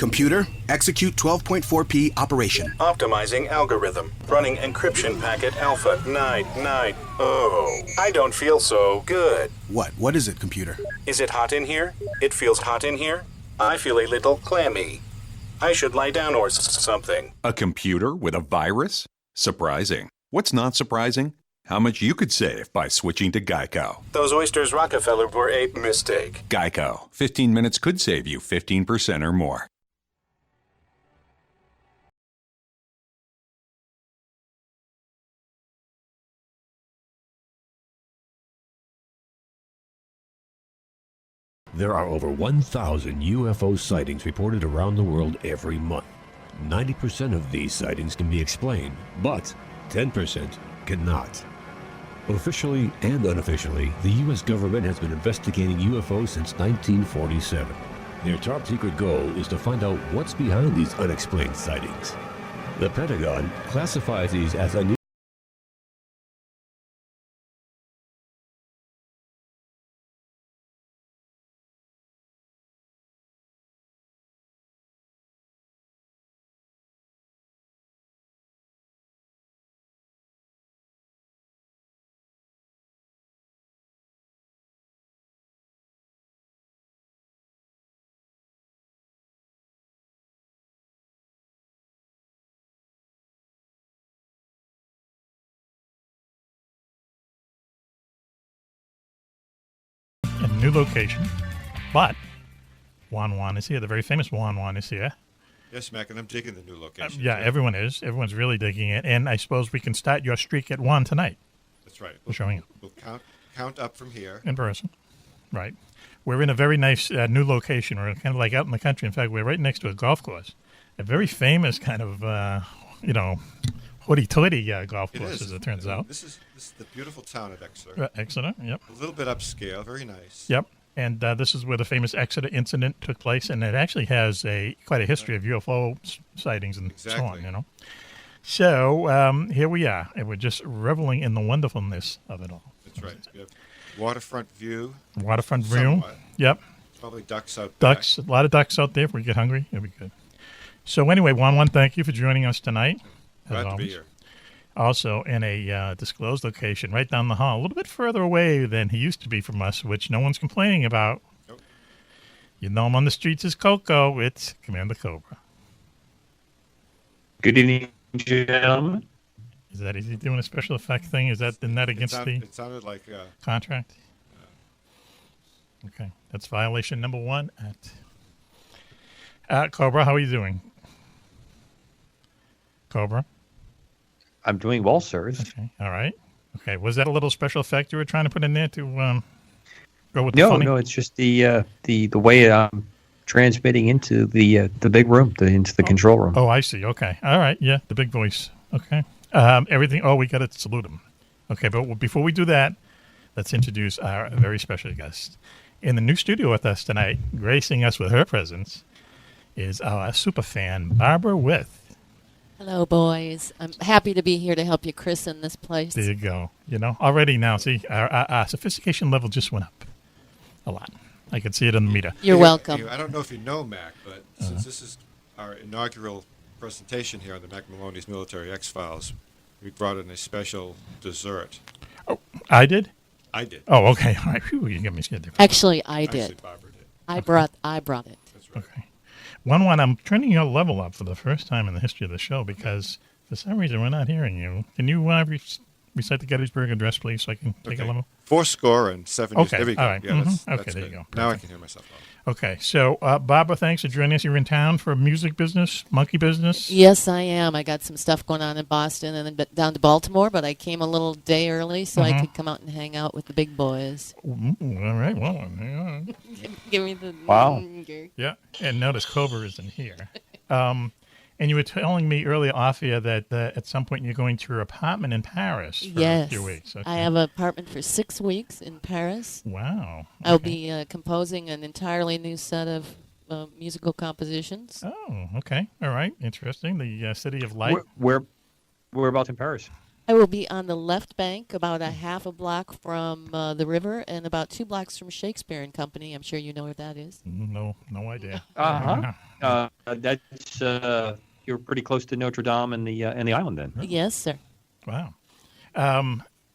Computer, execute 12.4p operation. Optimizing algorithm. Running encryption packet alpha 99. Oh, I don't feel so good. What is it, computer? Is it hot in here? It feels hot in here? I feel a little clammy. I should lie down or something. A computer with a virus? Surprising. What's not surprising? How much you could save by switching to Geico. Those oysters Rockefeller were a mistake. Geico. 15 minutes could save you 15% or more. There are over 1,000 UFO sightings reported around the world every month. 90% of these sightings can be explained, but 10% cannot. Officially and unofficially, the U.S. government has been investigating UFOs since 1947. Their top secret goal is to find out what's behind these unexplained sightings. The Pentagon classifies these as unusual. A new location, but Juan-Juan is here. The very famous Juan-Juan is here. Yes, Mac, and I'm digging the new location. Yeah, everyone is. Everyone's really digging it. And I suppose we can start your streak at 1 tonight. That's right. We'll count up from here. In person. Right. We're in a very nice new location. We're kind of like out in the country. In fact, we're right next to a golf course. A very famous kind of, hoity-toity golf course, as it turns out. This is the beautiful town of Exeter. Exeter, yep. A little bit upscale, very nice. Yep. And this is where the famous Exeter incident took place, and it actually has quite a history of UFO sightings and so on, So here we are, and we're just reveling in the wonderfulness of it all. That's right. We have waterfront view. Waterfront view. Yep. Probably ducks out there. Ducks, a lot of ducks out there. If we get hungry, it'll be good. So anyway, Juan-Juan, thank you for joining us tonight. Glad to be here. Also in a disclosed location right down the hall, a little bit further away than he used to be from us, which no one's complaining about. Nope. You know him on the streets as Coco. It's Commander Cobra. Good evening, gentlemen. Is he doing a special effect thing? Isn't that against it sounded like contract? Okay, that's violation number 1 at Cobra. How are you doing, Cobra? I'm doing well, sir. Okay. All right. Okay. Was that a little special effect you were trying to put in there to go with the funny? No. It's just the way I'm transmitting into the big room, into the control room. Oh, I see. Okay. All right. Yeah, the big voice. Okay. Everything. Oh, we got to salute him. Okay, but before we do that, let's introduce our very special guest. In the new studio with us tonight, gracing us with her presence, is our superfan Barbara with. Hello, boys. I'm happy to be here to help you christen this place. There you go. Already now, see, our sophistication level just went up a lot. I can see it on the meter. You're welcome. I don't know if you know, Mac, but since this is our inaugural presentation here on the Mack Maloney's Military X-Files, we brought in a special dessert. Oh, I did? I did. Oh, okay. All right. Whew, you got me scared there. Actually, I did. Actually, Barbara did. I brought it. That's right. Okay. Juan-Juan, I'm turning your level up for the first time in the history of the show because for some reason we're not hearing you. Can you recite the Gettysburg Address, please, so I can take a level? 470. Okay. There we go. All right. Yeah, okay, there you go. Now I can hear myself well. Okay. So, Barbara, thanks for joining us. You're in town for music business, monkey business? Yes, I am. I got some stuff going on in Boston and then down to Baltimore, but I came a little day early so I could come out and hang out with the big boys. All right. Well, hang on. Give me the... Wow. Yeah. And notice Cobra isn't here. And you were telling me earlier off here that at some point you're going to your apartment in Paris for a few weeks. Okay. I have an apartment for 6 weeks in Paris. Wow. Okay. I'll be composing an entirely new set of musical compositions. Oh, okay. All right. Interesting. The City of Light. Whereabouts in Paris? I will be on the left bank, about a half a block from the river, and about 2 blocks from Shakespeare and Company. I'm sure you know where that is. No idea. That's you're pretty close to Notre Dame and the island then. Yes, sir. Wow.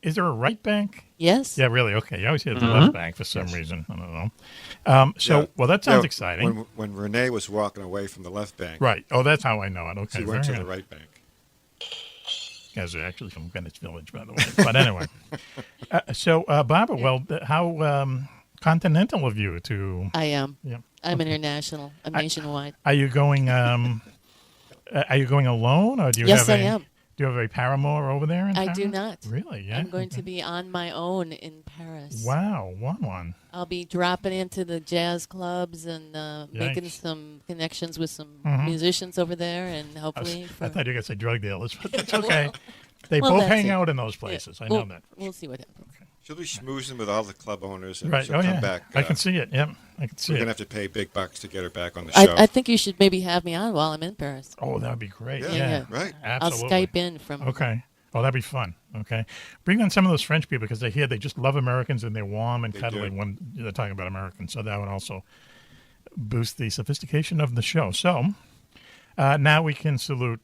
Is there a right bank? Yes. Yeah, really? Okay. You always hear the left bank for some reason. I don't know. Well, that sounds exciting. When Renee was walking away from the left bank, Right. Oh, that's how I know it. Okay. she went to very the good. right bank. You guys are actually from Greenwich Village, by the way. But anyway. Barbara, well, how continental of you to... I am. Yeah. I'm international. I'm nationwide. Are you going alone, or do you Yes, have I a... am. Do you have a paramour over there in I town? do not. Really? Yeah. I'm going to be on my own in Paris. Wow, Juan-Juan. I'll be dropping into the jazz clubs and making Yikes. some connections with some musicians over there, and hopefully. I thought you were going to say drug dealers, but that's okay. They Well, both that's hang it. out in those places. I know that. We'll see what happens. She'll be schmoozing with all the club owners, and Right. she'll Oh, come yeah. back. I can see it. Yep. I can see We're it. going to have to pay big bucks to get her back on the show. I think you should maybe have me on while I'm in Paris. Oh, that would be great. Yeah, Yeah. right. Absolutely. I'll Skype in from. Okay. Oh, that'd be fun. Okay. Bring on some of those French people because they just love Americans and they're warm and They cuddly do. when they're talking about Americans. So that would also boost the sophistication of the show. So now we can salute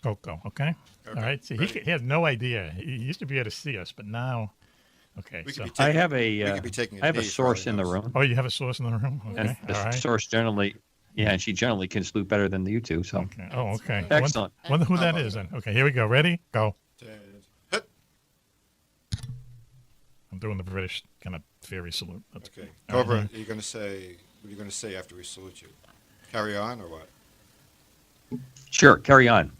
Coco, okay? All right. See, he has no idea. He used to be able to see us, but now, okay. We So, could be taking, I have we a could be taking I have a knee for source all in the he knows. room, oh, you have a source in the room? Okay. and the All right. source generally, and she generally can salute better than you two. So Okay. Oh, okay. excellent. Wonder who that is then. Okay, here we go. Ready? Go. Hit. I'm doing the British kind of fairy salute. That's Okay, All right. Cobra, are you going to say? What are you going to say after we salute you? Carry on or what? Sure, carry on.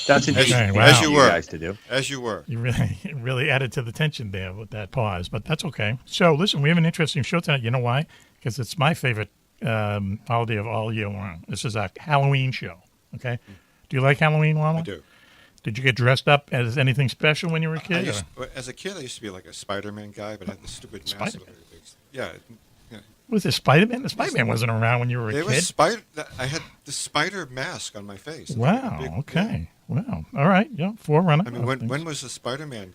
That's As interesting you- for as you you were. guys to do. As you were. You really added to the tension there with that pause, but that's okay. So, listen, we have an interesting show tonight. You know why? Because it's my favorite holiday of all year long. This is a Halloween show, okay? Do you like Halloween, Mama? I do. Did you get dressed up as anything special when you were a kid? As a kid, I used to be like a Spider-Man guy, but I had the stupid mask. Spider-Man? Yeah. Was it Spider-Man? The Spider-Man wasn't around when you were a There kid. was spider. I had the spider mask on my face. Wow, Big- okay. Wow. All right, yeah, Forerunner. I mean, when was the Spider-Man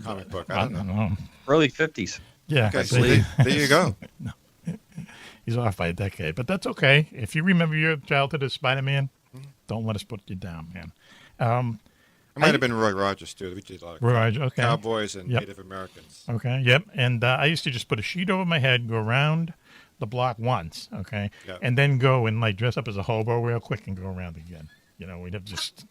comic book? I don't know. Early 50s. Yeah, Okay, so see? there you go. He's off by a decade, but that's okay. If you remember your childhood as Spider-Man, don't let us put you down, man. It might have been Roy Rogers too. We did a lot of Roy, okay. cowboys and Yep. Native Americans. Okay, yep. And I used to just put a sheet over my head, go around the block once, okay, Yep. and then go and like dress up as a hobo real quick and go around again. You know, we'd have just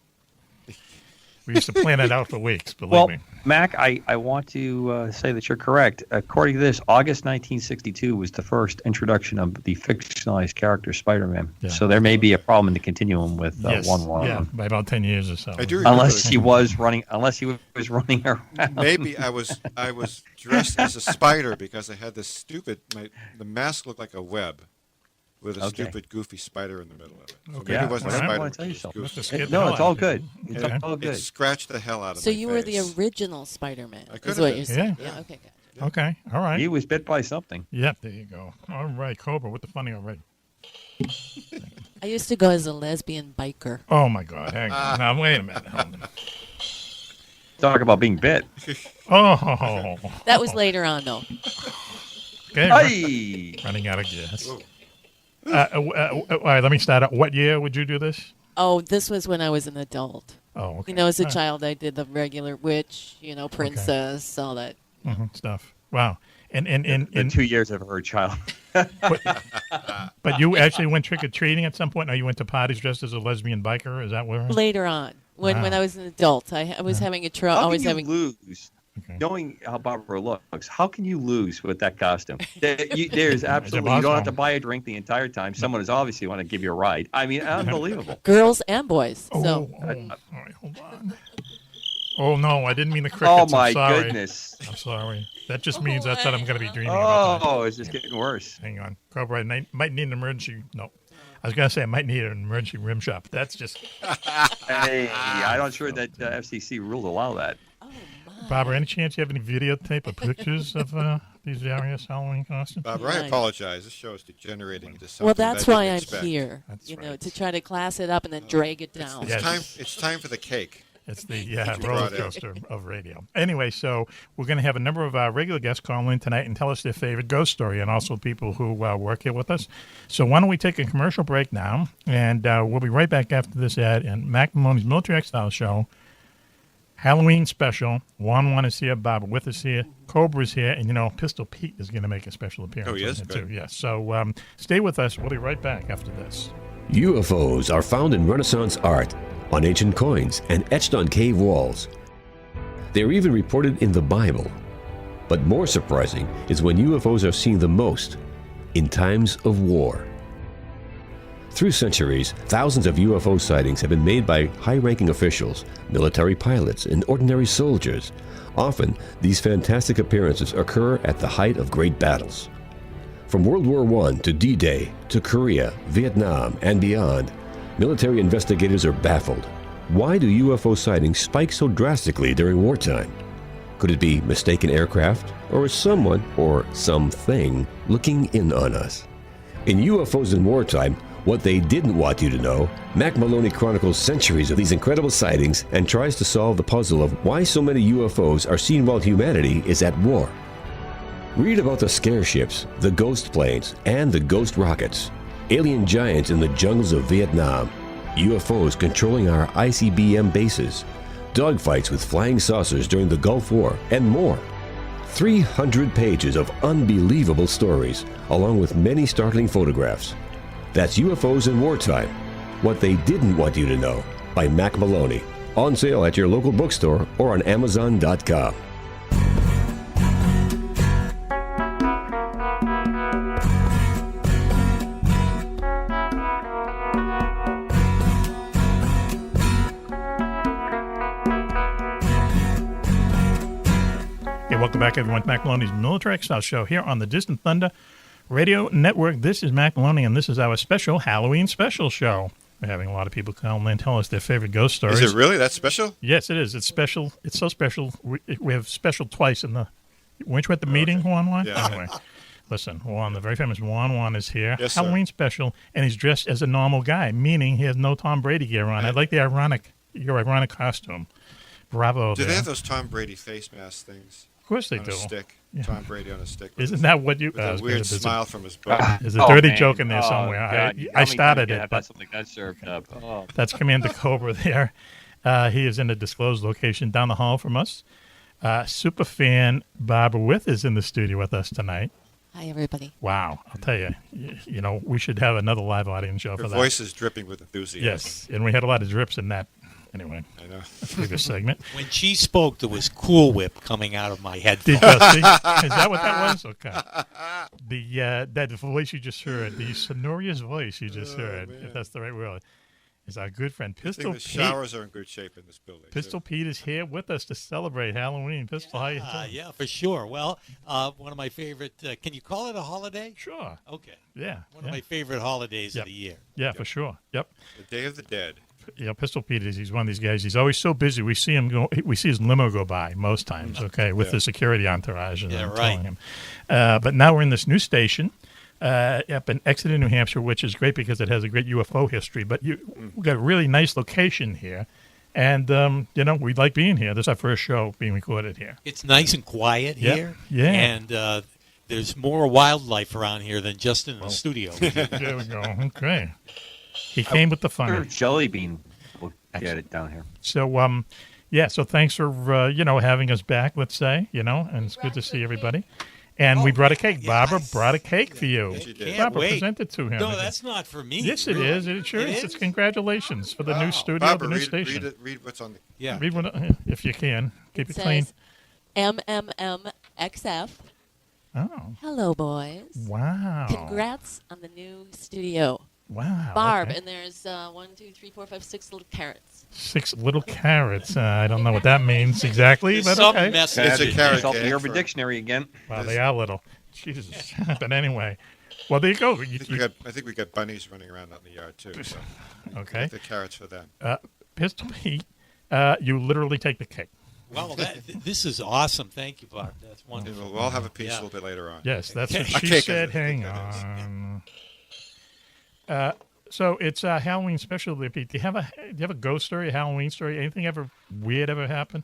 we used to plan it out for weeks. Believe Well, me. Mac, I want to say that you're correct. According to this, August 1962 was the first introduction of the fictionalized character Spider-Man. Yeah. So there may be a problem in the continuum with Yes, Juan-Juan. yeah, by about 10 years or so. I do remember Unless that. he was running around. Maybe I was dressed as a spider because I had this stupid. The mask looked like a web with a Okay. stupid, goofy spider in the middle of it. So Okay. maybe it wasn't a Well, I spider. wanna tell you it was something. goofy. Must have scared the No, hell it's out all of people. good. It's Okay. all It good. scratched the hell out of So my you were the face. original Spider-Man. I Is could've what been. you're saying? Yeah. Yeah. Okay. Good. Okay, all right. He was bit by something. Yep, there you go. All right, Cobra, with the funny already. I used to go as a lesbian biker. Oh, my God. Hang on. Now, wait a minute. Hold on. Talk about being bit. Oh. That was later on, though. Okay, Hey! running out of gas. All right, let me start out. What year would you do this? Oh, this was when I was an adult. Oh, okay. You know, as a All right. child, I did the regular witch, princess, all that. Mhm, stuff. Wow. And In 2 years of her child. but you actually went trick or treating at some point. Or you went to parties dressed as a lesbian biker. Is that where? Later on, when Wow. I was an adult, I was having a How always can you having. lose? Okay. Knowing how Barbara looks, how can you lose with that costume? There's absolutely, you don't have to impossible. buy a drink the entire time. Someone is obviously want to give you a ride. I mean, unbelievable. Girls and boys. Oh, So all right, hold on. Oh no, I didn't mean the Oh crickets. my I'm sorry. goodness. I'm sorry. That just means that's what I'm going to be dreaming about. Oh, it's just getting worse. Hang on, Cobra. I might need an emergency. No, I was going to say I might need an emergency rim shop. That's just Hey, I'm not sure that FCC rules allow that. Barbara. Any chance you have any videotape or pictures of these various Halloween costumes? Barbara, I Right. apologize. This show is degenerating into something. well, that's I why didn't I'm expect. here. That's to right. try to class it up and then drag it down. Yes. It's time for the cake. It's the roller coaster of radio. Anyway, so we're going to have a number of our regular guests call in tonight and tell us their favorite ghost story, and also people who work here with us. So why don't we take a commercial break now, and we'll be right back after this ad. And Mack Maloney's Military X-Files show, Halloween special. Juan-Juan is here, Barbara with us here, Cobra's here, and Pistol Pete is going to make a special appearance. Oh, yes, too. Yes. So stay with us. We'll be right back after this. UFOs are found in Renaissance art, on ancient coins, and etched on cave walls. They are even reported in the Bible. But more surprising is when UFOs are seen the most in times of war. Through centuries, thousands of UFO sightings have been made by high-ranking officials, military pilots, and ordinary soldiers. Often, these fantastic appearances occur at the height of great battles. From World War I to D-Day, to Korea, Vietnam, and beyond, military investigators are baffled. Why do UFO sightings spike so drastically during wartime? Could it be mistaken aircraft, or is someone, or something, looking in on us? In UFOs in Wartime, What They Didn't Want You to Know, Mack Maloney chronicles centuries of these incredible sightings and tries to solve the puzzle of why so many UFOs are seen while humanity is at war. Read about the scare ships, the ghost planes, and the ghost rockets, alien giants in the jungles of Vietnam, UFOs controlling our ICBM bases, dogfights with flying saucers during the Gulf War, and more. 300 pages of unbelievable stories, along with many startling photographs. That's UFOs in Wartime, What They Didn't Want You to Know, by Mack Maloney. On sale at your local bookstore or on Amazon.com. Welcome back, everyone, to Mack Maloney's Military X-Files show here on the Distant Thunder Radio Network. This is Mack Maloney, and this is our special Halloween special show. We're having a lot of people call in and tell us their favorite ghost stories. Is it really that special? Yes, it is. It's special. It's so special. We have special twice in the... Weren't you at the meeting, Juan-Juan? Yeah. Anyway, listen, Juan, the very famous Juan-Juan is here. Yes, Halloween sir. special, and he's dressed as a normal guy, meaning he has no Tom Brady gear on. I like your ironic costume. Bravo. Do there. they have those Tom Brady face mask things? Of course they on do. A stick. Yeah. Tom Brady on a stick. Isn't that what you... With a weird smile from his butt. There's a dirty man. joke in there Oh, somewhere. God. I started it, I've but had something that served up. Oh. that's Commander Cobra there. He is in a disclosed location down the hall from us. Superfan Barbara is in the studio with us tonight. Hi, everybody. Wow. I'll tell you, we should have another live audience show Her for that. voice is dripping with enthusiasm. Yes, and we had a lot of drips in that. Anyway, I know. previous segment. When she spoke, there was Cool Whip coming out of my headphones. Did you see? Is that what that was? Okay. That voice you just heard, the sonorous voice you just heard, man. if that's the right word, is our good friend I Pistol think the Pete. showers are in good shape in this building. Pistol Pete is here with us to celebrate Halloween. Pistol, how you doing? Yeah, for sure. Well, one of my favorite, can you call it a holiday? Sure. Okay. Yeah. One of my favorite holidays Yep. of the year. Yeah, for sure. Yep. The Day of the Dead. Pistol Pete he's one of these guys. He's always so busy. We see his limo go by most times. Okay, with the security entourage. And Yeah, I'm right. telling him. But now we're in this new station up in Exeter, New Hampshire, which is great because it has a great UFO history. But we've got a really nice location here, and we like being here. This is our first show being recorded here. It's nice and quiet Yep. here. Yeah. And there's more wildlife around here than just in the studio. There we go. Okay. He came with the fun. Jelly bean. We'll get it down here. So, so thanks for, having us back, let's say, and it's good to see everybody. And we brought a cake. yes. Barbara brought a cake for you. She did. Barbara, wait. present it to him. No, that's not for me. Yes, it is. It sure is. It's congratulations for the new studio, Barbara, the new read, station. read what's on the... Yeah. Read one, if you can. Keep it clean. says MMMXF. Oh, Hello, boys. wow. Congrats on the new studio. Wow. Barb, okay. and there's 1, 2, 3, 4, 5, 6 little carrots. 6 little carrots. I don't know what that means exactly, There's but some okay. message. It's a carrot Consult the cake Urban for- Dictionary again. Wow, they are little. Jesus. But anyway. Well, there you go. I think we got bunnies running around out in the yard, too. So Okay. take the carrots for them. Pistol Pete, you literally take the cake. Well, this is awesome. Thank you, Barb. That's And wonderful. we'll all have a piece Yeah. a little bit later on. Yes, that's what A she cake, said. I Hang think that is. on. So it's a Halloween special, Pete. Do you have a ghost story, a Halloween story? Anything ever weird ever happen?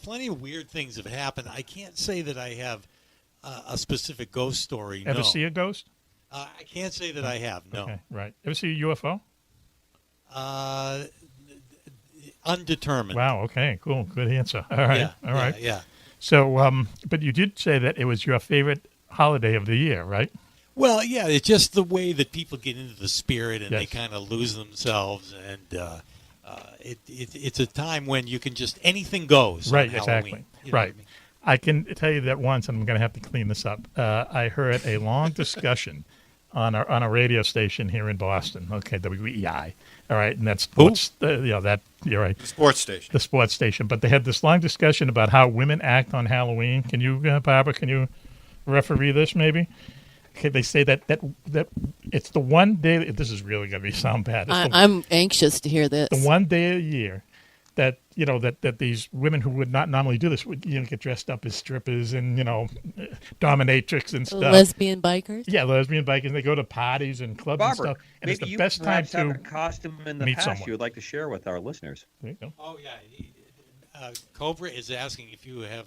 Plenty of weird things have happened. I can't say that I have a specific ghost story. Ever no. see a ghost? I can't say that I have. No. Okay, right. Ever see a UFO? Undetermined. Wow. Okay. Cool. Good answer. All right. Yeah, All right. Yeah. So, but you did say that it was your favorite holiday of the year, right? Well, yeah. It's just the way that people get into the spirit and Yes. they kind of lose themselves, and it's a time when you can just anything goes. Right. On Exactly. Halloween. You know Right. what I mean? I can tell you that once, and I'm going to have to clean this up. I heard a long discussion on a radio station here in Boston. Okay, WEI. All right, and that's that. You're right. The sports station. The sports station. But they had this long discussion about how women act on Halloween. Can you, Barbara? Can you referee this maybe? Okay, they say that it's the one day. This is really going to sound bad. I'm anxious to hear this. The one day a year that that these women who would not normally do this would get dressed up as strippers and dominatrix and stuff. Lesbian bikers. Yeah, lesbian bikers. They go to parties and clubs Barbara, and stuff, and it's maybe the you best time perhaps have to a costume in the meet past someone. you would like to share with our listeners. There you go. Oh yeah. Cobra is asking if you have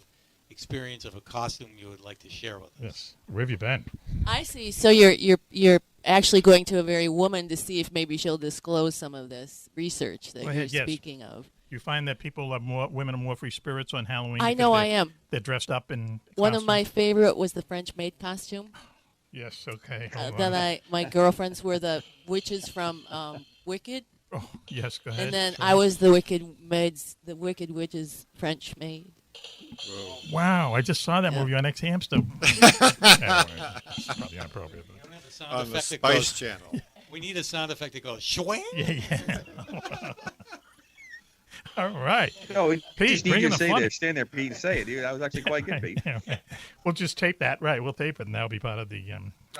experience of a costume you would like to share with us. Yes. Where have you been? I see. So you're actually going to a very woman to see if maybe she'll disclose some of this research that you're Yes. speaking of. You find that women are more free spirits on Halloween. I because know I am. They're dressed up in One of costumes? my favorite was the French maid costume. Yes. Okay. Hold Then on. my girlfriends were the witches from Wicked, Oh, yes. Go ahead. and then Sorry. I was the Wicked Witch's French maid. Wow! I just saw that movie on X Hamster. Anyway, it's probably inappropriate. We don't have a sound On the effect that Spice goes- Channel. We need a sound effect that goes shwang. Yeah. All right. No, we Pete, just need bring you in to the say funny. there. Stand there, Pete, and say it. Dude, that was actually quite good, Pete. Yeah, okay. We'll just tape that. Right. We'll tape it, and that'll be part of the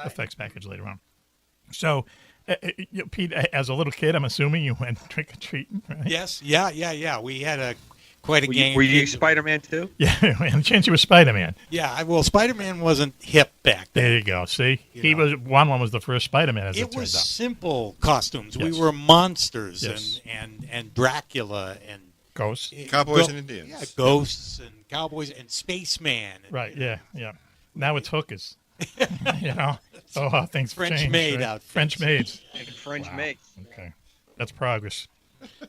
effects package later on. So, Pete, as a little kid, I'm assuming you went trick or treating, right? Yes. Yeah. We had quite a Were gang. you, were you of kids. Spider-Man too? Yeah. And chance you were Spider-Man. Yeah. Well, Spider-Man wasn't hip back then. There you go. See, You know. Juan-Juan was the first Spider-Man, as it It turns was out. simple costumes. Yes. We were monsters Yes. and Dracula and Ghosts. Cowboys and Indians. Yeah, ghosts and cowboys and spaceman. Right. Yeah. Yeah. Now it's hookers. Oh, how things French changed, maid right? outfits. French maids. French Wow. maid. Okay, that's progress.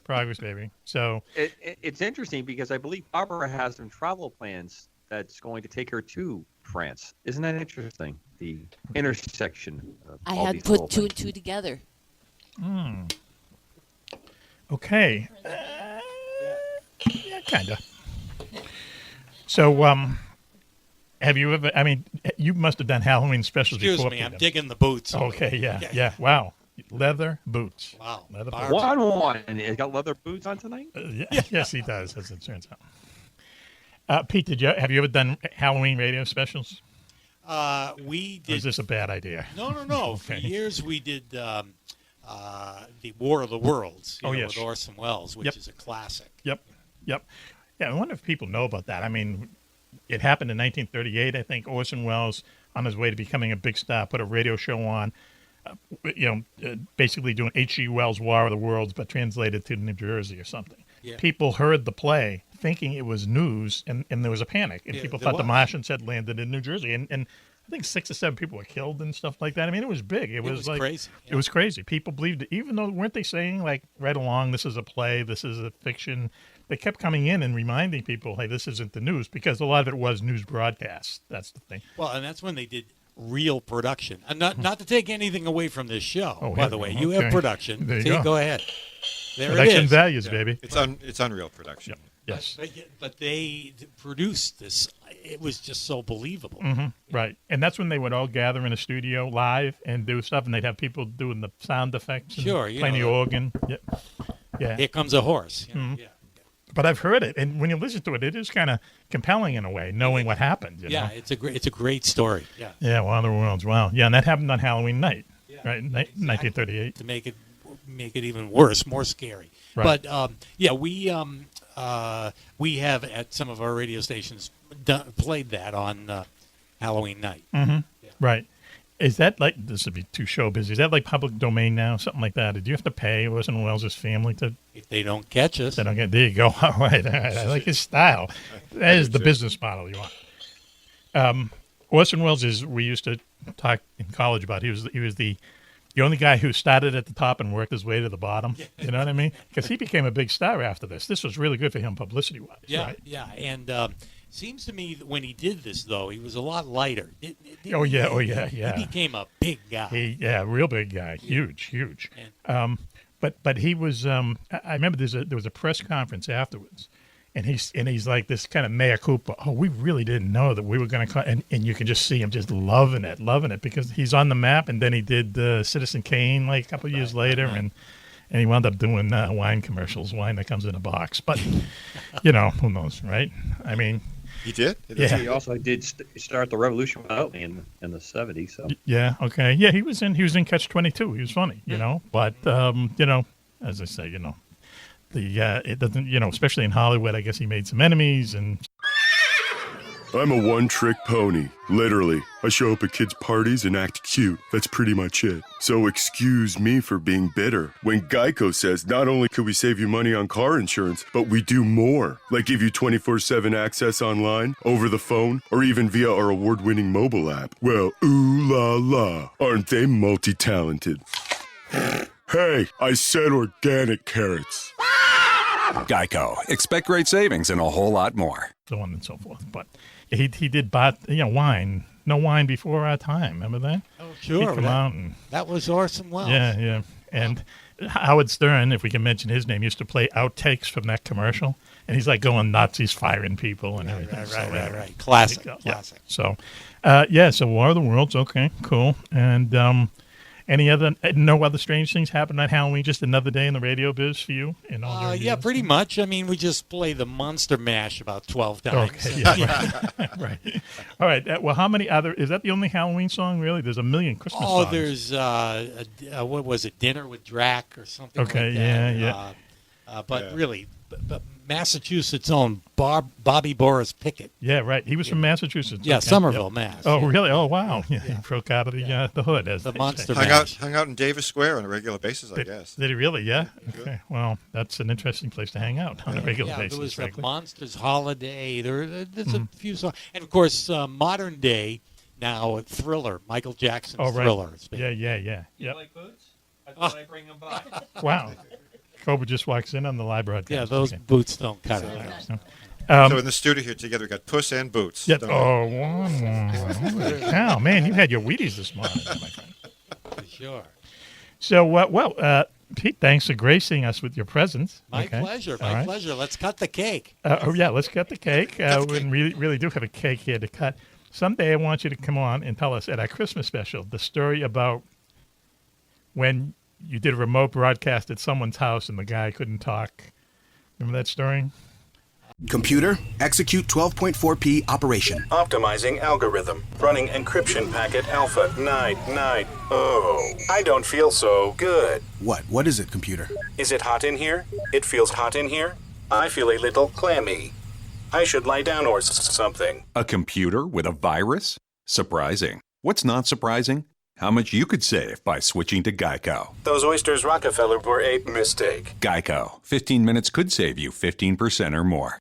Progress, baby. So, It's interesting because I believe Barbara has some travel plans that's going to take her to France. Isn't that interesting? The intersection of I all had these put little two things. and two together. okay. Yeah, kind of. So, have you ever? I mean, you must have done Halloween specials Excuse before. me, I'm Peter. digging the boots. Okay. Yeah. Wow. Leather boots. Wow. Leather Barb- boots. Juan-Juan, and he's got leather boots on tonight? Yes, he does, as it turns out. Pete, have you ever done Halloween radio specials? We Or is did. this a bad idea? No. For Okay. years we did the War of the Worlds. Oh, Know, yes. with Orson Welles, which Yep. is a classic. Yep. Yeah, I wonder if people know about that. I mean, it happened in 1938, I think. Orson Welles, on his way to becoming a big star, put a radio show on, basically doing H.G. Wells' War of the Worlds, but translated to New Jersey or something. Yeah. People heard the play thinking it was news, and there was a panic. And Yeah, people there thought the was. Martians had landed in New Jersey. And I think 6 or 7 people were killed and stuff like that. I mean, it was big. It was like crazy. It was crazy. People believed it, even though weren't they saying like right along, this is a play, this is a fiction. They kept coming in and reminding people, hey, this isn't the news, because a lot of it was news broadcasts. That's the thing. Well, and that's when they did real production. And not to take anything away from this show, Oh, by yeah, the way. okay. You have production. There you See, go. ahead. There Production it is. values, baby. It's unreal production. Yes. But they produced this. It was just so believable. Right. And that's when they would all gather in a studio live and do stuff, and they'd have people doing the sound effects and Sure, you playing the know, organ. Yeah. Here comes a horse. You know, yeah. But I've heard it, and when you listen to it, it is kind of compelling in a way, knowing what happened. You Yeah, know? it's a great story. Yeah. Yeah, War of the Worlds. Wow. Yeah, and that happened on Halloween night, right? 1938. To make it even worse, more scary. Right. But we have at some of our radio stations played that on Halloween night. Right. Is that like, this would be too show busy, is that like public domain now, something like that? Did you have to pay Orson Welles' family to? If they don't catch us. They don't get, there you go. All right. I like his style. That is the business model you want. Orson Welles is, we used to talk in college about, he was the only guy who started at the top and worked his way to the bottom. You know what I mean? Because he became a big star after this. This was really good for him publicity-wise. Yeah, right? yeah. And seems to me that when he did this, though, he was a lot lighter. Oh, yeah. He became a big guy. Real big guy. Huge. But he was, I remember there was a press conference afterwards. And he's like this kind of mea culpa. Oh, we really didn't know that we were going to, and you can just see him just loving it because he's on the map. And then he did Citizen Kane like a couple of years later, and he wound up doing wine commercials, wine that comes in a box. But who knows, right? I mean, he did. Yeah. He also did start the revolution without me in the '70s. So yeah, okay, yeah, he was in Catch-22. He was funny, but as I say, it doesn't, especially in Hollywood, I guess he made some enemies and. I'm a one-trick pony, literally. I show up at kids' parties and act cute. That's pretty much it. So excuse me for being bitter. When Geico says not only could we save you money on car insurance, but we do more. Like give you 24/7 access online, over the phone, or even via our award-winning mobile app. Well, ooh la la, aren't they multi-talented? Hey, I said organic carrots. Geico. Expect great savings and a whole lot more. So on and so forth. But he did wine. No wine before our time. Remember that? Oh, sure. He'd come out and, that was Orson Welles. Yeah. And Howard Stern, if we can mention his name, used to play outtakes from that commercial. And he's like going nuts. He's firing people and everything. Right. Classic. Classic. So, so War of the Worlds. Okay, cool. And no other strange things happened on Halloween? Just another day in the radio biz for you? Yeah, pretty much. I mean, we just play the Monster Mash about 12 times. Okay, yeah, right. All right. Well, how many other? Is that the only Halloween song? Really? There's a million Christmas songs. There's what was it? Dinner with Drac or something. Okay, like that. Yeah. Really, Massachusetts' own Bobby Boris Pickett. Yeah, right. He was from Massachusetts. Yeah, okay. Somerville, Mass. Oh, really? Oh, wow. Yeah. He broke out of the hood. As the Monster Mash. Hung out in Davis Square on a regular basis, I guess. Did he really? Yeah? Okay. Well, that's an interesting place to hang out on a regular basis. There was the Monsters Holiday. There's a few songs. And, of course, modern day, now, Thriller, Michael Jackson's Thriller. Yeah. You like boots? I thought I'd bring them by. Wow. Cobra just walks in on the live broadcast. Yeah, those boots don't cut it. So in the studio here together, we got Puss and Boots. Yeah. Oh, wow. Man, you had your Wheaties this morning, my friend. For sure. So, Pete, thanks for gracing us with your presence. My pleasure. My pleasure. Let's cut the cake. Let's cut the cake. We really do have a cake here to cut. Someday I want you to come on and tell us at our Christmas special the story about when you did a remote broadcast at someone's house and the guy couldn't talk. Remember that story? Computer, execute 12.4p operation. Optimizing algorithm. Running encryption packet alpha 990. I don't feel so good. What is it, computer? Is it hot in here? It feels hot in here? I feel a little clammy. I should lie down or something. A computer with a virus? Surprising. What's not surprising? How much you could save by switching to Geico. Those oysters Rockefeller were a mistake. Geico. 15 minutes could save you 15% or more.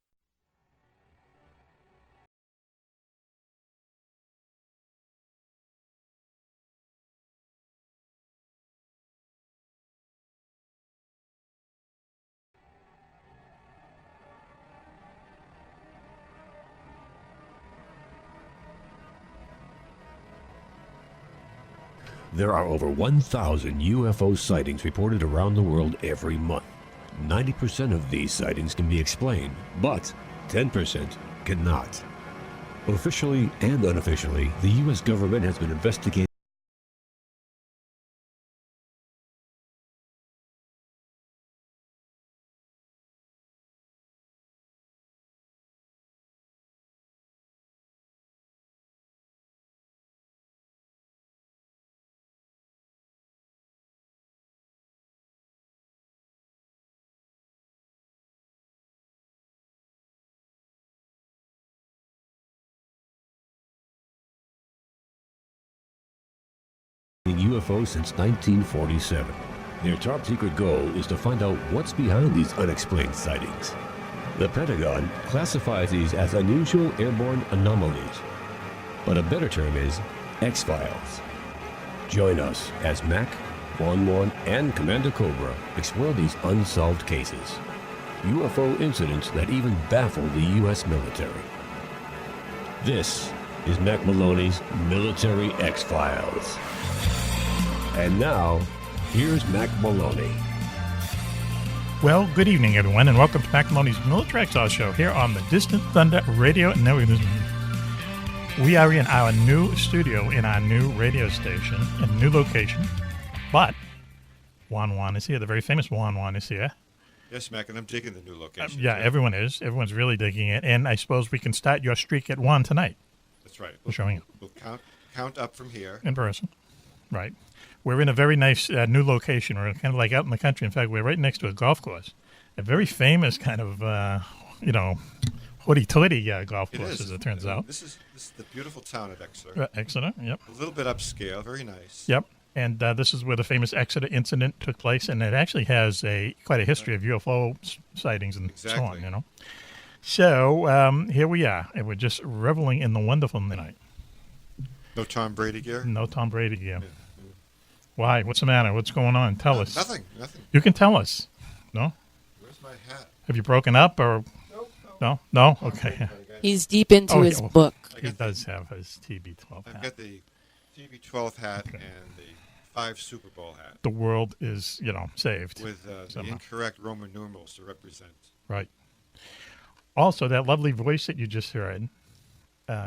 There are over 1,000 UFO sightings reported around the world every month. 90% of these sightings can be explained, but 10% cannot. Officially and unofficially, the U.S. government has been investigating UFOs since 1947. Their top secret goal is to find out what's behind these unexplained sightings. The Pentagon classifies these as unusual airborne anomalies, but a better term is X-Files. Join us as Mack, Juan-Juan, and Commander Cobra explore these unsolved cases. UFO incidents that even baffle the U.S. military. This is Mack Maloney's Military X-Files. And now, here's Mack Maloney. Well, good evening, everyone, and welcome to Mack Maloney's Military X-Files show here on the Distant Thunder Radio Network. We are in our new studio in our new radio station in a new location, but Juan-Juan is here. The very famous Juan-Juan is here. Yes, Mac, and I'm digging the new location. Yeah, everyone is. Everyone's really digging it, and I suppose we can start your streak at 1 tonight. That's right. We're showing it. We'll count up from here. In person. Right. We're in a very nice new location. We're kind of like out in the country. In fact, we're right next to a golf course. A very famous kind of, hoity-toity golf course, as it turns out. This is the beautiful town of Exeter. Exeter, yep. A little bit upscale, very nice. Yep. And this is where the famous Exeter incident took place, and it actually has quite a history of UFO sightings and so on, you know. So here we are, and we're just reveling in the wonderful night. No Tom Brady gear? No Tom Brady gear. Yeah. Why? What's the matter? What's going on? Tell us. Nothing. You can tell us. No? Where's my hat? Have you broken up or? Nope. No? Okay. He's deep into his book. He does have his TB12 hat. I've got the TB12 hat and the 5 Super Bowl hat. The world is, saved. With the incorrect Roman numerals to represent. Right. Also, that lovely voice that you just heard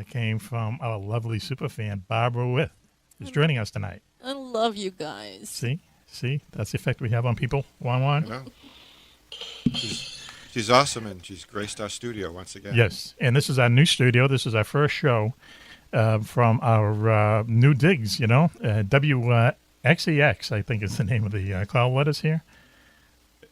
came from our lovely superfan, Barbara who's joining us tonight. I love you guys. See? That's the effect we have on people. Juan-Juan? I know. She's awesome, and she's graced our studio once again. Yes, and this is our new studio. This is our first show from our new digs, WXEX, I think is the name of the call letters here.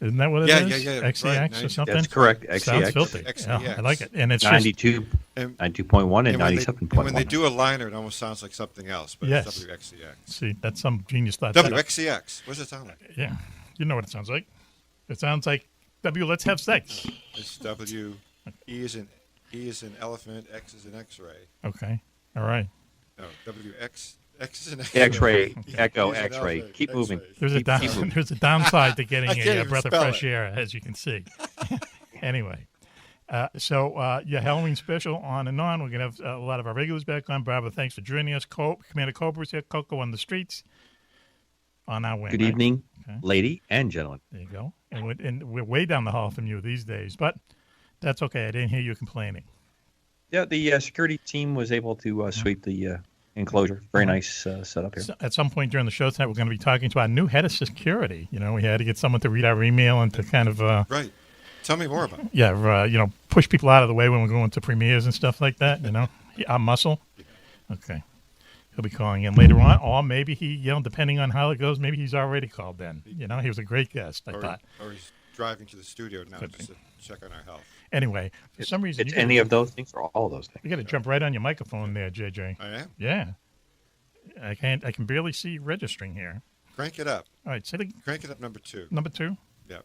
Isn't that what it is? Yeah. XEX right. or something? That's correct. XEX. Sounds filthy. XEX. Yeah, I like it. And it's 92.1 and 97.1. And when they do a liner, it almost sounds like something else, but it's WXEX. See, that's some genius thought. WXEX. What does it sound like? Yeah. You know what it sounds like. It sounds like let's have sex. It's W. E is an elephant. X is an X-ray. Okay. All right. No, WX. X is an X-ray. X-ray. Echo X-ray. Keep moving. There's a downside to getting a breath of fresh air, as you can see. Anyway. Halloween special on and on. We're going to have a lot of our regulars back on. Barbara, thanks for joining us. Commander Cobra's here. Coco on the streets. On our way. Good evening, lady and gentlemen. There you go. And we're way down the hall from you these days, but that's okay. I didn't hear you complaining. Yeah, the security team was able to sweep the enclosure. Very nice setup here. So at some point during the show tonight, we're going to be talking to our new head of security. We had to get someone to read our email and to kind of right. Tell me more about it. Yeah, push people out of the way when we're going to premieres and stuff like that. Our muscle. Okay. He'll be calling in later on, or maybe he, depending on how it goes, maybe he's already called in. He was a great guest, I thought. Or he's driving to the studio now just to check on our health. Anyway, for some reason... It's any of those things or all those things? You got to jump right on your microphone there, JJ. I am? Yeah. I can barely see you registering here. Crank it up. All right, crank it up number 2. Number 2? Yep.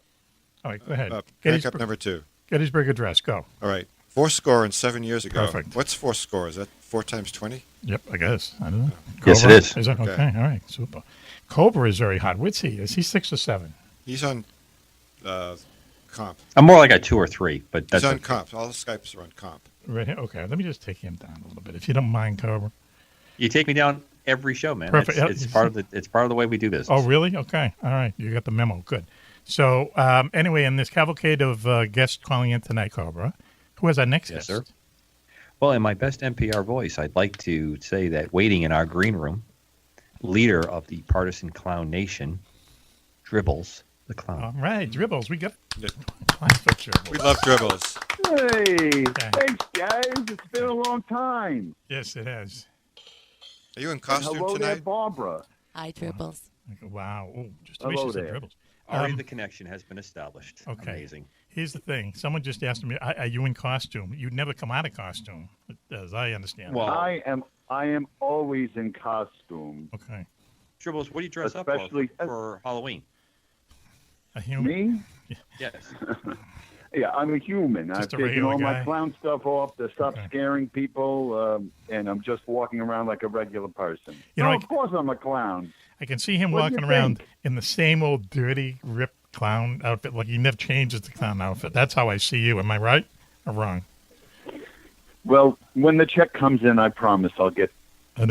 All right, go ahead. Crank up number 2. Gettysburg Address, go. All right. 407 years ago. Perfect. What's 4 score? Is that 4 times 20? Yep, I guess. I don't know. Yes, it is. Is it? Okay. All right, super. Cobra is very hot. What's he? Is he 6 or 7? He's on comp. I'm more like a 2 or 3, but that's He's on comp. All the Skypes are on comp. Right here? Okay, let me just take him down a little bit, if you don't mind, Cobra. You take me down every show, man. Perfect. It's part of the way we do this. Oh, really? Okay. All right. You got the memo. Good. So, anyway, in this cavalcade of guests calling in tonight, Cobra, who has our next guest? Sir. Well, in my best NPR voice, I'd like to say that waiting in our green room, leader of the partisan clown nation, Dribbles, the clown. All right, Dribbles. We got class for Dribbles. We love Dribbles. Hey, thanks, guys. It's been a long time. Yes, it has. Are you in costume hello tonight? There, Barbara. Hi, Dribbles. Wow. Oh, just hello there. there. Dribbles. Already the connection has been established. Okay. Amazing. Here's the thing. Someone just asked me, are you in costume? You'd never come out of costume, as I understand. Well, I am always in costume. Okay. Dribbles, what do you dress Especially- up for Halloween? A human? Me? Yes. Yeah, I'm a human. Just I've a taken regular all my guy? clown stuff off to stop Okay. scaring people, and I'm just walking around like a regular person. You know, No, I- of course I'm a clown. I can see him What do you walking around think? in the same old dirty, ripped clown outfit. Like he never changes the clown outfit. That's how I see you. Am I right or wrong? Well, when the check comes in, I promise I'll get. A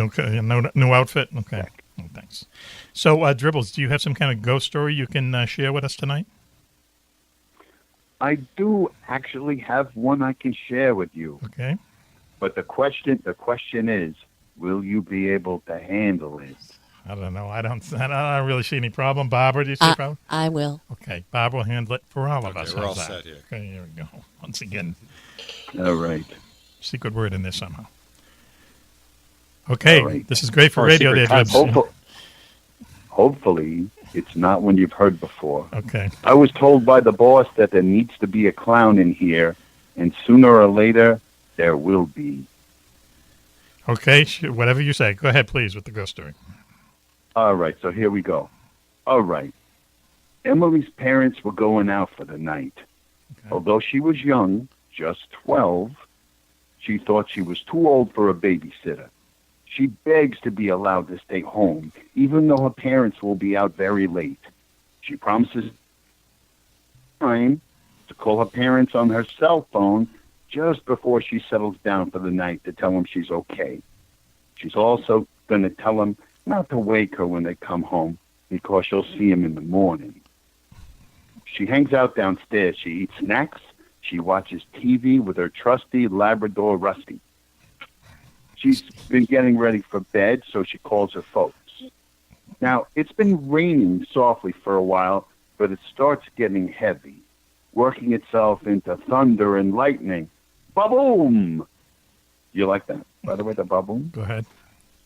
new outfit? Okay. Oh, thanks. So, Dribbles, do you have some kind of ghost story you can share with us tonight? I do actually have one I can share with you. Okay. But the question is, will you be able to handle it? I don't know. I don't really see any problem. Barbara, do you see a problem? I will. Okay. Barbara will handle it for all of Okay, us. we're all How's that? set here. Okay, here we go. Once again, All right. secret word in there somehow. Okay. All right. This is great for Or a radio there, secret Dribbles. Hopefully, it's not one you've heard before. Okay. I was told by the boss that there needs to be a clown in here, and sooner or later, there will be. Okay. Whatever you say. Go ahead, please, with the ghost story. All right, so here we go. All right. Emily's parents were going out for the night. Okay. Although she was young, just 12, she thought she was too old for a babysitter. She begs to be allowed to stay home, even though her parents will be out very late. She promises time to call her parents on her cell phone just before she settles down for the night to tell them she's okay. She's also going to tell them not to wake her when they come home because she'll see them in the morning. She hangs out downstairs. She eats snacks. She watches TV with her trusty Labrador Rusty. She's been getting ready for bed, so she calls her folks. Now, it's been raining softly for a while, but it starts getting heavy, working itself into thunder and lightning. Ba-boom! You like that? By the way, the ba-boom? Go ahead.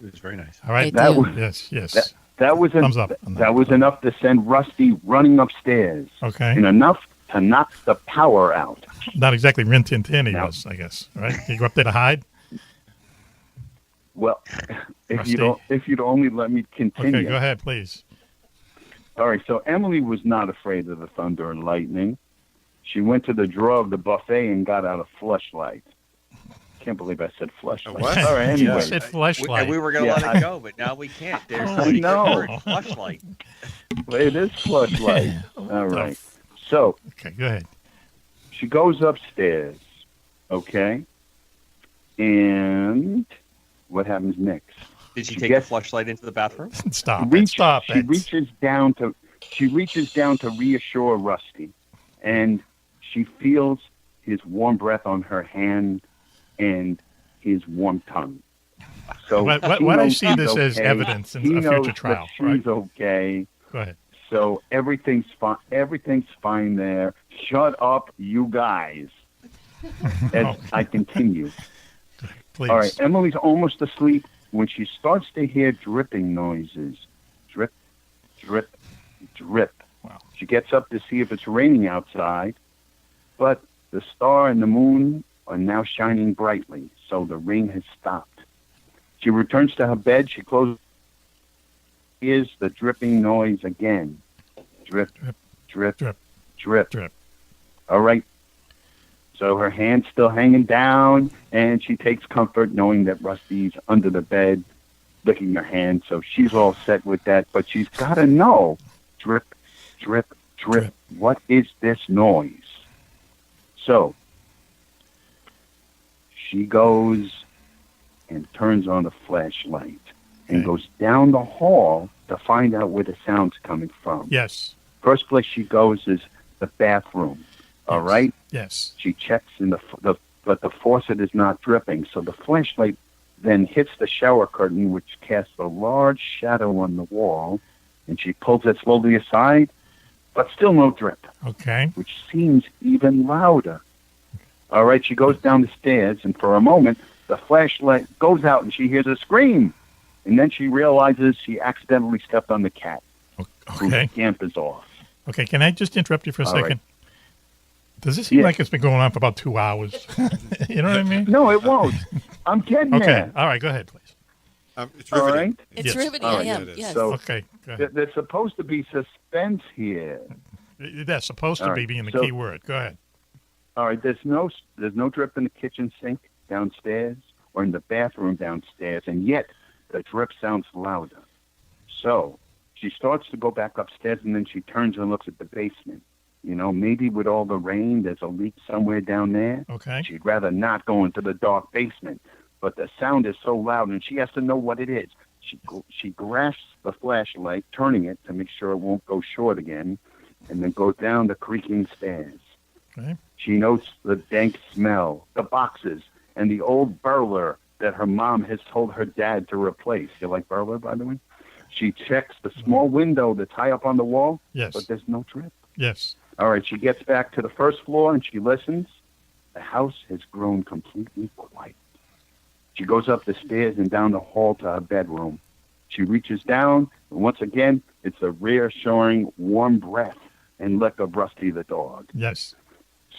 It was very nice. All right. That was, Yes. that was Thumbs up on that. that was enough to send Rusty running upstairs. Okay. And enough to knock the power out. Not exactly Rin Tin Tin he No. was, I guess. Right? You go up there to hide? Well, Rusty. if you'd only let me continue. Okay, go ahead, please. All right, so Emily was not afraid of the thunder and lightning. She went to the drawer of the buffet and got out a fleshlight. Can't believe I said fleshlight. what? All right, You anyway. said fleshlight. We were going to Yeah, let it go, but now we can't. There's Oh, so many no. good words. Fleshlight. It is fleshlight. All right. So Okay, go ahead. she goes upstairs, okay? And what happens next? Did she She take gets- the fleshlight into the bathroom? Stop it. Reach- Stop she it. reaches down to reassure Rusty, and she feels his warm breath on her hand and his warm tongue. So What he I knows see she's this as okay. evidence in He a knows future trial, that right? she's okay. Go ahead. So everything's fine. Everything's fine there. Shut up, you guys. As I continue. Please. All right, Emily's almost asleep when she starts to hear dripping noises. Drip, drip, drip. Wow. She gets up to see if it's raining outside, but the star and the moon are now shining brightly, so the rain has stopped. She returns to her bed. She closes. Hears the dripping noise again. Drip, Drip, drip, drip, drip. drip. All right. So her hand's still hanging down, and she takes comfort knowing that Rusty's under the bed, licking her hand. So she's all set with that. But she's got to know, drip, drip, drip. Drip. What is this noise? So she goes and turns on the flashlight and Okay. goes down the hall to find out where the sound's coming from. Yes. First place she goes is the bathroom. All Yes. right? Yes. She checks in but the faucet is not dripping. So the flashlight then hits the shower curtain, which casts a large shadow on the wall, and she pulls it slowly aside, but still no drip, Okay. which seems even louder. All right, she goes down the stairs, and for a moment, the flashlight goes out, and she hears a scream. And then she realizes she accidentally stepped on the cat, Okay. whose scampers off. Okay. Can I just interrupt you for a All second? Does this seem Yeah. like it's been going on for about 2 hours? You know what I mean? No, it won't. I'm getting Okay. there. All right. Go ahead, please. It's All riveting. right? It's Yes. riveting. All I right, am. it is. Yes. So Okay. Go ahead. there's supposed to be suspense here. That's supposed to All be right, being the so- key word. Go ahead. All right, there's no drip in the kitchen sink downstairs or in the bathroom downstairs, and yet the drip sounds louder. So she starts to go back upstairs, and then she turns and looks at the basement. You know, maybe with all the rain, there's a leak somewhere down there. Okay. She'd rather not go into the dark basement, but the sound is so loud, and she has to know what it is. She grasps the flashlight, turning it to make sure it won't go short again, and then goes down the creaking stairs. Okay. She notes the dank smell, the boxes, and the old burler that her mom has told her dad to replace. You like burler, by the way? She checks the small window that's high up on the wall, Yes. but there's no drip. Yes. All right, she gets back to the first floor and she listens. The house has grown completely quiet. She goes up the stairs and down the hall to her bedroom. She reaches down, and once again, it's a reassuring warm breath and lick of Rusty the dog. Yes.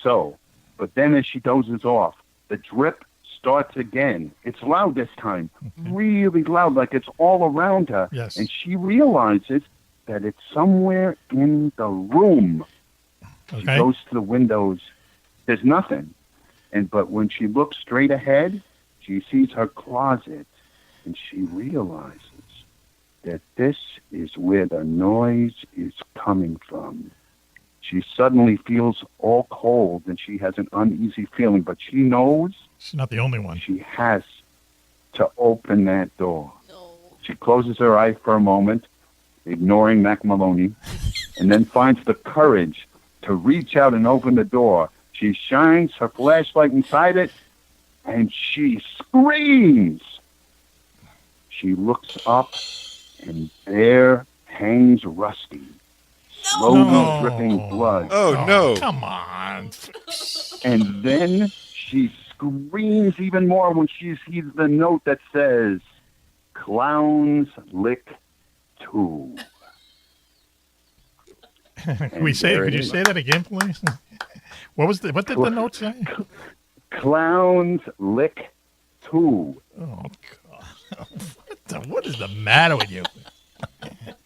So, but then as she dozes off, the drip starts again. It's loud this time, really loud, like it's all around her. Yes. And she realizes that it's somewhere in the room. She Okay. goes to the windows. There's nothing. But when she looks straight ahead, she sees her closet, and she realizes that this is where the noise is coming from. She suddenly feels all cold, and she has an uneasy feeling, but she knows She's not the only one. she has to open that door. She closes her eyes for a moment, ignoring Mack Maloney, and then finds the courage to reach out and open the door. She shines her flashlight inside it, and she screams. She looks up, and there hangs Rusty, slowly dripping blood. Oh, no. Come on. And then she screams even more when she sees the note that says, "Clowns lick 2." Could you say that again, please? What did the note say? Clowns lick 2. Oh God! What is the matter with you?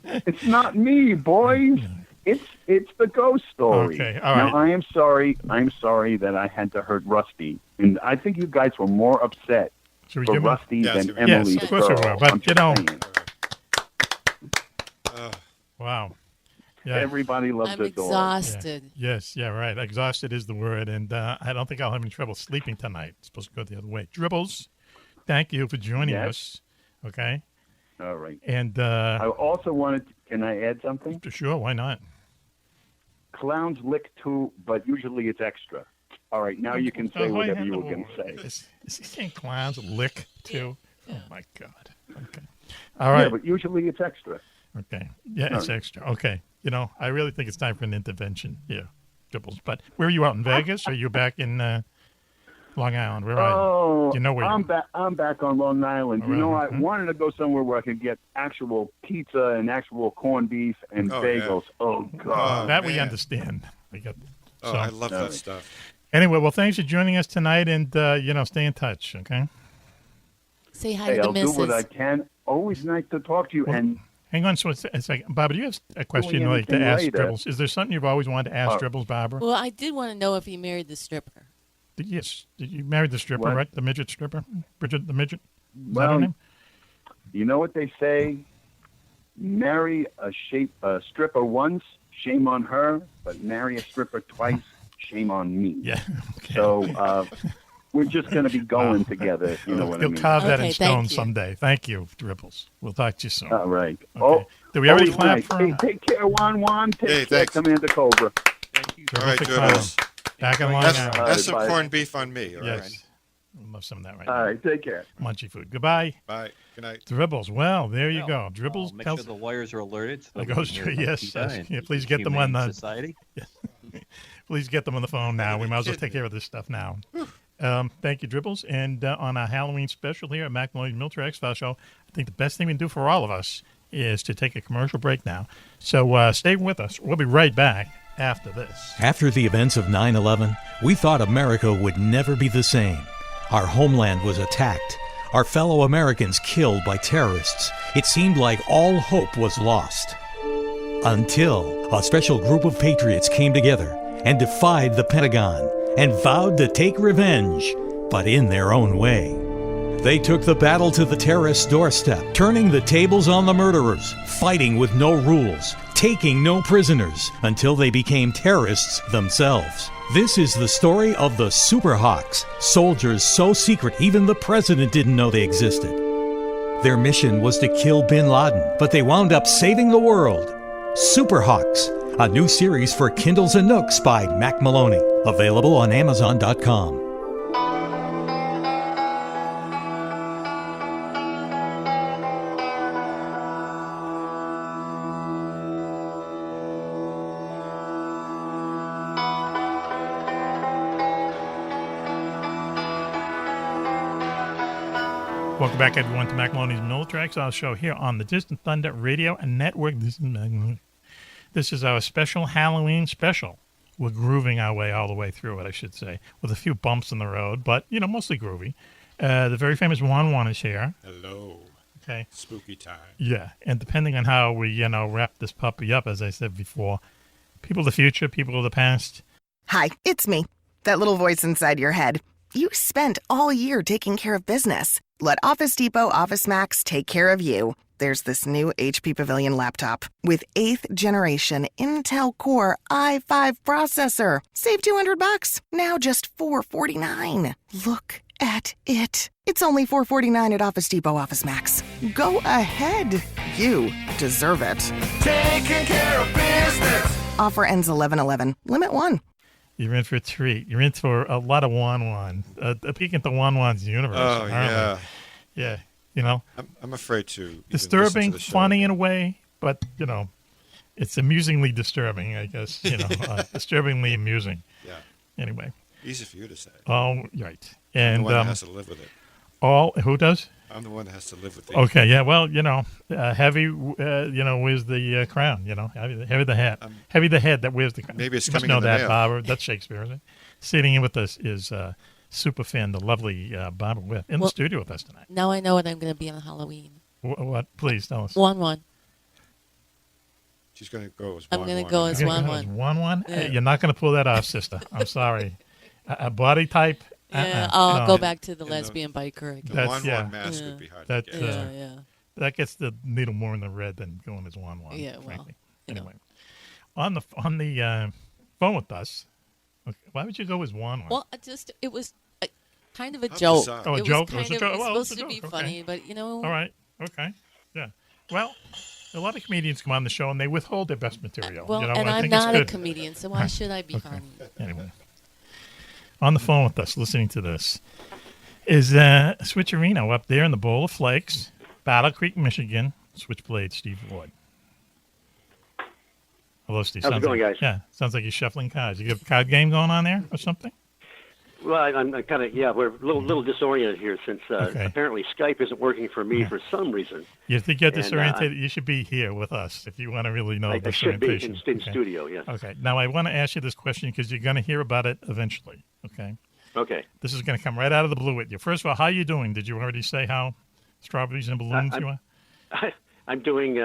It's not me, boys. It's the ghost story. Okay, all right. Now I am sorry. I'm sorry that I had to hurt Rusty, and I think you guys were more upset Should we for give him- Rusty Yes, than we- Emily Yes, the of course we girl. were, but, I'm you just know- saying. Wow. Yeah. Everybody loves I'm the dog. exhausted. Yes, yeah, right. Exhausted is the word, and I don't think I'll have any trouble sleeping tonight. It's supposed to go the other way. Dribbles, thank you for joining Yes. us. Okay, All right. and I also wanted. Can I add something? sure, why not? Clowns lick 2, but usually it's extra. All right. Now you can say whatever you were going to say. Is he saying clowns lick too? Oh my God. Okay. All right. Yeah, but usually it's extra. Okay. Yeah, it's All right. extra. Okay. You know, I really think it's time for an intervention here, Dribbles. But where are you out in Vegas? Or are you back in Long Island? Where are you? Oh, You know where I'm you back. I'm back on Long Island. All You know, I right. wanted to go somewhere where I could get actual pizza and actual corned beef and Oh, yeah. bagels. Oh God! that we man. understand. We got. Oh, so, I love that stuff. anyway, well, thanks for joining us tonight, and stay in touch. Okay. Say hi Hey, to the I'll do what I missus. can. Always nice to talk to you. And Hang on, so it's like Barbara. Do you have a question Doing you'd like to anything ask later. Dribbles? Is there something you've always wanted to ask Oh. Dribbles, Barbara? Well, I did want to know if he married the stripper. Yes, you married the stripper, What? right? The midget stripper, Bridget the midget. Is that her well, name? you know what they say: marry a stripper once, shame on her. But marry a stripper twice, shame on me. Yeah. Okay. So we're just going to be going together. If you know what I You'll mean. carve that Okay, in thank stone you. someday. Thank you, Dribbles. We'll talk to you soon. All right. Okay. Oh, Did we already always clap nice. for Hey, him? take care, Juan-Juan. Take Hey, care, thanks. Commander Cobra. All right, to Dribbles. Back in Long Have, Island. All have right, some bye. corned beef on me, all right? Yes. We'll love some of that right All now. right, take care. Munchy food. Goodbye. Bye. Good night. Dribbles. Well, there you go. Dribbles Make tells sure the lawyers are alerted. So that It goes we can through- hear about yes, PETA yes. and Yeah, please get them on Humane the- Society. Please get them on the phone now. We might as well take care of this stuff now. Thank you, Dribbles. And on our Halloween special here at Mack Maloney's Military X-File Show, I think the best thing we can do for all of us is to take a commercial break now. So stay with us. We'll be right back after this. After the events of 9/11, we thought America would never be the same. Our homeland was attacked. our fellow Americans killed by terrorists, it seemed like all hope was lost. Until a special group of patriots came together and defied the Pentagon and vowed to take revenge, but in their own way. They took the battle to the terrorists' doorstep, turning the tables on the murderers, fighting with no rules, taking no prisoners, until they became terrorists themselves. This is the story of the Superhawks, soldiers so secret even the president didn't know they existed. Their mission was to kill bin Laden, but they wound up saving the world. Superhawks, a new series for Kindles and Nooks by Mack Maloney, available on Amazon.com. Welcome back, everyone, to Mack Maloney's Military Exile Show here on the Distant Thunder Radio and Network. This is our special Halloween special. We're grooving our way all the way through it, I should say, with a few bumps in the road, but, mostly groovy. The very famous Juan-Juan is here. Hello. Okay. Spooky time. Yeah, and depending on how we, wrap this puppy up, as I said before, people of the future, people of the past. Hi, it's me, that little voice inside your head. You spent all year taking care of business. Let Office Depot Office Max take care of you. There's this new HP Pavilion laptop with 8th generation Intel Core i5 processor. Save $200. Now just $449. Look at it. It's only $449 at Office Depot Office Max. Go ahead. You deserve it. Taking care of business. Offer ends 11/11. Limit 1. You're in for a treat. You're in for a lot of Juan-Juan. A peek into Juan-Juan's universe. Oh, yeah. Yeah, I'm afraid to. Disturbing, funny in a way, but, it's amusingly disturbing, I guess. Disturbingly amusing. Yeah. Anyway. Easy for you to say. Oh, right. I'm And the one that has to live with it. Who does? I'm the one that has to live with it. Okay, yeah, well, heavy, wears the crown, heavy the hat. Heavy the head that wears the crown. Maybe it's you must coming know in the that, mail. Barbara. That's Shakespeare, isn't it? Sitting in with us is Superfan, the lovely Barbara Witt, in the studio with us tonight. Now I know what I'm going to be on Halloween. What? Please tell us. Juan-Juan. She's going to go as I'm Juan-Juan. going to go as Juan-Juan. Juan-Juan? Yeah. You're not going to pull that off, sister. I'm sorry. A body type? Yeah, I'll go back to the lesbian biker. The Juan-Juan mask would be hard to get. That gets the needle more in the red than going as Juan-Juan, Yeah, well, frankly. Anyway, on the phone with us, okay, why would you go as Juan-Juan? Well, it was kind of a joke. bizarre. Oh, a it joke? Was It was a kind joke. of, Well, it's it's a supposed to be joke, funny, okay. but, All right. Okay. Yeah. Well, a lot of comedians come on the show and they withhold their best material. Well, and I'm think not it's a good. comedian, so why should I be funny? Anyway, on the phone with us, listening to this, is Switcherino up there in the Bowl of Flakes, Battle Creek, Michigan. Switchblade, Steve Ward. Hello, Steve. How's it going, guys? Yeah, sounds like you're shuffling cards. You got a card game going on there or something? Well, I'm kind of, we're a little disoriented here since apparently Skype isn't working for me for some reason. You think you're And, disoriented? You should be here with us if you want to really know I should be disorientation. in studio, yes. Okay. Now, I want to ask you this question because you're going to hear about it eventually, okay? Okay. This is going to come right out of the blue with you. First of all, how are you doing? Did you already say how strawberries and balloons you are? I'm doing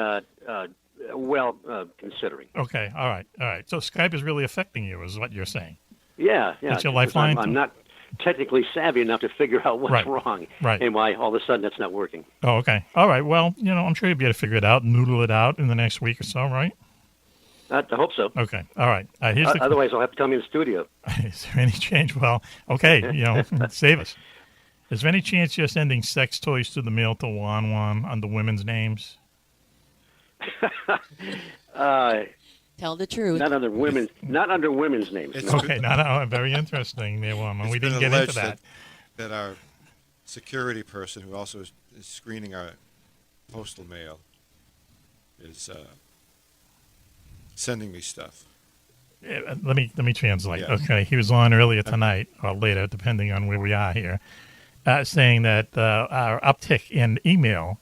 well, considering. Okay. All right. So Skype is really affecting you, is what you're saying. Yeah. That's your because lifeline? I'm not technically savvy enough to figure out what's wrong and why all of a sudden that's not working. Oh, okay. All right. Well, I'm sure you'll be able to figure it out, noodle it out in the next week or so, right? I hope so. Okay. All right. Here's Otherwise, I'll have to come in the studio. Is there any change? Well, okay. Save us. Is there any chance you're sending sex toys to the mail to Juan-Juan under women's names? Tell the truth. Not under women's names. Okay. Very interesting there, Juan-Juan. We didn't get into that. That our security person, who also is screening our postal mail, is sending me stuff. Yeah, let me translate. Yeah. Okay. He was on earlier tonight or later, depending on where we are here. Saying that our uptick in email,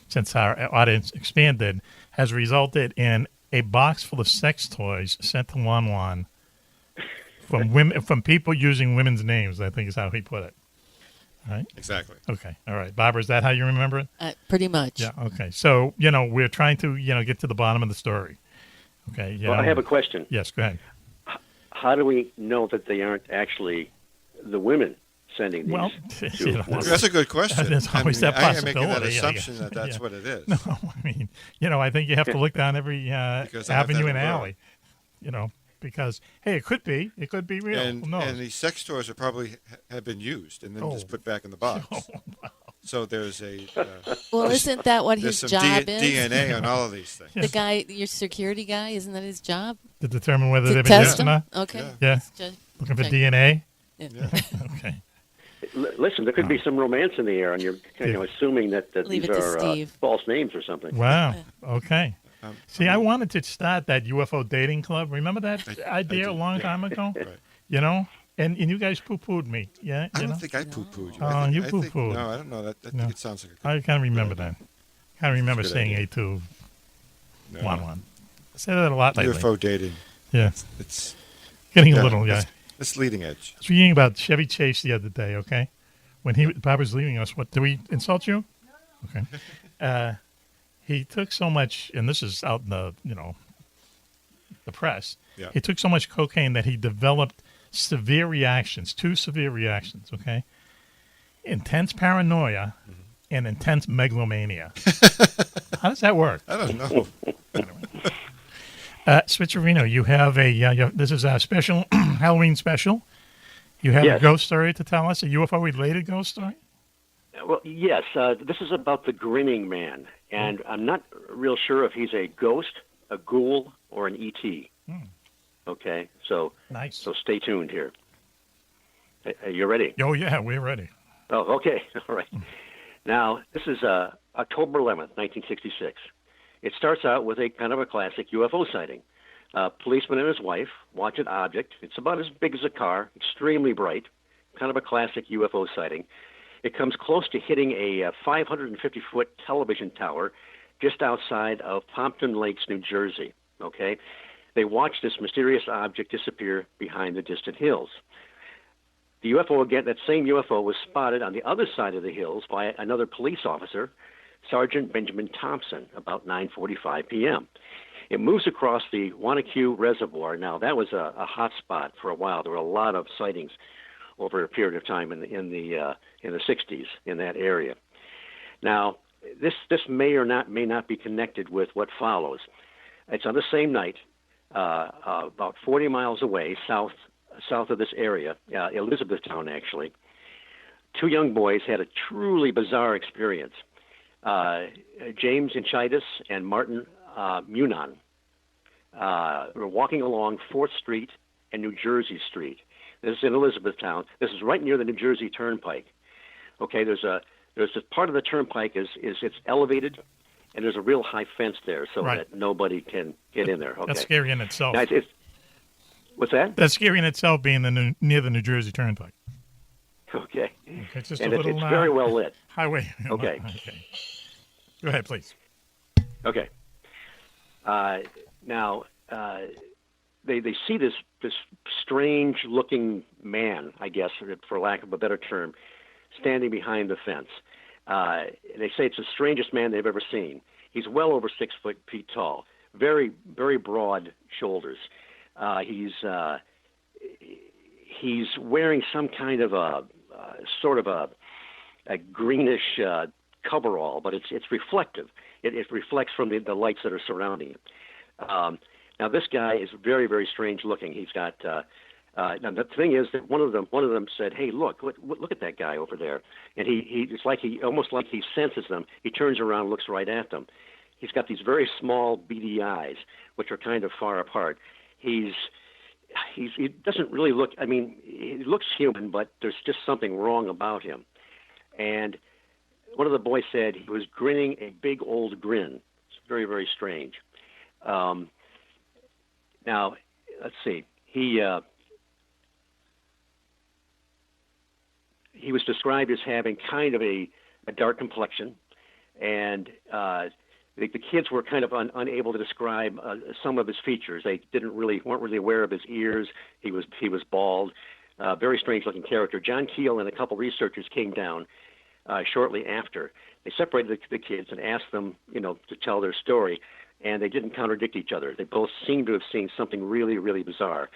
since our audience expanded, has resulted in a box full of sex toys sent to Juan-Juan from people using women's names, I think is how he put it. right? Exactly. Okay. All right. Barbara, is that how you remember it? Pretty much. Yeah. Okay. So, we're trying to, get to the bottom of the story. Okay. Well, I have a question. Yes, go ahead. How do we know that they aren't actually the women sending these? Well, that's a good question. There's always that I am possibility. making that assumption that that's what it is. No, I mean, I think you have to look down every avenue and alley, because, hey, it could be real. And, Who knows? and these sex toys are probably have been used and then just put back in the box. So there's a... well, isn't that what his some job is? DNA on all of these things. The guy, your security guy, isn't that his job? To determine whether they've been test used or them? not? Okay. Yeah. Looking for DNA? Yeah. Okay. Listen, there could be some romance in the air, and you're assuming that Leave these it to are Steve. false names or something. Wow. Okay. See, I wanted to start that UFO dating club. Remember that idea a long time ago? Right. And you guys poo-pooed me. Yeah. I don't think I poo-pooed you. Oh, you I think, poo-pooed. no, I don't know. I think it sounds like a good I can't remember that. Can't remember Good saying idea. A2 No. Juan-Juan. I say that a lot lately. UFO dating. Yeah. It's getting a little, It's leading edge. I was reading about Chevy Chase the other day, okay? When Bob was leaving us, did we insult you? Okay. He took so much, and this is out in the, the press. Yeah. He took so much cocaine that he developed severe reactions, 2 severe reactions, okay? Intense paranoia and intense megalomania. How does that work? I don't know. Switcherino, you have this is a special Halloween special. You have a ghost story to tell us, a UFO-related ghost story? Well, yes. This is about the Grinning Man, and I'm not real sure if he's a ghost, a ghoul, or an ET. Okay, so nice. So stay tuned here. You ready? Oh, yeah, we're ready. Oh, okay. All right. Now, this is October 11th, 1966. It starts out with a kind of a classic UFO sighting. A policeman and his wife watch an object. It's about as big as a car, extremely bright, kind of a classic UFO sighting. It comes close to hitting a 550-foot television tower just outside of Pompton Lakes, New Jersey. Okay? They watch this mysterious object disappear behind the distant hills. The UFO, again, that same UFO was spotted on the other side of the hills by another police officer, Sergeant Benjamin Thompson, about 9:45 p.m. It moves across the Wanacue Reservoir. Now, that was a hot spot for a while. There were a lot of sightings over a period of time in the 60s in that area. Now, this may not be connected with what follows. It's on the same night, about 40 miles away, south of this area, Elizabethtown, actually. 2 young boys had a truly bizarre experience. James Inchitis and Martin Munon were walking along 4th Street and New Jersey Street. This is in Elizabethtown. This is right near the New Jersey Turnpike. Okay, there's this part of the turnpike is it's elevated, and there's a real high fence there so that nobody can get in there. Okay. That's scary in itself. Now, what's that? That's scary in itself, being near the New Jersey Turnpike. Okay. It's just and a little it's very well lit. Highway. Okay. Go ahead, please. Okay. Now, they see this strange-looking man, I guess, for lack of a better term, standing behind the fence. They say it's the strangest man they've ever seen. He's well over 6 feet tall, very, very broad shoulders. He's wearing some kind of a greenish coverall, but it's reflective. It reflects from the lights that are surrounding it. Now, this guy is very, very strange looking. He's got. Now the thing is that one of them said, "Hey, look at that guy over there," and it's like almost like he senses them. He turns around, and looks right at them. He's got these very small, beady eyes, which are kind of far apart. He doesn't really look. I mean, he looks human, but there's just something wrong about him. And one of the boys said he was grinning a big old grin. It's very, very strange. Now, let's see. He was described as having kind of a dark complexion, and the kids were kind of unable to describe some of his features. They weren't really aware of his ears. He was bald. very strange-looking character. John Keel and a couple researchers came down shortly after. They separated the kids and asked them, to tell their story, and they didn't contradict each other. They both seemed to have seen something really, really bizarre.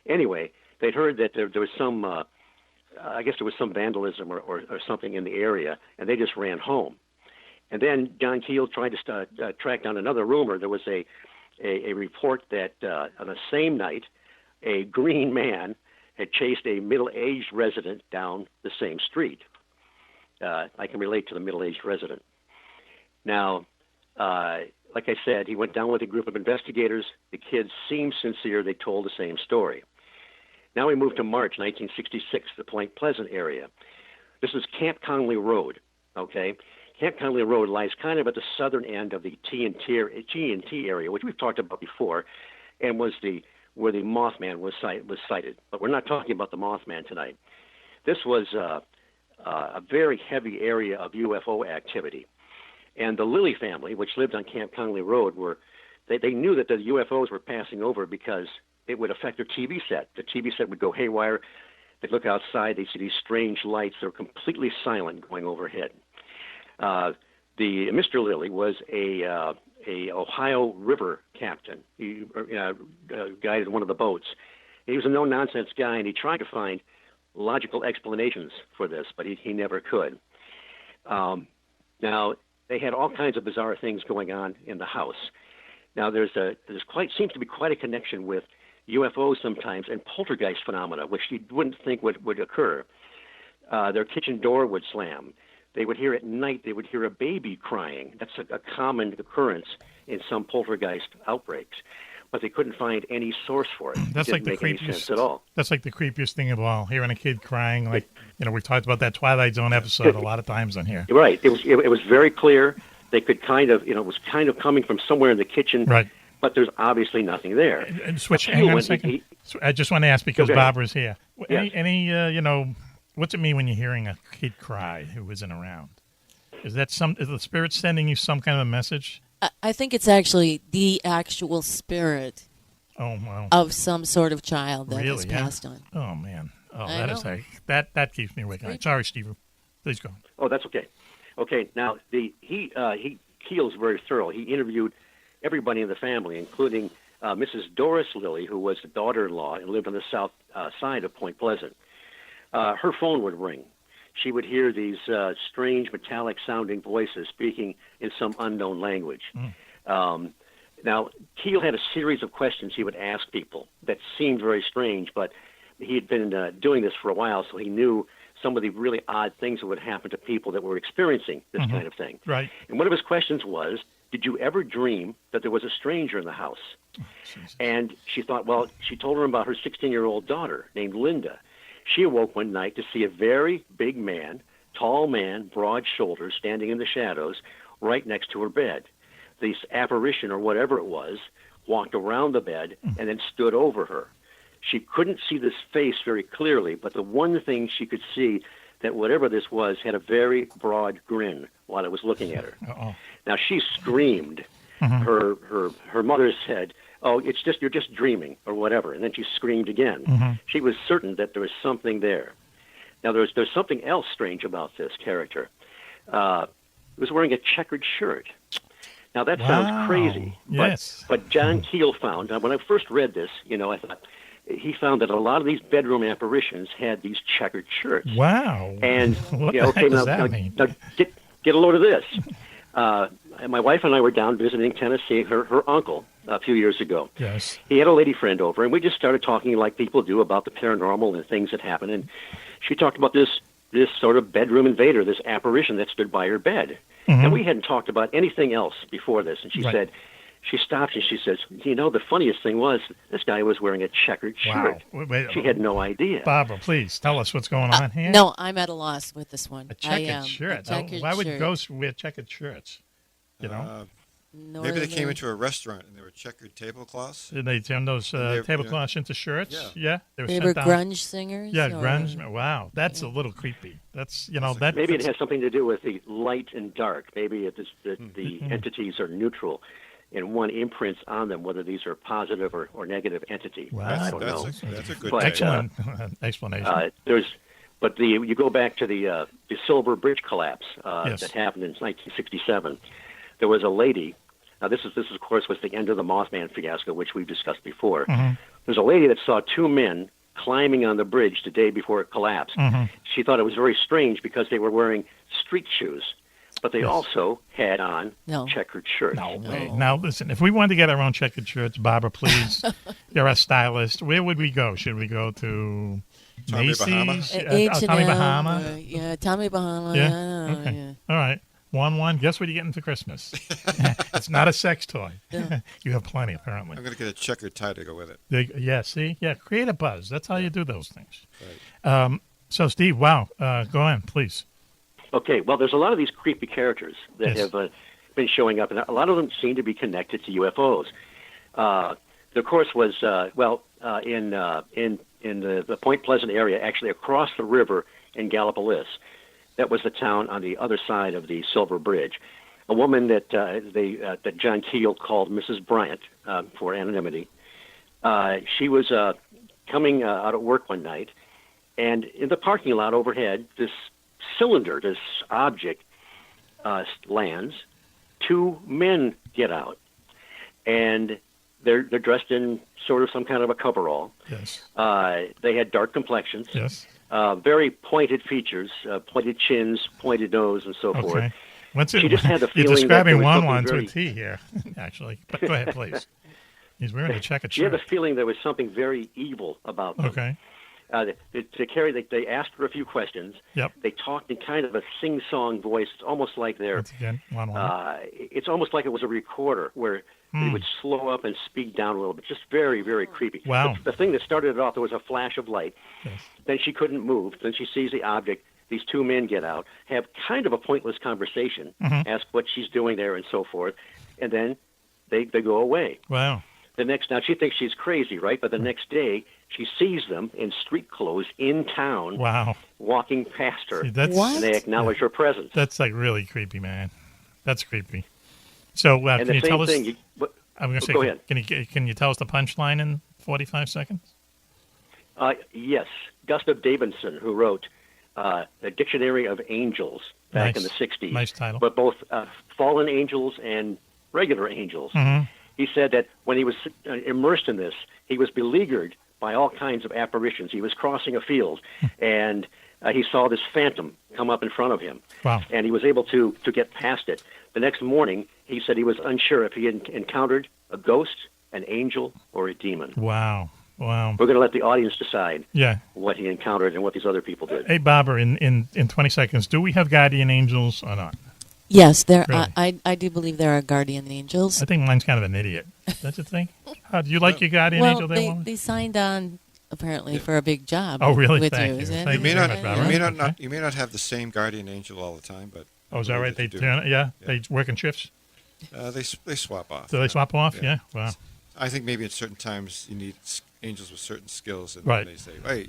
Anyway, they'd heard that there was some, I guess there was some vandalism or something in the area, and they just ran home. And then John Keel tried to track down another rumor. There was a report that on the same night, a green man had chased a middle-aged resident down the same street. I can relate to the middle-aged resident. Now, like I said, he went down with a group of investigators. The kids seemed sincere. They told the same story. Now we move to March 1966, the Point Pleasant area. This is Camp Conley Road, okay? Camp Conley Road lies kind of at the southern end of the T&T area, which we've talked about before, and was where the Mothman was sighted. But we're not talking about the Mothman tonight. This was a very heavy area of UFO activity. And the Lilly family, which lived on Camp Conley Road, they knew that the UFOs were passing over because it would affect their TV set. The TV set would go haywire. They'd look outside. They'd see these strange lights that were completely silent going overhead. Mr. Lilly was a Ohio River captain. He guided one of the boats. He was a no-nonsense guy, and he tried to find logical explanations for this, but he never could. Now, they had all kinds of bizarre things going on in the house. Now, seems to be quite a connection with UFOs sometimes and poltergeist phenomena, which you wouldn't think would occur. Their kitchen door would slam. They would hear at night, they would hear a baby crying. That's a common occurrence in some poltergeist outbreaks. But they couldn't find any source for it. That's it like didn't the make any creepiest. sense at all. That's like the creepiest thing of all. Hearing a kid crying, like we talked about that Twilight Zone episode a lot of times on here. Right. It was very clear. They could kind of, it was kind of coming from somewhere in the kitchen. Right. But there's obviously nothing there. And Switch, hang on a second. I just want to ask because Barbara's here. Yes. Any what's it mean when you're hearing a kid cry who isn't around? Is the spirit sending you some kind of a message? I think it's actually the actual spirit of some sort of child that has passed on. Oh, man. Oh, that keeps me awake. Sorry, Steve. Please go. Oh, that's okay. Okay, now Keel's very thorough. He interviewed everybody in the family, including Mrs. Doris Lilly, who was the daughter-in-law and lived on the south side of Point Pleasant. Her phone would ring. She would hear these strange metallic-sounding voices speaking in some unknown language. Now, Keel had a series of questions he would ask people that seemed very strange, but he had been doing this for a while, so he knew some of the really odd things that would happen to people that were experiencing this kind of thing. Right. And one of his questions was, did you ever dream that there was a stranger in the house? And she thought, she told him about her 16-year-old daughter named Linda. She awoke one night to see a very big man, tall man, broad shoulders, standing in the shadows right next to her bed. This apparition, or whatever it was, walked around the bed and then stood over her. She couldn't see this face very clearly, but the one thing she could see, that whatever this was, had a very broad grin while it was looking at her. Uh-oh. Now, she screamed. Her mother said, "Oh, you're just dreaming," or whatever. And then she screamed again. She was certain that there was something there. Now, there's something else strange about this character. He was wearing a checkered shirt. Now, that sounds crazy. But John Keel found, when I first read this, I thought, he found that a lot of these bedroom apparitions had these checkered shirts. Wow. And, what the heck does that mean? Now get a load of this. My wife and I were down visiting Tennessee, her uncle, a few years ago. Yes. He had a lady friend over, and we just started talking like people do about the paranormal and things that happen. And she talked about this sort of bedroom invader, this apparition that stood by her bed. And we hadn't talked about anything else before this. And she said, she stopped and she says, the funniest thing was this guy was wearing a checkered shirt. Wait, she had no idea. Barbara, please tell us what's going on here. No, I'm at a loss with this one. A checkered shirt. Why would ghosts wear checkered shirts? Maybe they came into a restaurant and there were checkered tablecloths. Did they turn those tablecloths into shirts? Yeah. They were grunge singers? Yeah, grunge. Wow, that's a little creepy. That's, Maybe it has something to do with the light and dark. Maybe the entities are neutral. and one imprints on them, whether these are positive or negative entity. Wow. I don't know. That's a good But, excellent explanation. You go back to the Silver Bridge collapse Yes. that happened in 1967. There was a lady. Now this of course was the end of the Mothman fiasco, which we've discussed before. Mm-hmm. There's a lady that saw two men climbing on the bridge the day before it collapsed. Mm-hmm. She thought it was very strange because they were wearing street shoes, but they also had on checkered shirts. No way. Now, listen, if we wanted to get our own checkered shirts, Barbara, please, you're a stylist. Where would we go? Should we go to Tommy Macy's? Bahama? Tommy Bahama? Yeah, Tommy Bahama. Yeah? Okay. Yeah. All right. Juan-Juan, guess what you're getting for Christmas? It's not a sex toy. Yeah. You have plenty, apparently. I'm going to get a checkered tie to go with it. Yeah, see? Yeah, create a buzz. That's how you do those things. Right. So, Steve, wow. Go on, please. Okay, well, there's a lot of these creepy characters that have been showing up, and a lot of them seem to be connected to UFOs. There, of course, was in the Point Pleasant area, actually across the river in Gallipolis. That was the town on the other side of the Silver Bridge. A woman that that John Keel called Mrs. Bryant for anonymity. She was coming out at work one night, and in the parking lot overhead, this cylinder, this object, lands. Two men get out, and they're dressed in sort of some kind of a coverall. Yes. They had dark complexions. Yes. Very pointed features, pointed chins, pointed nose, and so forth. What's it? She just had the You're feeling describing that there was Juan-Juan to something a T here, actually. But go ahead, please. He's wearing a checkered She had shirt. the feeling there was something very evil about them. Okay. They asked her a few questions. Yep. They talked in kind of a sing-song voice. It's almost like they're. Once again, Juan-Juan. It's almost like it was a recorder where they would slow up and speed down a little bit. Just very, very creepy. Wow. The thing that started it off, there was a flash of light. Yes. Then she couldn't move. Then she sees the object. These two men get out, have kind of a pointless conversation, ask what she's doing there and so forth, and then they go away. Wow. Now she thinks she's crazy, right? But the next day, she sees them in street clothes in town. Wow. Walking past her, See, that's- and they acknowledge her presence. That's like really creepy, man. That's creepy. So And can the you same tell us? thing, I'm going to say, go ahead. Can you tell us the punchline in 45 seconds? Yes, Gustav Davidson, who wrote the Dictionary of Angels back in the 60s. Nice title. But both fallen angels and regular angels. Mm-hmm. He said that when he was immersed in this, he was beleaguered by all kinds of apparitions. He was crossing a field, and he saw this phantom come up in front of him. Wow. And he was able to get past it. The next morning, he said he was unsure if he had encountered a ghost, an angel, or a demon. Wow. Wow. We're going to let the audience decide Yeah. what he encountered and what these other people did. Hey, Barbara, in 20 seconds, do we have guardian angels or not? Yes, there. Really? I do believe there are guardian angels. I think mine's kind of an idiot. That's the thing. Do you like your guardian angel there, woman? they signed on apparently for a big job. Oh, really? With Thank you. you. Is that Thank You may very not, much, Barbara. you may not have the same guardian angel all the time, but Oh, is that right? They do. turn, they work in shifts. They swap off. Do they swap off? Yeah. Wow. I think maybe at certain times you need angels with certain skills, and Right. they say, "Hey,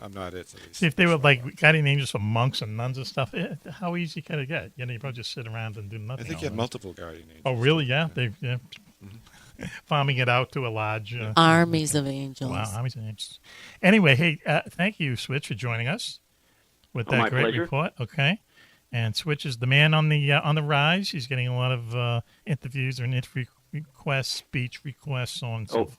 I'm not it." So See, if they were like guardian angels for monks and nuns and stuff, how easy can it get? You probably just sit around and do nothing. I think you have multiple guardian angels. Oh, really? Yeah. Farming it out to a large armies of angels. Wow, armies of angels. Anyway, hey, thank you, Switch, for joining us with that my great pleasure. report. Okay, and Switch is the man on the rise. He's getting a lot of interviews and interview requests, speech requests, so on and so forth.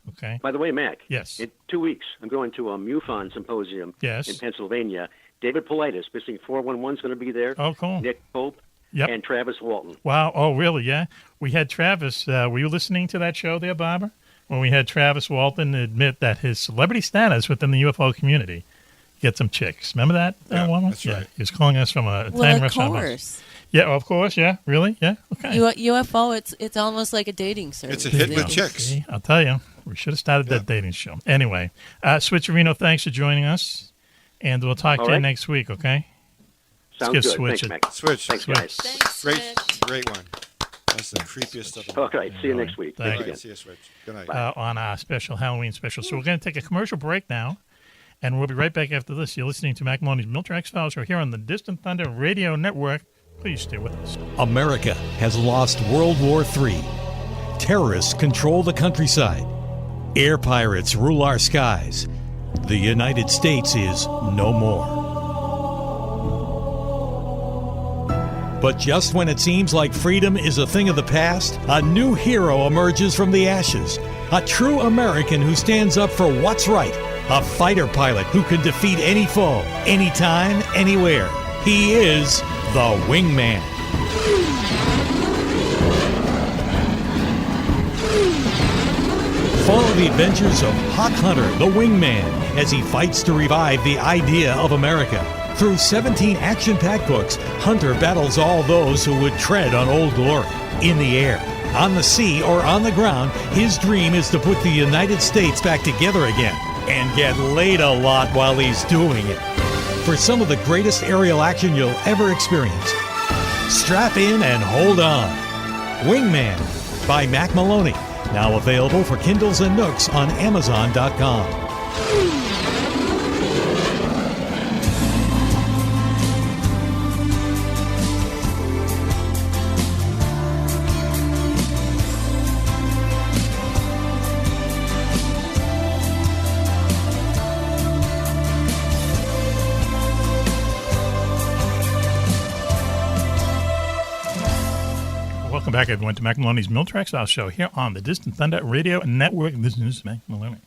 Okay. By the way, Mac. Yes. In 2 weeks, I'm going to a MUFON symposium Yes. in Pennsylvania. David Paulides, missing 411, is going to be there. Oh, cool. Nick Pope Yep. and Travis Walton. Wow. Oh, really? Yeah. We had Travis. Were you listening to that show there, Barbara? When we had Travis Walton admit that his celebrity status within the UFO community gets some chicks. Remember that? Yeah, that's right. He was calling us from a Well, Italian of restaurant. course. Yeah, of course. Yeah. Really? Yeah. Okay. UFO. It's almost like a dating service. It's a hit with chicks. See, I'll tell you. We should have started that dating show. Anyway, Switcherino, thanks for joining us. And we'll talk All to you right. next week, okay? Sounds Let's good. get Switch Thanks, it. Mac. Switch. Thanks, guys. Great one. That's the creepiest of them. All right. See you next week. Thank Thanks you. again. See you, Switch. Good night. On our special Halloween special. So we're going to take a commercial break now, and we'll be right back after this. You're listening to Mack Maloney's Military X-Files. We're here on the Distant Thunder Radio Network. Please stay with us. America has lost World War III. terrorists control the countryside. Air pirates rule our skies. The United States is no more. But just when it seems like freedom is a thing of the past, a new hero emerges from the ashes. A true American who stands up for what's right. A fighter pilot who can defeat any foe, anytime, anywhere. He is the Wingman. Follow the adventures of Hawk Hunter, the Wingman, as he fights to revive the idea of America. Through 17 action-packed books, Hunter battles all those who would tread on Old Glory. In the air, on the sea, or on the ground, his dream is to put the United States back together again and get laid a lot while he's doing it. For some of the greatest aerial action you'll ever experience, strap in and hold on. Wingman by Mack Maloney. Now available for Kindles and Nooks on Amazon.com. Welcome back, everyone, to Mack Maloney's Military Exile Show here on the Distant Thunder Radio Network. This is Mack Maloney.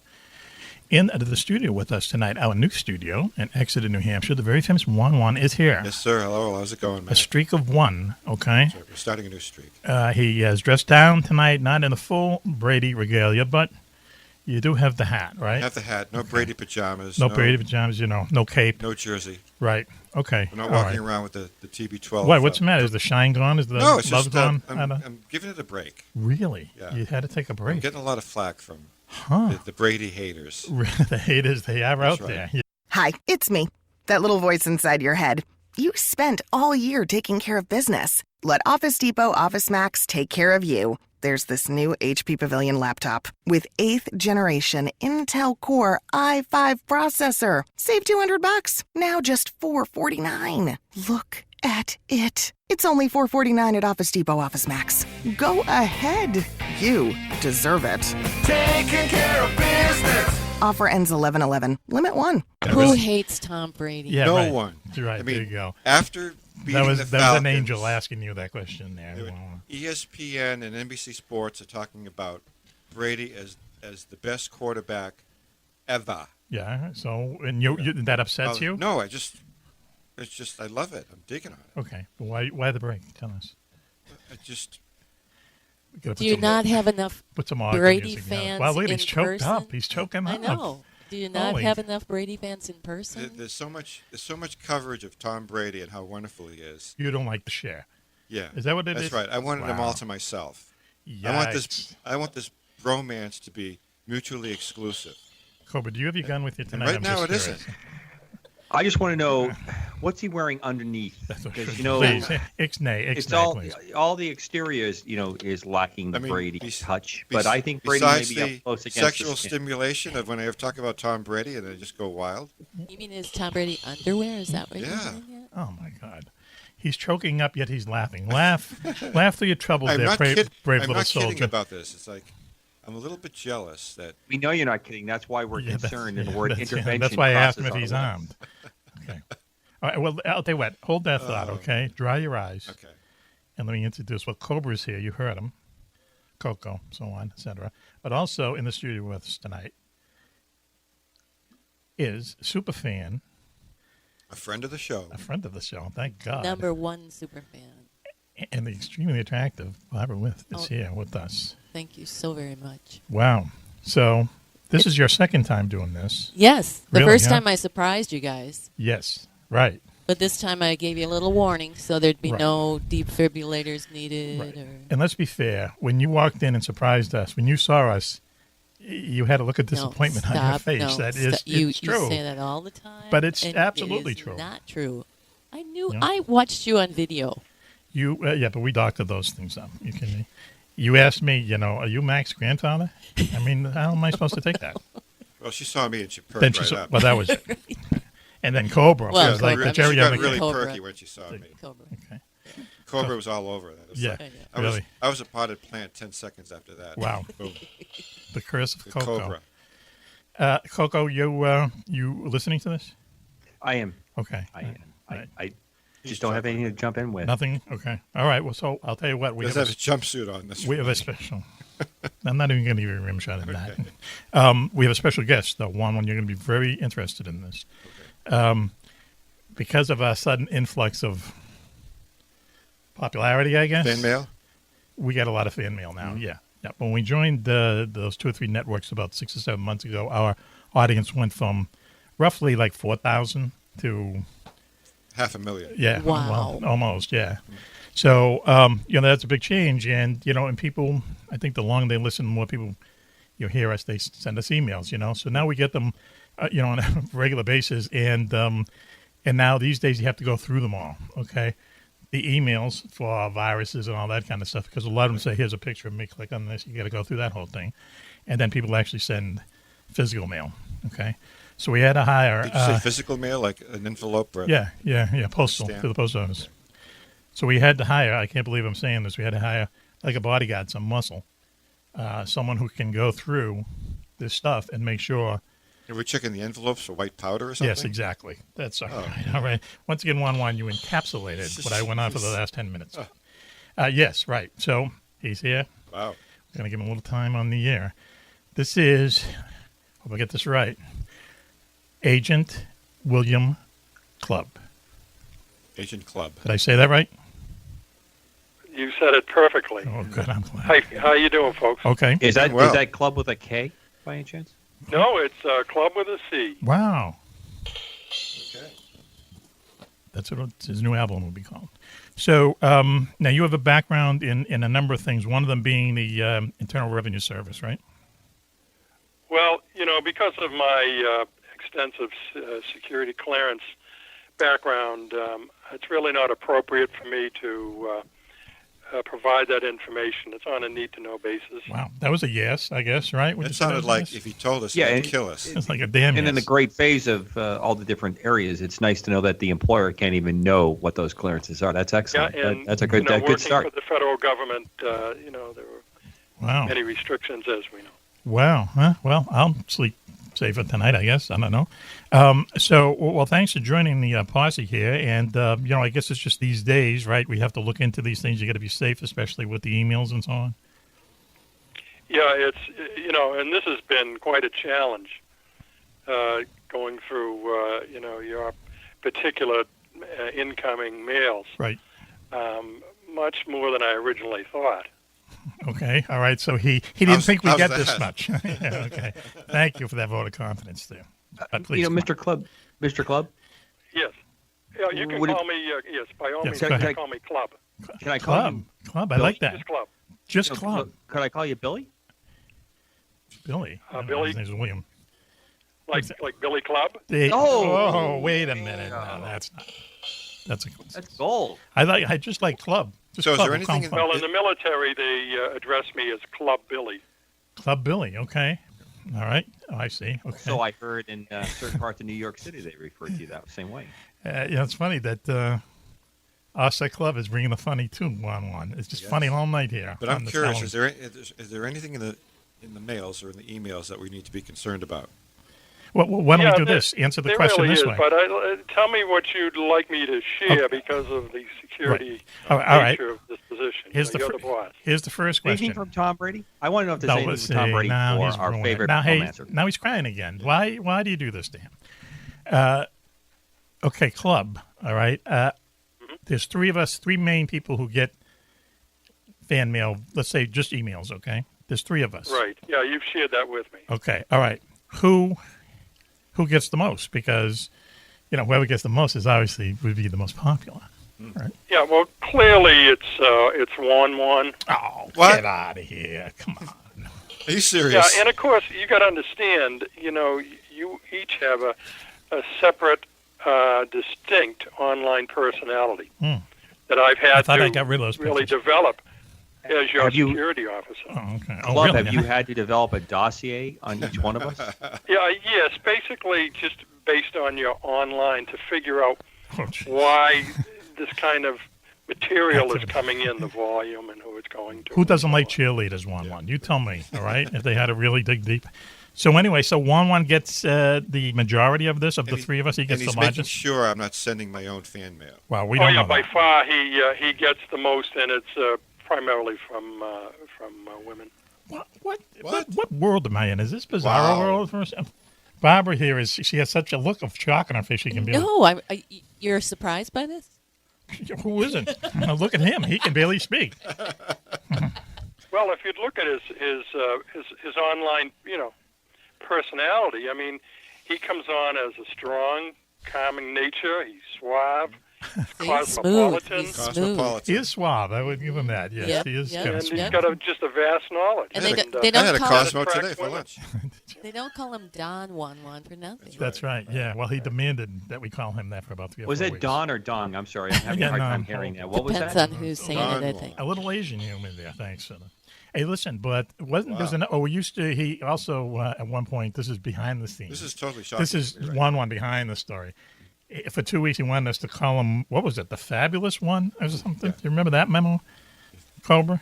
In the studio with us tonight, our new studio in Exeter, New Hampshire, the very famous Juan-Juan is here. Yes, sir. Hello. How's it going, man? A streak of one, okay? So we're starting a new streak. He has dressed down tonight, not in the full Brady regalia, but you do have the hat, right? I have the hat. No Brady pajamas. No Brady pajamas, no cape. No jersey. Right. Okay. I'm not walking around with the TB12. Why? What's the matter? Is the shine gone? Is the no, it's love just, gone? I'm giving it a break. Really? Yeah. You had to take a break. I'm getting a lot of flack from the Brady haters. The haters, they are That's out there. Hi, it's me. That little voice inside your head. You spent all year taking care of business. Let Office Depot Office Max take care of you. There's this new HP Pavilion laptop with 8th generation Intel Core i5 processor. Save $200. Now just $449. Look at it. It's only $449 at Office Depot Office Max. Go ahead. You deserve it. Taking care of business. Offer ends 11/11. Limit 1. Who hates Tom Brady? Yeah, no right. one. Right, I mean, there you go. After beating that was the Falcons, an angel asking you that question there. ESPN and NBC Sports are talking about Brady as the best quarterback ever. Yeah. So, and that upsets you? No, I love it. I'm digging on it. Okay. Why the break? Tell us. I just. Do you not have enough Brady fans Wow, look at in he's choked person? up. He's choking up. I know. Do you not have enough Brady fans in person? There's so much coverage of Tom Brady and how wonderful he is. You don't like the share. Yeah. Is that what it is? That's right. I wanted them all to myself. Yikes. I want this bromance to be mutually exclusive. Cobra, do you have your gun with you tonight? Right now it isn't. I just want to know, what's he wearing underneath? Because, please, ixnay, all the exterior is, is lacking the Brady touch. But I think Brady besides may be the up close against sexual stimulation of when I talk about Tom Brady and I just go wild. You mean his Tom Brady underwear? Is that what you're saying? Oh my God. He's choking up, yet he's laughing. Laugh through your troubles I'm there, not brave I'm little not soldier. kidding about this. It's like I'm a little bit jealous that we know you're not kidding. That's why we're concerned in the word intervention. That's why I asked him if he's armed. Okay. All right. Well, I'll tell you what. Hold that thought, okay? Dry your eyes. Okay. And let me introduce. Well, Cobra's here. You heard him. Coco, so on, etc. But also in the studio with us tonight is Superfan. A friend of the show. A friend of the show. Thank God. Number one Superfan. And the extremely attractive Barbara With is here with us. Thank you so very much. Wow. So this is your second time doing this. Yes. The Really, first huh? time I surprised you guys. Yes. Right. But this time I gave you a little warning so there'd be Right. no defibrillators needed. Right. Or... And let's be fair. When you walked in and surprised us, when you saw us, you had a look of disappointment on your face. It's true. You say that all the time. But it's and absolutely it is true. Not true. I knew. Yeah. I watched you on video. Yeah, but we doctored those things up. You kidding me? You asked me, are you Mac's grandfather? I mean, how am I supposed to take that? Well, she saw me and she perked Then she right saw, up. well, that was it. And then Cobra. Well, was like Cobra. the Jerry she got Evans. really Cobra. perky when she saw me. Cobra. Okay. Cobra was all over that. It was Yeah, like, really. I was a potted plant 10 seconds after that. Wow. Boom. The curse of The Coco. Cobra. Coco, you listening to this? I am. Okay. I am. Right. I just don't have anything to jump in with. Nothing? Okay. All right. Well, so I'll tell you what. Does have a jumpsuit on this. We have a special. I'm not even going to give you a rim shot at that. We have a special guest, though. Juan, you're going to be very interested in this. Okay. Because of our sudden influx of popularity, I guess. Fan mail? We get a lot of fan mail now, yeah. When we joined those 2 or 3 networks about 6 or 7 months ago, our audience went from roughly like 4,000 to 500,000. Yeah. Wow. Well, almost, yeah. So, that's a big change. And, and people, I think the longer they listen, the more people, hear us, they send us emails, So now we get them, on a regular basis. And now these days you have to go through them all, okay? The emails for viruses and all that kind of stuff, because a lot of them say, here's a picture of me, click on this. You got to go through that whole thing. And then people actually send physical mail, okay? So we had to hire. Did you say physical mail, like an envelope? Or yeah, postal to the post office. So we had to hire. I can't believe I'm saying this. We had to hire like a bodyguard, some muscle, someone who can go through this stuff and make sure. Are we checking the envelopes for white powder or something? Yes, exactly. That's all right. All right. Once again, Juan-Juan, you encapsulated what I went on for the last 10 minutes. Yes, right. So he's here. Wow. We're going to give him a little time on the air. This is, hope I get this right, Agent William Clubb. Agent Clubb. Did I say that right? You said it perfectly. Oh, good. I'm glad. Hi, how you doing, folks? Okay. Is that Clubb with a K by any chance? No, it's Club with a C. Wow. Okay. That's what his new album will be called. So now you have a background in a number of things, one of them being the Internal Revenue Service, right? Well, because of my extensive security clearance background, it's really not appropriate for me to provide that information. It's on a need-to-know basis. Wow. That was a yes, I guess, right? It sounded like if he told us, he'd kill us. It's like a damn And in the great phase of all the different areas, it's nice to know that the employer can't even know what those clearances are. That's excellent. Yeah, and, that's a good, good start. Working for the federal government, there were many restrictions, as we know. Wow. Huh? Well, I'll sleep safer tonight, I guess. I don't know. Well, thanks for joining the posse here. And, I guess it's just these days, right? We have to look into these things. You got to be safe, especially with the emails and so on. Yeah, it's, and this has been quite a challenge going through, your particular incoming mails. Right. Much more than I originally thought. Okay. All right. So he didn't think we get this much. Yeah, okay. Thank you for that vote of confidence there. Please, Mr. Clubb. Mr. Clubb? Yes. Yeah, you can call me, yes, by all means, you can call me Clubb. Can I call you? Clubb, I like that. Just Clubb. Just Clubb. Could I call you Billy? Billy? Billy? His name's William. Like Billy Clubb? Oh, wait a minute. No, that's not. That's gold. I just like Clubb. Just so Clubb. Is there anything? Well, in the military, they address me as Clubb Billy. Clubb Billy. Okay. All right. Oh, I see. Okay. So I heard in certain parts of New York City they refer to you that same way. It's funny that Offset Club is bringing the funny too. Juan-Juan. It's just funny all night here. But I'm curious: is there anything in the mails or in the emails that we need to be concerned about? Well, why don't we do this? Answer the question really this is, way. But tell me what you'd like me to share because of the security nature of this position. Here's you're the boss. Here's the first question. Anything from Tom Brady? I want to know if there's anything from Tom Brady for our favorite romancer. Now he's crying again. Why do you do this to him? Okay, Club. All right. There's three of us, three main people who get fan mail. Let's say just emails. Okay. There's three of us. Right. Yeah, you've shared that with me. Okay. All right. Who gets the most? Because, whoever gets the most is obviously would be the most popular. Right? Yeah, well, clearly it's Juan-Juan. Oh, get out of here. Come on. Are you serious? Yeah, and of course, you got to understand, you each have a separate, distinct online personality that I've had I got rid of those really develop as your security officer. Oh, okay. Club, really? Have you had to develop a dossier on each one of us? Yes, basically just based on your online to figure out why this kind of material is coming in, the volume, and who it's going to. Who doesn't like cheerleaders, Juan-Juan? You tell me, all right? If they had to really dig deep. So anyway, Juan-Juan gets the majority of this, of the three of us. He gets and he's the making largest. sure I'm not sending my own fan mail. Well, we don't know by that. far he gets the most, and it's primarily from women. What world am I in? Is this bizarre Wow. world for us? Barbara here she has such a look of shock on her face. She can be. No, you're surprised by this? Who isn't? Look at him. He can barely speak. Well, if you'd look at his online, personality, I mean, he comes on as a strong, calming nature. He's suave, cosmopolitan. He's smooth. He is suave. I would give him that. Yes, Yep, he is. yep. kind of And smooth. he's got just a vast knowledge. And I they don't had a call Cosmo attract today for women. lunch. They don't call him Don Juan for nothing. That's right. Yeah. Well, he demanded that we call him that for about 3 or 4 Was weeks. it Don or Dong? I'm sorry, I'm having a hard time hearing that. What was Depends that? on who's saying it, I think. A little Asian humor there. Thanks. Hey, listen, but wasn't there's an? Oh, we used to. He also at one point. This is behind the scenes. This is totally shocking. This is to me, right? Juan-Juan behind the story. For 2 weeks, he wanted us to call him. What was it? The Fabulous One or something? Do you remember that memo, Cobra?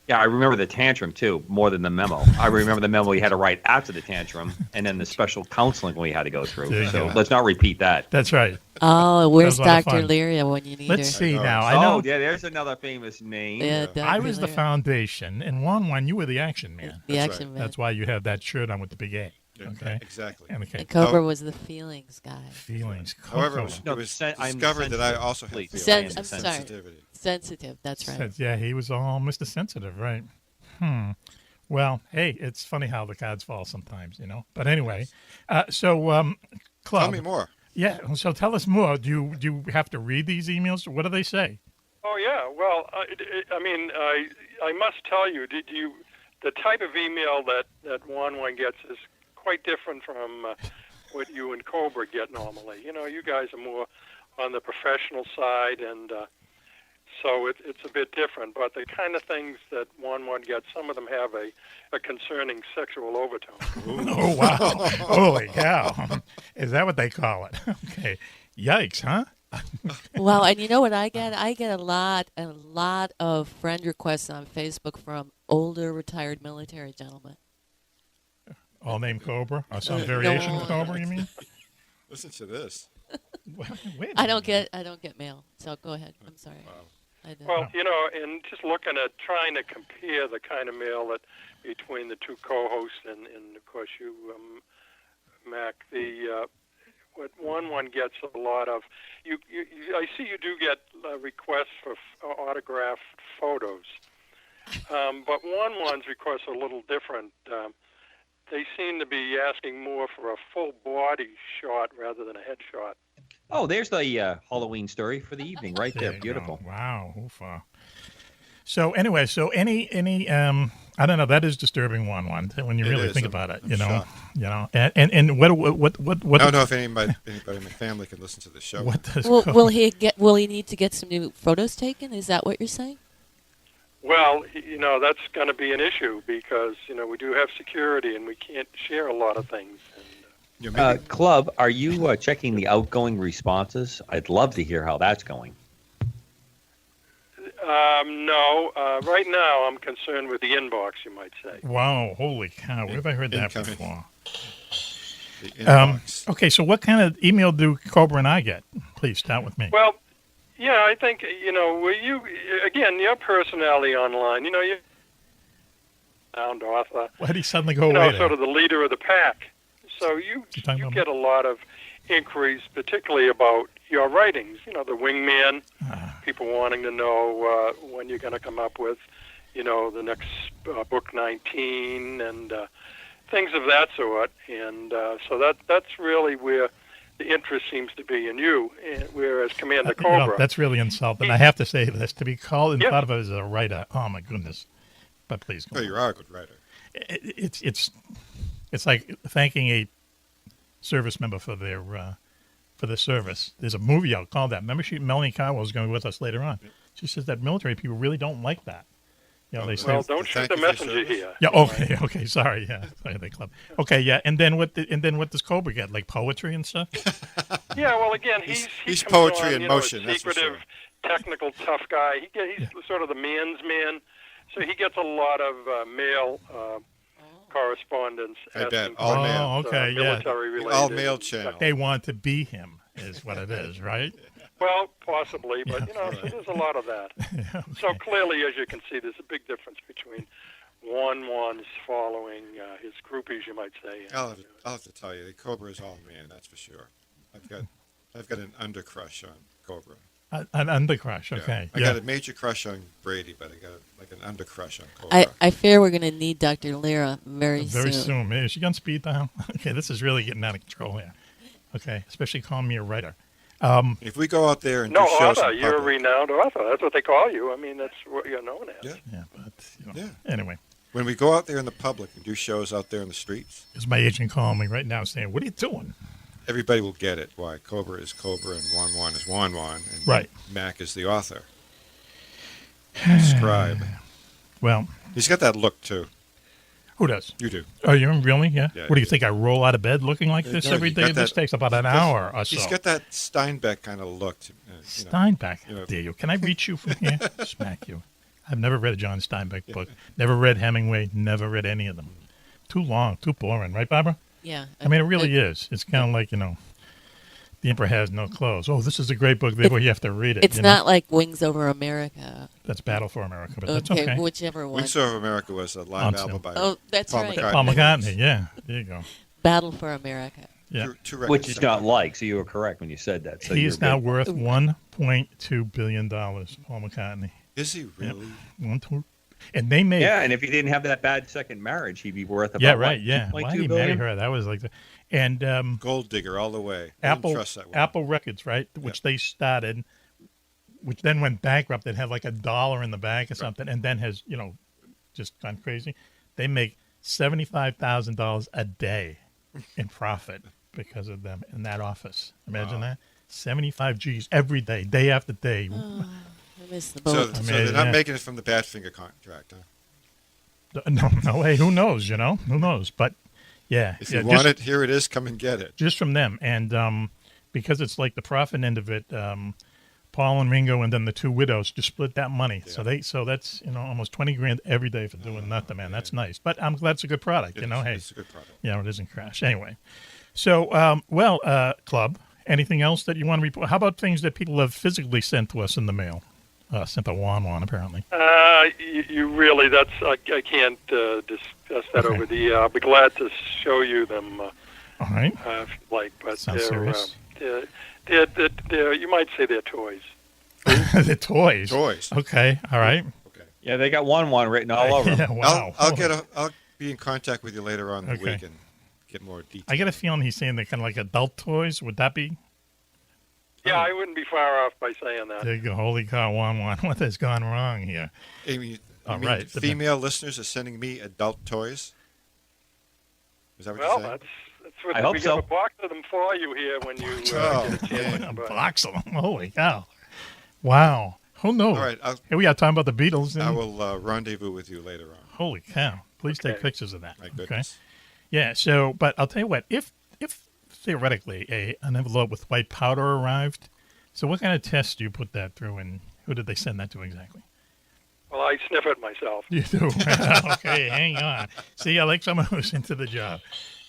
Yeah, I remember the tantrum, too, more than the memo. I remember the memo we had to write after the tantrum, and then the special counseling we had to go There through. you So go. let's not repeat that. That's right. Oh, where's That was a lot of Dr. fun. Lyria when you need Let's her? see now. I know. Oh, yeah, there's another famous name. Yeah, Dr. I was the Lyria. foundation, and Juan-Juan, you were the action man. The action man. That's why you have that shirt on with the big A. Okay, exactly. And the And Cobra was the feelings guy. Feelings. However, it Coco. was I'm discovered that I sensitive. also have Please. feelings. I'm sorry. Sensitivity. Sensitive, that's right. Yeah, he was all Mr. Sensitive, right? Well, hey, it's funny how the cards fall sometimes, But anyway, Club. Tell me more. Yeah, so tell us more. Do you have to read these emails? What do they say? Oh yeah, well, I must tell you, the type of email that Juan-Juan gets is quite different from what you and Cobra get normally. You guys are more on the professional side, and so it's a bit different. But the kind of things that Juan-Juan gets, some of them have a concerning sexual overtone. Oh wow! Holy cow! Is that what they call it? Okay. Yikes, huh? Well, and you know what I get? I get a lot of friend requests on Facebook from older retired military gentlemen. All named Cobra or some variation of No. Cobra? You mean? Listen to this. Wait. I don't get mail. So go ahead. I'm sorry. I don't. Well, and just looking at trying to compare the kind of mail that between the two co-hosts and of course you, Mac, what Juan-Juan gets a lot of. I see you do get requests for autographed photos, but Juan-Juan's requests are a little different. They seem to be asking more for a full body shot rather than a headshot. Oh, there's the Halloween story for the evening right there. you Beautiful. go. Wow. Oofa. So anyway, any I don't know. That is disturbing, Juan-Juan, when you really think about it. I'm shocked. And what? I don't know if anybody in my family can listen to the show. What does? Will he need to get some new photos taken? Is that what you're saying? Well, that's going to be an issue because we do have security and we can't share a lot of things. Club, are you checking the outgoing responses? I'd love to hear how that's going. No. Right now, I'm concerned with the inbox, you might say. Wow! Holy cow! Where have I heard that Incoming. before? The inbox. Okay, so what kind of email do Cobra and I get? Please start with me. Well, yeah, I think your personality online. You sound author. Why did he suddenly go away? Sort of the leader of the pack. So you get a lot of inquiries, particularly about your writings. The Wingman. People wanting to know when you're going to come up with, the next book 19 and things of that sort. And so that's really where the interest seems to be in you, whereas Commander Cobra. That's really insulting. I have to say this. To be called and thought of as a writer, oh my goodness. But please go Oh, on. you are a good writer. It's like thanking a service member for their service. There's a movie out called that. Remember, Melanie Cowell is going to be with us later on. She says that military people really don't like that. They say, Well, don't shoot the messenger here. Yeah. Okay. Sorry. Yeah. Sorry, the club. Okay. Yeah. And then what does Cobra get? Like poetry and stuff? Yeah. Well, again, he He's comes poetry on, in motion. A That's for secretive technical, tough guy. He's sort of the man's man, so he gets a lot of male correspondence. I bet. asking All male. Oh, okay, yeah. military related. All male channel. They want to be him, is what it is, right? Well, possibly, but so there's a lot of that. So clearly, as you can see, there's a big difference between Juan-Juan's following his groupies, you might say. I'll have to tell you, the Cobra is all man. That's for sure. I've got an undercrush on Cobra. An undercrush, okay. I got a major crush on Brady, but I got like an undercrush on Cobra. I fear we're going to need Dr. Lyra very soon. Very soon. Is she on speed dial? Okay, this is really getting out of control here. Okay, especially calling me a writer. If we go out there and No, do shows author. in You're a public, renowned author. That's what they call you. I mean, that's what you're known as. Yeah, but anyway. when we go out there in the public and do shows out there in the streets, is my agent calling me right now saying, "What are you doing?" Everybody will get it. Why Cobra is Cobra and Juan-Juan is Juan-Juan, and right. Mack is the author, scribe. Well, he's got that look too. Who does? You do. Oh, you really? Yeah. Yeah, what do you think? I roll out of bed looking like this No, every you day? got This that- takes about an hour or so. He's got that Steinbeck kind of look. Steinbeck, dare you? Can I reach you from here? Smack you. I've never read a John Steinbeck book. Never read Hemingway. Never read any of them. Too long, too boring, right, Barbara? Yeah. I mean, it really is. It's kind of like, The Emperor Has No Clothes. Oh, this is a great book. Therefore, you have to read it. It's not like Wings Over America. That's Battle for America, but that's okay. Whichever one. Wings Over America was a live album by that's Paul right. McCartney. Paul McCartney, yeah. There you go. Battle for America. Yeah. Which is not like, so you were correct when you said that. So he is now good. worth $1.2 billion, Paul McCartney. Is he really? Yep. And they made... Yeah, and if he didn't have that bad second marriage, he'd be worth about, Yeah, right, yeah. Why did he marry billion? her? That was like... And Gold digger all the way. I didn't trust that one. Apple Records, right, which they started, which then went bankrupt and had like $1 in the bank or something, and then has, just gone crazy. They make $75,000 a day in profit because of them in that office. Imagine that. 75 G's every day, day after day. I miss the So, boat. so they're not making it from the Badfinger contract, huh? No way. Who knows, Who knows? But, yeah. If you want it, here it is. Come and get it. Just from them. And because it's like the profit end of it, Paul and Ringo and then the two widows just split that money. Yeah. So that's, almost $20,000 every day for doing nothing, man. That's nice. But I'm glad it's a good product, Hey, it's a good product. It isn't crash. Anyway. So, Club, anything else that you want to report? How about things that people have physically sent to us in the mail? Sent to Juan-Juan, apparently. You really, I can't discuss that over the air. I'll be glad to show you them. All right. If you like, but Sounds serious. they're, you might say they're toys. They're toys. Toys. Okay. All right. Okay. Yeah, they got Juan-Juan written all over them. Yeah, wow. I'll be in contact with you later on in the week and get more details. I get a feeling he's saying they're kind of like adult toys. Would that be? Yeah, I wouldn't be far off by saying that. There you go. Holy cow, Juan-Juan. What has gone wrong here? Amy, All I mean, right. female listeners are sending me adult toys? Is that what you're saying? That's what I hope we so. have a box of them for you here when you get a chance. A box of them. Holy cow. Wow. Who knows? All right. Here we are talking about the Beatles. I will rendezvous with you later on. Holy cow. Please take pictures of that. My goodness. Yeah, but I'll tell you what. If theoretically an envelope with white powder arrived, so what kind of test do you put that through, and who did they send that to exactly? Well, I sniff it myself. You do? Okay, hang on. See, I like someone who's into the job.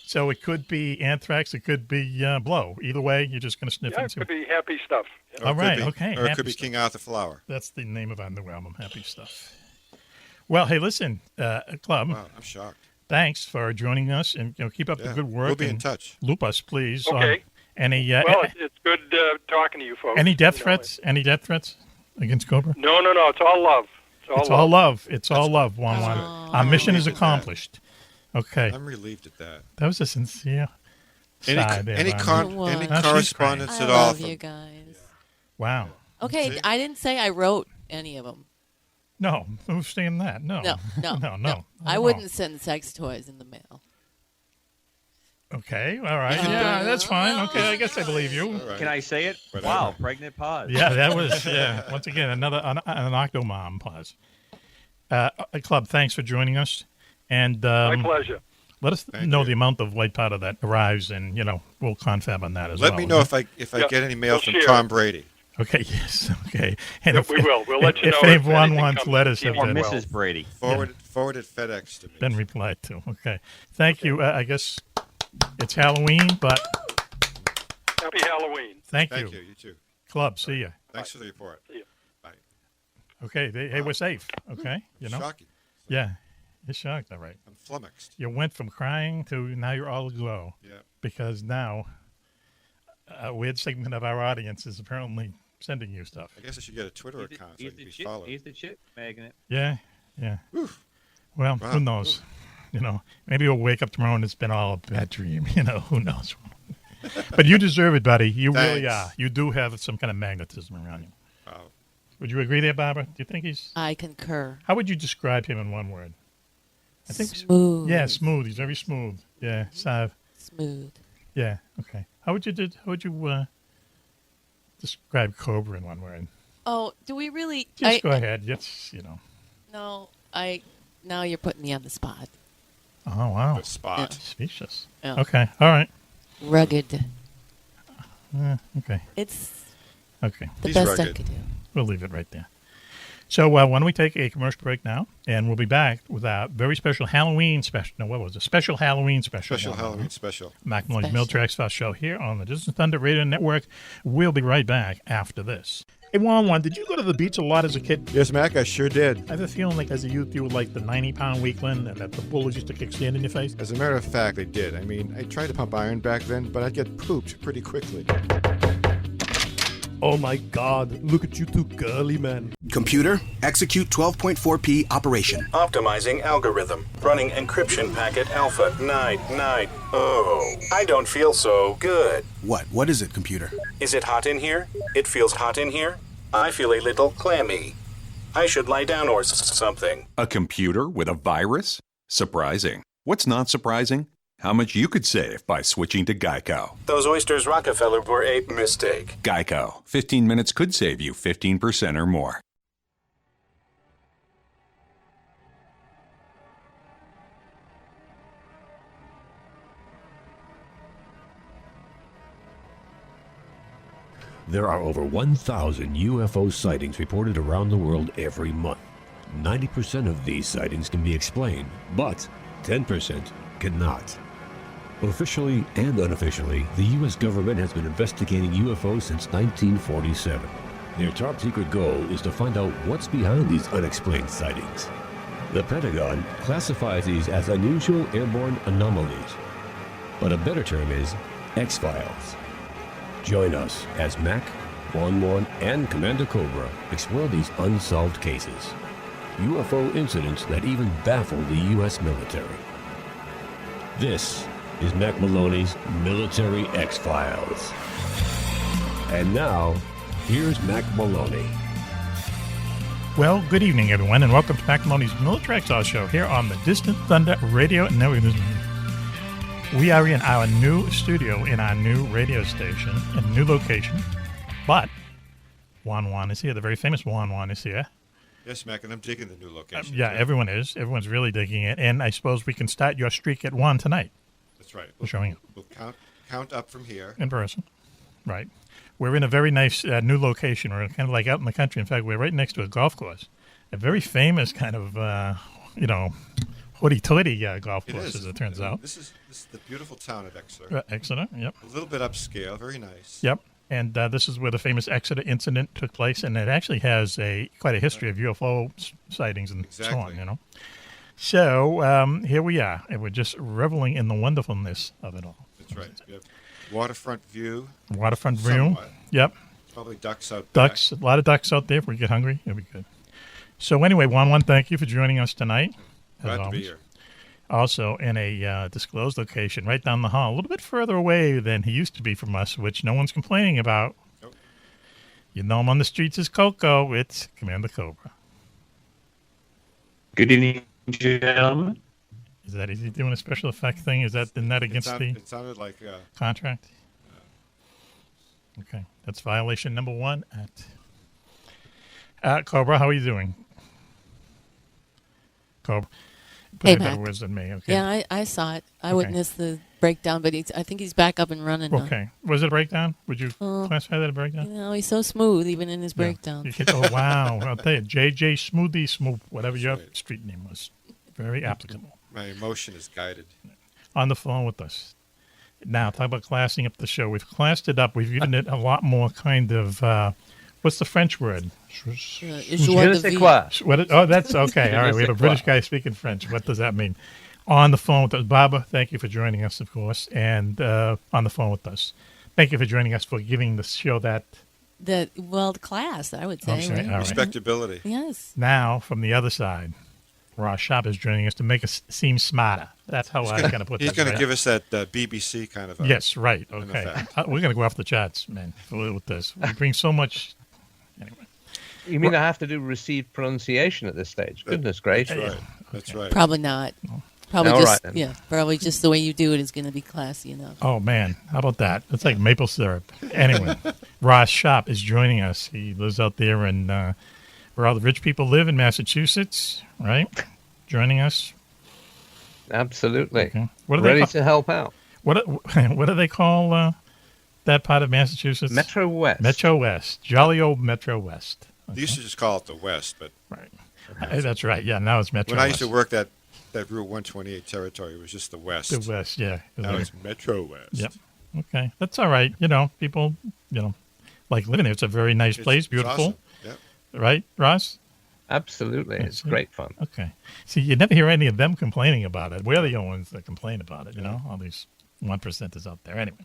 So it could be anthrax, it could be blow. Either way, you're just going to sniff Yeah, it. it could be happy stuff. Or All it could right, be- okay. Or it Happy could be Stuff. King Arthur Flower. That's the name of our new album, Happy Stuff. Well, hey, listen, Club. Wow, I'm shocked. Thanks for joining us, and keep up the good work. We'll be in and touch. Loop us, please. Okay. Any Well, it's good talking to you folks. any death threats? Any death threats against Cobra? No, it's all love. It's all love. It's all love, Juan-Juan. Our mission is accomplished. Okay. I'm relieved at that. That was a sincere side there, Any Barbara. Now she's correspondence I at all? love you guys. Wow. Okay, See? I didn't say I wrote any of them. No, who's saying that? No. No. No. I wouldn't send sex toys in the mail. Okay, all right. Yeah, that's fine. Okay, I guess I believe you. Right. Can I say it? Whatever. Wow, pregnant pause. Yeah, that was, once again, another an octomom pause. Club, thanks for joining us. And My pleasure. let us know the amount of white powder that arrives, and, we'll confab on that as well. Let me know if I get any mail we'll from share. Tom Brady. Okay, yes, okay. And Yep, we will. We'll let you know if if anyone anything wants comes letters to have Or been, Mrs. Brady. Forwarded FedEx to me. been replied to. Okay. Thank you. I guess it's Halloween, but Happy Halloween. thank Thank you. you. You too. Club, see ya. Thanks for the report. See ya. Bye. Okay, hey, we're safe. Okay, Shocking. Yeah, you're shocked. All right. I'm flummoxed. You went from crying to now you're all aglow. Yeah. Because now a weird segment of our audience is apparently sending you stuff. I guess I should get a Twitter account so I can be followed. He's the chip magnet. Yeah, yeah. Oof. Well, Wow. who knows? Maybe we'll wake up tomorrow and it's been all a bad dream. Who knows? But you deserve it, buddy. You really Thanks. are. You do have some kind of magnetism around you. Wow. Would you agree there, Barbara? Do you think he's... I concur. How would you describe him in one word? I think Smooth. Yeah, smooth. He's very smooth. Yeah, Smooth. Yeah. Okay. How would you describe Cobra in one word? Oh, do we really? Just go ahead. Yes, No, now you're putting me on the spot. Oh wow. The spot. Specious. Yeah. Okay. All right. Rugged. Okay. It's okay. the He's best I rugged. could do. We'll leave it right there. So why don't we take a commercial break now, and we'll be back with our very special Halloween special. No, what was it? Special Halloween special. Special Halloween special. Mack Maloney's Military X-Files show here on the Distant Thunder Radio Network. We'll be right back after this. Hey, Juan-Juan, did you go to the beach a lot as a kid? Yes, Mac, I sure did. I have a feeling like as a youth you were like the 90-pound weakling and that the bullies used to kick sand in your face. As a matter of fact, I did. I mean, I tried to pump iron back then, but I'd get pooped pretty quickly. Oh my God, look at you two girly men. Computer, execute 12.4p operation. Optimizing algorithm. Running encryption packet alpha 990. I don't feel so good. What is it, computer? Is it hot in here? It feels hot in here. I feel a little clammy. I should lie down or something. A computer with a virus? Surprising. What's not surprising? How much you could save by switching to Geico. Those oysters Rockefeller were a mistake. Geico. 15 minutes could save you 15% or more. There are over 1,000 UFO sightings reported around the world every month. 90% of these sightings can be explained, but 10% cannot. Officially and unofficially, the U.S. government has been investigating UFOs since 1947. Their top secret goal is to find out what's behind these unexplained sightings. The Pentagon classifies these as unusual airborne anomalies, but a better term is X-Files. Join us as Mack, Juan-Juan, and Commander Cobra explore these unsolved cases. UFO incidents that even baffle the U.S. military. This is Mack Maloney's Military X-Files. And now, here's Mack Maloney. Well, good evening, everyone, and welcome to Mack Maloney's Military X-Files show here on the Distant Thunder Radio Network. We are in our new studio in our new radio station in a new location, but Juan-Juan is here. The very famous Juan-Juan is here. Yes, Mac, and I'm digging the new location. Yeah, everyone is. Everyone's really digging it, and I suppose we can start your streak at 1 tonight. That's right. We're showing it. We'll count up from here. In person. Right. We're in a very nice new location. We're kind of like out in the country. In fact, we're right next to a golf course. A very famous kind of, hoity-toity golf course, as it turns out. This is the beautiful town of Exeter. Exeter, yep. A little bit upscale, very nice. Yep. And this is where the famous Exeter incident took place, and it actually has quite a history of UFO sightings and so on, So here we are, and we're just reveling in the wonderfulness of it all. That's right. We have waterfront view. Waterfront view. Somewhat. Yep. Probably ducks out Ducks. A lot of ducks out there. If we get hungry, it'll be good. So anyway, Juan-Juan, thank you for joining us tonight. Glad to be here. Also in a disclosed location right down the hall, a little bit further away than he used to be from us, which no one's complaining about. Nope. You know him on the streets as Coco. It's Commander Cobra. Good evening, gentlemen. Is he doing a special effect thing? Is that against it sounded like contract? Okay, that's violation number 1 at Cobra. How are you doing, Cobra? Hey, Better Mac. words than me. Okay. Yeah, I saw it. I witnessed the breakdown, but I think he's back up and running now. Okay. Was it a breakdown? Would you classify that a breakdown? He's so smooth, even in his breakdown. Oh, wow. I'll tell you, JJ Smoothie Smooth, whatever your street name was. Very applicable. My emotion is guided. On the phone with us. Now, talk about classing up the show. We've classed it up. We've given it a lot more kind of, what's the French word? Oh, that's okay. All right, we have a British guy speaking French. What does that mean? On the phone with us. Barbara, thank you for joining us, of course, and on the phone with us. Thank you for joining us, for giving the show that... The class, I would say. Okay, right? Respectability. Yes. Now, from the other side, Ross Sharp is joining us to make us seem smarter. That's how I'm going to put it. He's going to give us that BBC kind of... yes, right. Okay. We're going to go off the charts, man, with this. We bring so much... Anyway. You mean I have to do received pronunciation at this stage? Goodness gracious. That's right. That's right. Probably not. Probably probably just the way you do it is going to be classy enough. Oh, man. How about that? It's like maple syrup. Anyway, Ross Sharp is joining us. He lives out there in where all the rich people live in Massachusetts, right? Joining us. Absolutely. Okay. Ready to help out. What do they call that part of Massachusetts? Metro West. Metro West. Jolly old Metro West. Okay. They used to just call it the West, but... Right. That's right. Yeah, now it's Metro West. When I used to work that Route 128 territory, it was just the West. The West, yeah. Now it's Metro West. Yep. Okay. That's all right. People, like living there. It's a very nice place. Beautiful. Awesome. Yep. Right, Ross? Absolutely. It's great fun. Okay. See, you never hear any of them complaining about it. We're the only ones that complain about it, all these 1%ers out there. Anyway.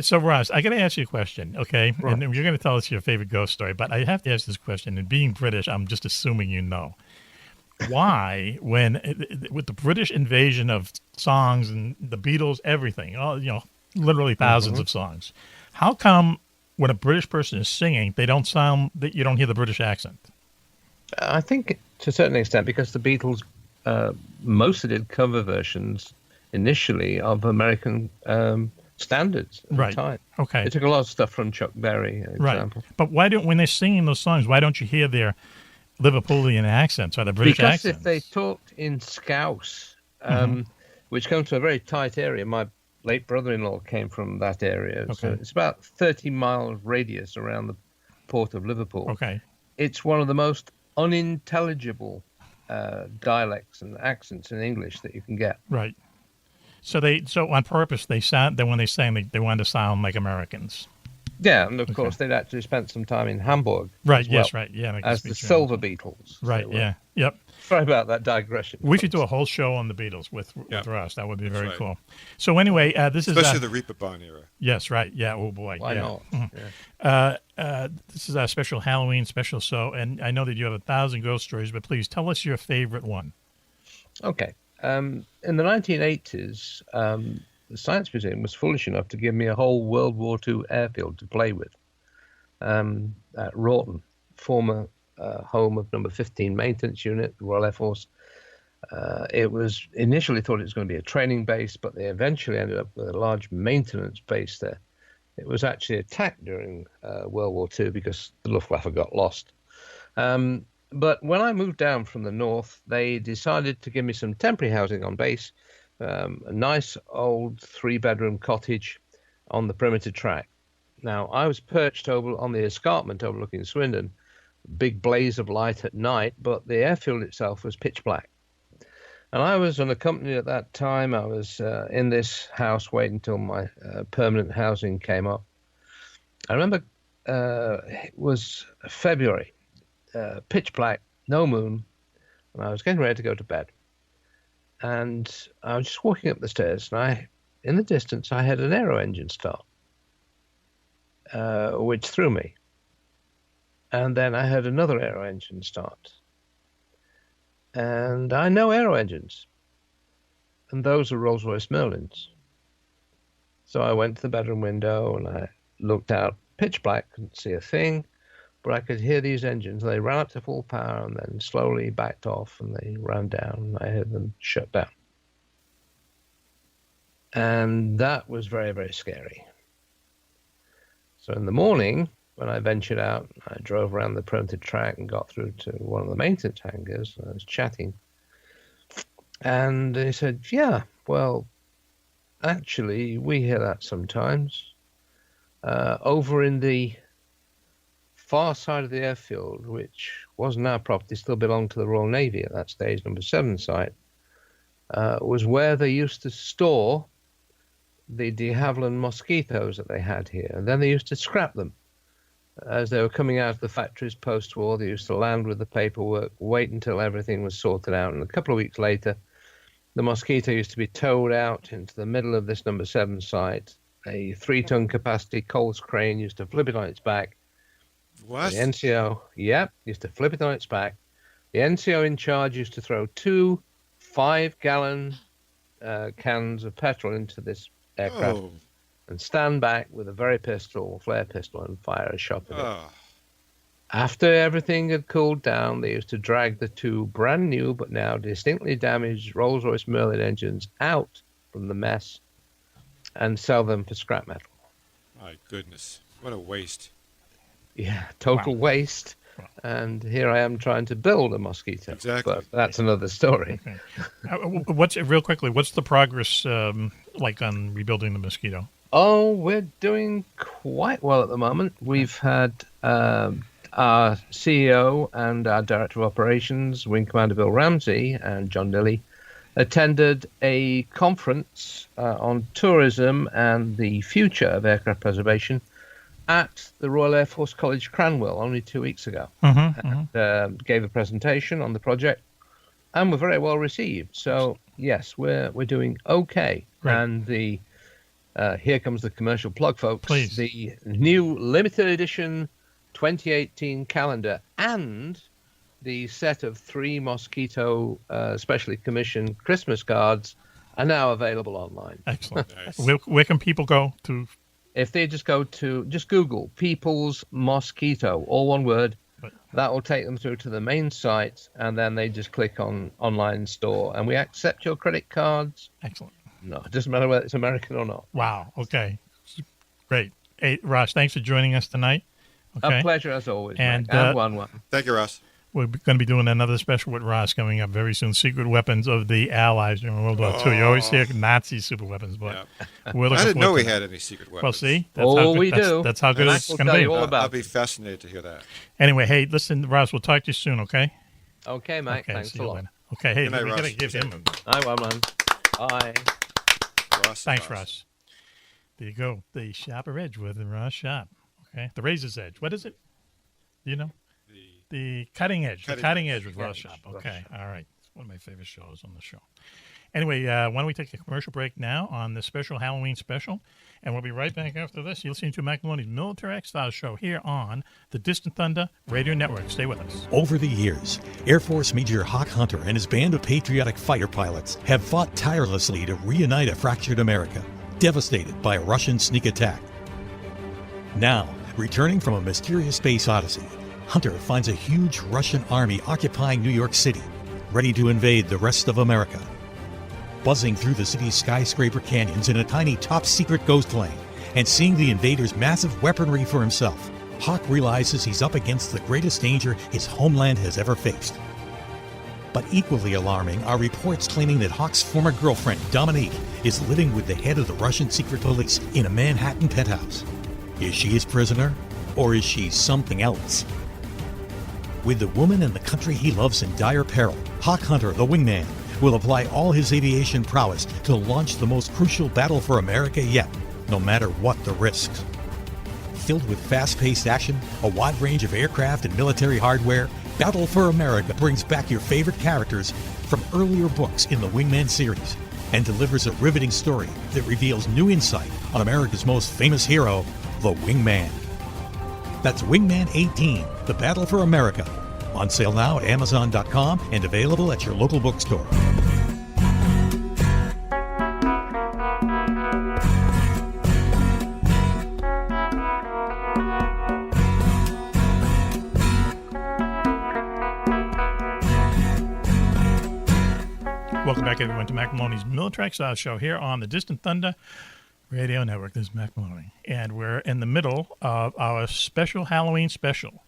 So, Ross, I got to ask you a question, okay? Right. And you're going to tell us your favorite ghost story, but I have to ask this question. And being British, I'm just assuming you know. Why, with the British invasion of songs and the Beatles, everything, literally thousands of songs, how come when a British person is singing, you don't hear the British accent? I think to a certain extent because the Beatles mostly did cover versions initially of American standards at the time. Okay. They took a lot of stuff from Chuck Berry, for example. But when they're singing those songs, why don't you hear their Liverpoolian accents or the British accents? Because if they talked in Scouse, which comes to a very tight area, my late brother-in-law came from that area. Okay. So it's about 30-mile radius around the port of Liverpool. Okay. It's one of the most unintelligible dialects and accents in English that you can get. Right. So on purpose when they sang they wanted to sound like Americans. Yeah, and of course they'd actually spent some time in Hamburg. Right. Yes. Right. Yeah. As the Silver Beatles. Right. Yeah. Yep. Sorry about that digression. We should do a whole show on the Beatles with Ross. That would be very cool. So anyway, this especially the Reeperbahn era. Yes. Right. Yeah. Oh boy. Why not? Yeah. This is our special Halloween special. So, and I know that you have 1,000 ghost stories, but please tell us your favorite one. Okay. In the 1980s, the Science Museum was foolish enough to give me a whole World War II airfield to play with at Rawton, former home of number 15 Maintenance Unit, the Royal Air Force. It was initially thought it was going to be a training base, but they eventually ended up with a large maintenance base there. It was actually attacked during World War II because the Luftwaffe got lost. But when I moved down from the north, they decided to give me some temporary housing on base, a nice old 3-bedroom cottage on the perimeter track. Now, I was perched on the escarpment overlooking Swindon, big blaze of light at night, but the airfield itself was pitch black. And I was unaccompanied at that time. I was in this house waiting until my permanent housing came up. I remember it was February. Pitch black, no moon, and I was getting ready to go to bed. And I was just walking up the stairs, and in the distance, I had an aero engine start, which threw me. And then I heard another aero engine start. And I know aero engines, and those are Rolls-Royce Merlins. So I went to the bedroom window, and I looked out, pitch black, couldn't see a thing. But I could hear these engines. They ran up to full power and then slowly backed off, and they ran down, and I heard them shut down. And that was very, very scary. So in the morning, when I ventured out, I drove around the perimeter track and got through to one of the maintenance hangars. I was chatting. And they said, yeah, well, Actually, we hear that sometimes. Over in the far side of the airfield, which wasn't our property, still belonged to the Royal Navy at that stage, number 7 site, was where they used to store the de Havilland mosquitoes that they had here. And then they used to scrap them. As they were coming out of the factories post-war, they used to land with the paperwork, wait until everything was sorted out, and a couple of weeks later, the mosquito used to be towed out into the middle of this number 7 site. A 3-ton capacity Coles crane used to flip it on its back. What? The NCO, used to flip it on its back. The NCO in charge used to throw 2 5-gallon cans of petrol into this aircraft and stand back with a flare pistol, and fire a shot at it. After everything had cooled down, they used to drag the 2 brand new but now distinctly damaged Rolls-Royce Merlin engines out from the mess and sell them for scrap metal. My goodness. What a waste. Yeah, total waste. And here I am trying to build a mosquito. Exactly. But that's another story. Okay. Real quickly, what's the progress like on rebuilding the mosquito? Oh, we're doing quite well at the moment. We've had our CEO and our Director of Operations, Wing Commander Bill Ramsey and John Lilly, attended a conference on tourism and the future of aircraft preservation at the Royal Air Force College Cranwell only 2 weeks ago. And gave a presentation on the project and were very well received. So, yes, we're doing okay. Great. And the here comes the commercial plug, folks. Please. The new limited edition 2018 calendar and the set of 3 mosquito specially commissioned Christmas cards are now available online. Excellent. Where can people go to? If they just Google People's Mosquito, all one word, that will take them through to the main site, and then they just click on online store, and we accept your credit cards. Excellent. No, it doesn't matter whether it's American or not. Wow. Okay. Great. Hey, Ross, thanks for joining us tonight. Okay. A pleasure as always. And Juan-Juan. Thank you, Ross. We're going to be doing another special with Ross coming up very soon. Secret weapons of the Allies during World War II. You always hear Nazi super weapons, but we're looking I didn't know we to had any secret weapons. Well, see, that's how good it's going to be. I'll be fascinated to hear that. Anyway, hey, listen, Ross, we'll talk to you soon, okay? Okay, Mike. Thanks a lot. Later. Okay, hey, Good night, we got to Ross. give him a... Hi, Juan-Juan. Bye. Thanks, Ross. There you go. The Sharper Edge with the Ross Sharp. Okay, the Razor's Edge. What is it? Do you know? The Cutting Edge. The Cutting Edge with Ross Sharp. Okay, all right. It's one of my favorite shows on the show. Anyway, why don't we take a commercial break now on the special Halloween special, and we'll be right back after this. You're listening to Mack Maloney's Military X-Files show here on the Distant Thunder Radio Network. Stay with us. Over the years, Air Force Major Hawk Hunter and his band of patriotic fighter pilots have fought tirelessly to reunite a fractured America, devastated by a Russian sneak attack. Now, returning from a mysterious space odyssey, Hunter finds a huge Russian army occupying New York City, ready to invade the rest of America. Buzzing through the city's skyscraper canyons in a tiny top-secret ghost plane and seeing the invaders' massive weaponry for himself, Hawk realizes he's up against the greatest danger his homeland has ever faced. But equally alarming are reports claiming that Hawk's former girlfriend, Dominique, is living with the head of the Russian secret police in a Manhattan penthouse. Is she his prisoner, or is she something else? With the woman and the country he loves in dire peril, Hawk Hunter, the Wingman, will apply all his aviation prowess to launch the most crucial battle for America yet, no matter what the risks. Filled with fast-paced action, a wide range of aircraft and military hardware, Battle for America brings back your favorite characters from earlier books in the Wingman series and delivers a riveting story that reveals new insight on America's most famous hero, the Wingman. That's Wingman 18, The Battle for America. On sale now at Amazon.com and available at your local bookstore. Welcome back, everyone, to Mack Maloney's Military X-Files show here on the Distant Thunder Radio Network. This is Mack Maloney, and we're in the middle of our special Halloween special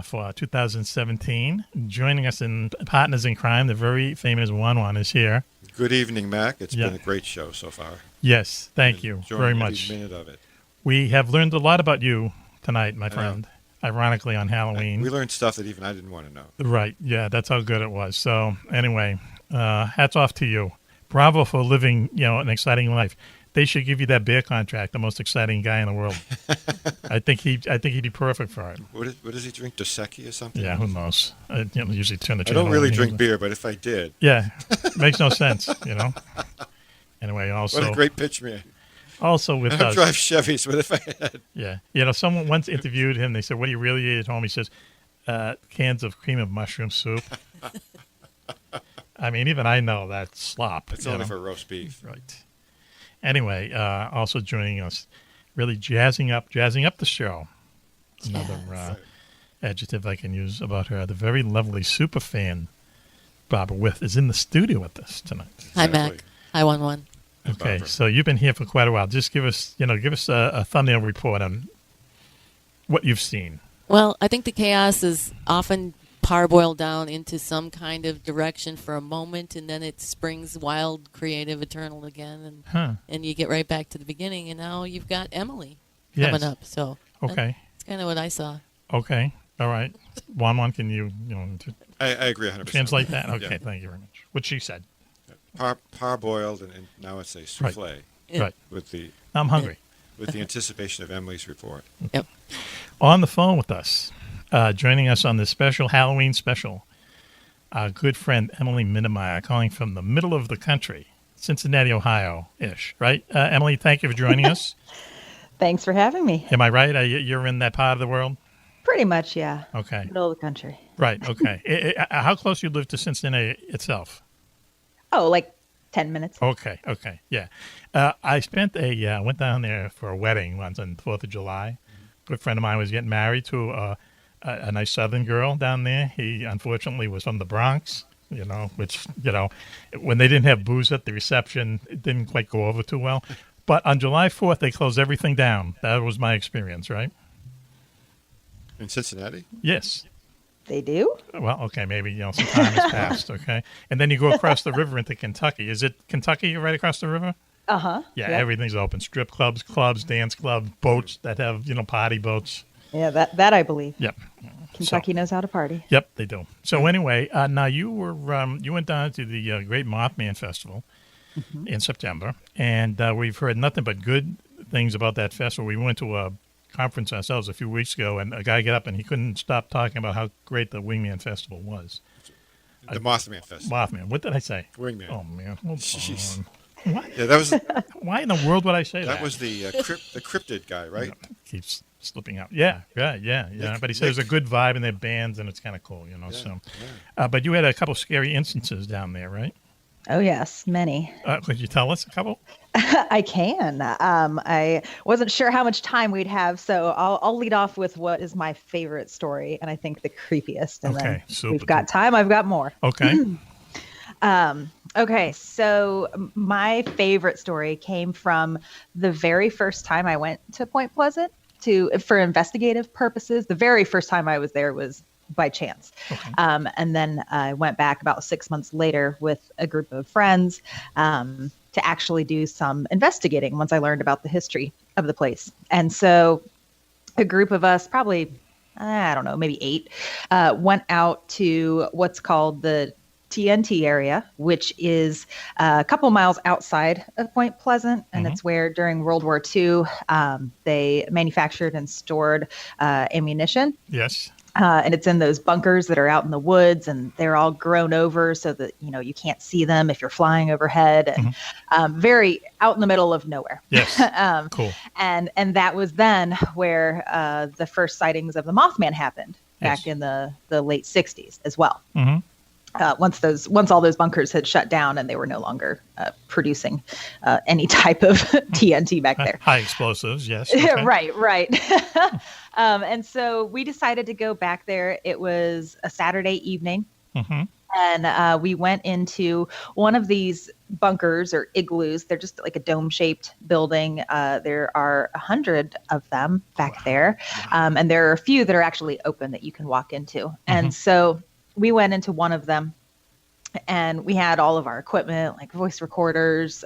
for 2017. Joining us in Partners in Crime, the very famous Juan-Juan is here. Good evening, Mac. It's Yeah. been a great show so far. Yes, thank you Enjoying very every much. minute of it. We have learned a lot about you tonight, my I know. friend. Ironically, on Halloween. We learned stuff that even I didn't want to know. Right. Yeah, that's how good it was. So anyway, hats off to you. Bravo for living, an exciting life. They should give you that beer contract, the most exciting guy in the world. I think he'd be perfect for it. What does he drink? Dos Equis or something? Yeah, who knows? I usually turn the I don't channel really on. drink beer, but if I did. Yeah, makes no sense, Anyway, also. What a great pitch man. Also with I don't us. drive Chevys, but if I had. Yeah. Someone once interviewed him. They said, what do you really eat at home? He says, cans of cream of mushroom soup. I mean, even I know that's slop. It's only for roast beef. Right. Anyway, also joining us, really jazzing up the show. Another adjective I can use about her. The very lovely Superfan Barbara is in the studio with us tonight. Hi, Mac. Hi, Juan-Juan. Okay, so you've been here for quite a while. Just give us a thumbnail report on what you've seen. Well, I think the chaos is often parboiled down into some kind of direction for a moment, and then it springs wild, creative, eternal again, and you get right back to the beginning. And now you've got Emily coming up. So okay, that's kind of what I saw. Okay, all right. Juan-Juan, can you I agree 100%. Translate that. Okay, Yeah. Thank you very much. What she said. Parboiled, and now it's a souffle. Right. With the. I'm hungry. With the anticipation of Emily's report. Yep. On the phone with us, joining us on this special Halloween special, our good friend Emily Mittermaier, calling from the middle of the country, Cincinnati, Ohio-ish. Right, Emily? Thank you for joining us. Thanks for having me. Am I right? You're in that part of the world? Pretty much, yeah. Okay. Middle of the country. Right. Okay. How close you live to Cincinnati itself? Oh, like 10 minutes. Okay. Yeah. I went down there for a wedding once on the 4th of July. A good friend of mine was getting married to a nice Southern girl down there. He, unfortunately, was from the Bronx, which, when they didn't have booze at the reception, it didn't quite go over too well. But on July 4th, they closed everything down. That was my experience, right? In Cincinnati? Yes. They do? Well, okay, maybe, some time has passed, okay? And then you go across the river into Kentucky. Is it Kentucky right across the river? Uh-huh. Yeah, Yep. Everything's open. Strip clubs, dance clubs, boats that have, party boats. Yeah, that I believe. Yep. Kentucky knows how to party. Yep, they do. So anyway, now you went down to the Great Mothman Festival in September, and we've heard nothing but good things about that festival. We went to a conference ourselves a few weeks ago, and a guy got up and he couldn't stop talking about how great the Wingman Festival was. The Mothman Festival. Mothman. What did I say? Wingman. Oh man. Hold Jeez. on. What? Yeah, that was. Why in the world would I say that? That was the cryptid guy, right? Keeps slipping out. Yeah. But he said there's a good vibe in their bands, and it's kind of cool, So, but you had a couple scary instances down there, right? Oh, yes, many. Could you tell us a couple? I can. I wasn't sure how much time we'd have, so I'll lead off with what is my favorite story, and I think the creepiest. And then we've got time. I've got more. Okay. Okay, so my favorite story came from the very first time I went to Point Pleasant for investigative purposes. The very first time I was there was by chance. Okay. And then I went back about 6 months later with a group of friends to actually do some investigating once I learned about the history of the place. And so a group of us, probably, I don't know, maybe 8, went out to what's called the TNT area, which is a couple miles outside of Point Pleasant. And it's where during World War II, they manufactured and stored ammunition. Yes. And it's in those bunkers that are out in the woods, and they're all grown over so that, you can't see them if you're flying overhead, and very out in the middle of nowhere. Yes. Cool. And that was then where the first sightings of the Mothman happened back in the late 60s as well. Mm-hmm. Once all those bunkers had shut down and they were no longer producing any type of TNT back there. High explosives, yes. Okay. Right. And so we decided to go back there. It was a Saturday evening. And we went into one of these bunkers or igloos. They're just like a dome-shaped building. There are 100 of them back there. And there are a few that are actually open that you can walk into. And so we went into one of them, And we had all of our equipment, like voice recorders,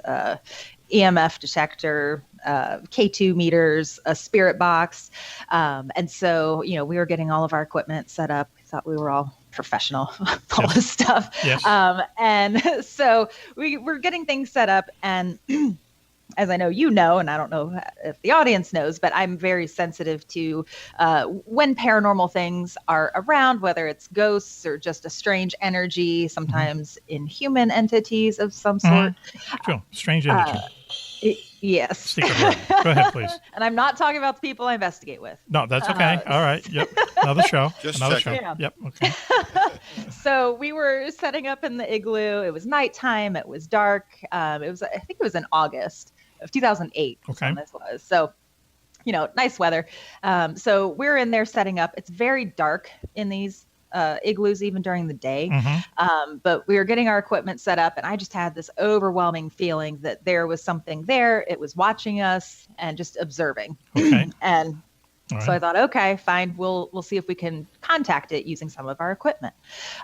EMF detector, K2 meters, a spirit box. And so, we were getting all of our equipment set up. We thought we were all professional, all this stuff. Yes. And so we were getting things set up. And as I know and I don't know if the audience knows, but I'm very sensitive to when paranormal things are around, whether it's ghosts or just a strange energy, sometimes inhuman entities of some sort. Sure. Strange energy. Yes. Go ahead, please. And I'm not talking about the people I investigate with. No, that's okay. All right. Yep. Another show. Another show. Yeah. Yep. Okay. So we were setting up in the igloo. It was nighttime. It was dark. I think it was in August of 2008. Okay. When this was. So, nice weather. So we're in there setting up. It's very dark in these igloos even during the day. But we were getting our equipment set up, and I just had this overwhelming feeling that there was something there. It was watching us and just observing. Okay. And All so right. I thought, okay, fine, we'll see if we can contact it using some of our equipment.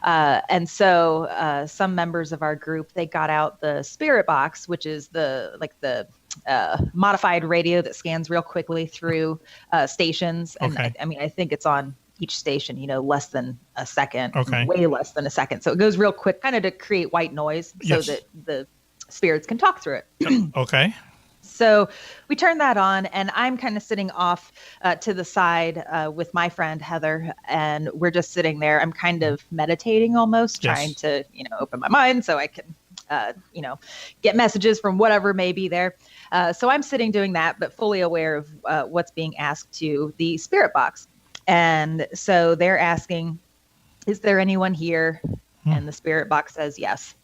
And so some members of our group, they got out the spirit box, which is the modified radio that scans real quickly through stations. And Okay. I think it's on each station, less than a second, Okay. way less than a second. So it goes real quick, kind of to create white noise so Yes. that the spirits can talk through it. Okay. So we turned that on, and I'm kind of sitting off to the side with my friend Heather, and we're just sitting there. I'm kind of meditating almost, Yes. trying to, open my mind so I can, get messages from whatever may be there. So I'm sitting doing that, but fully aware of what's being asked to the spirit box. And so they're asking, is there anyone here? And the spirit box says yes.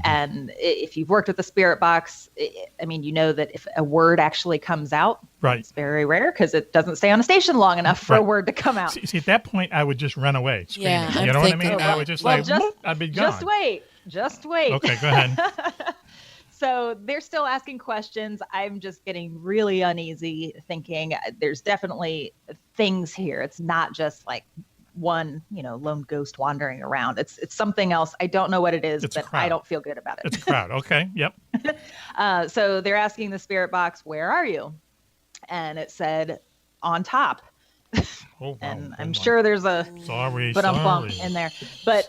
And if you've worked with the spirit box, you know that if a word actually comes out, Right. it's very rare because it doesn't stay on a station long enough for a Right. word to come out. See, at that point, I would just run away screaming. Yeah, I'm you know what I thinking- mean? I would just Well, whoop, I'd be gone. Just wait. Okay, go ahead. So they're still asking questions. I'm just getting really uneasy, thinking there's definitely things here. It's not just like one, lone ghost wandering around. It's something else. I don't know what it is, It's a but crowd. I don't feel good about it. It's a crowd. Okay. Yep. So they're asking the spirit box, where are you? And it said, on top. Oh, And I'm sure there's a Sorry. bump in there. But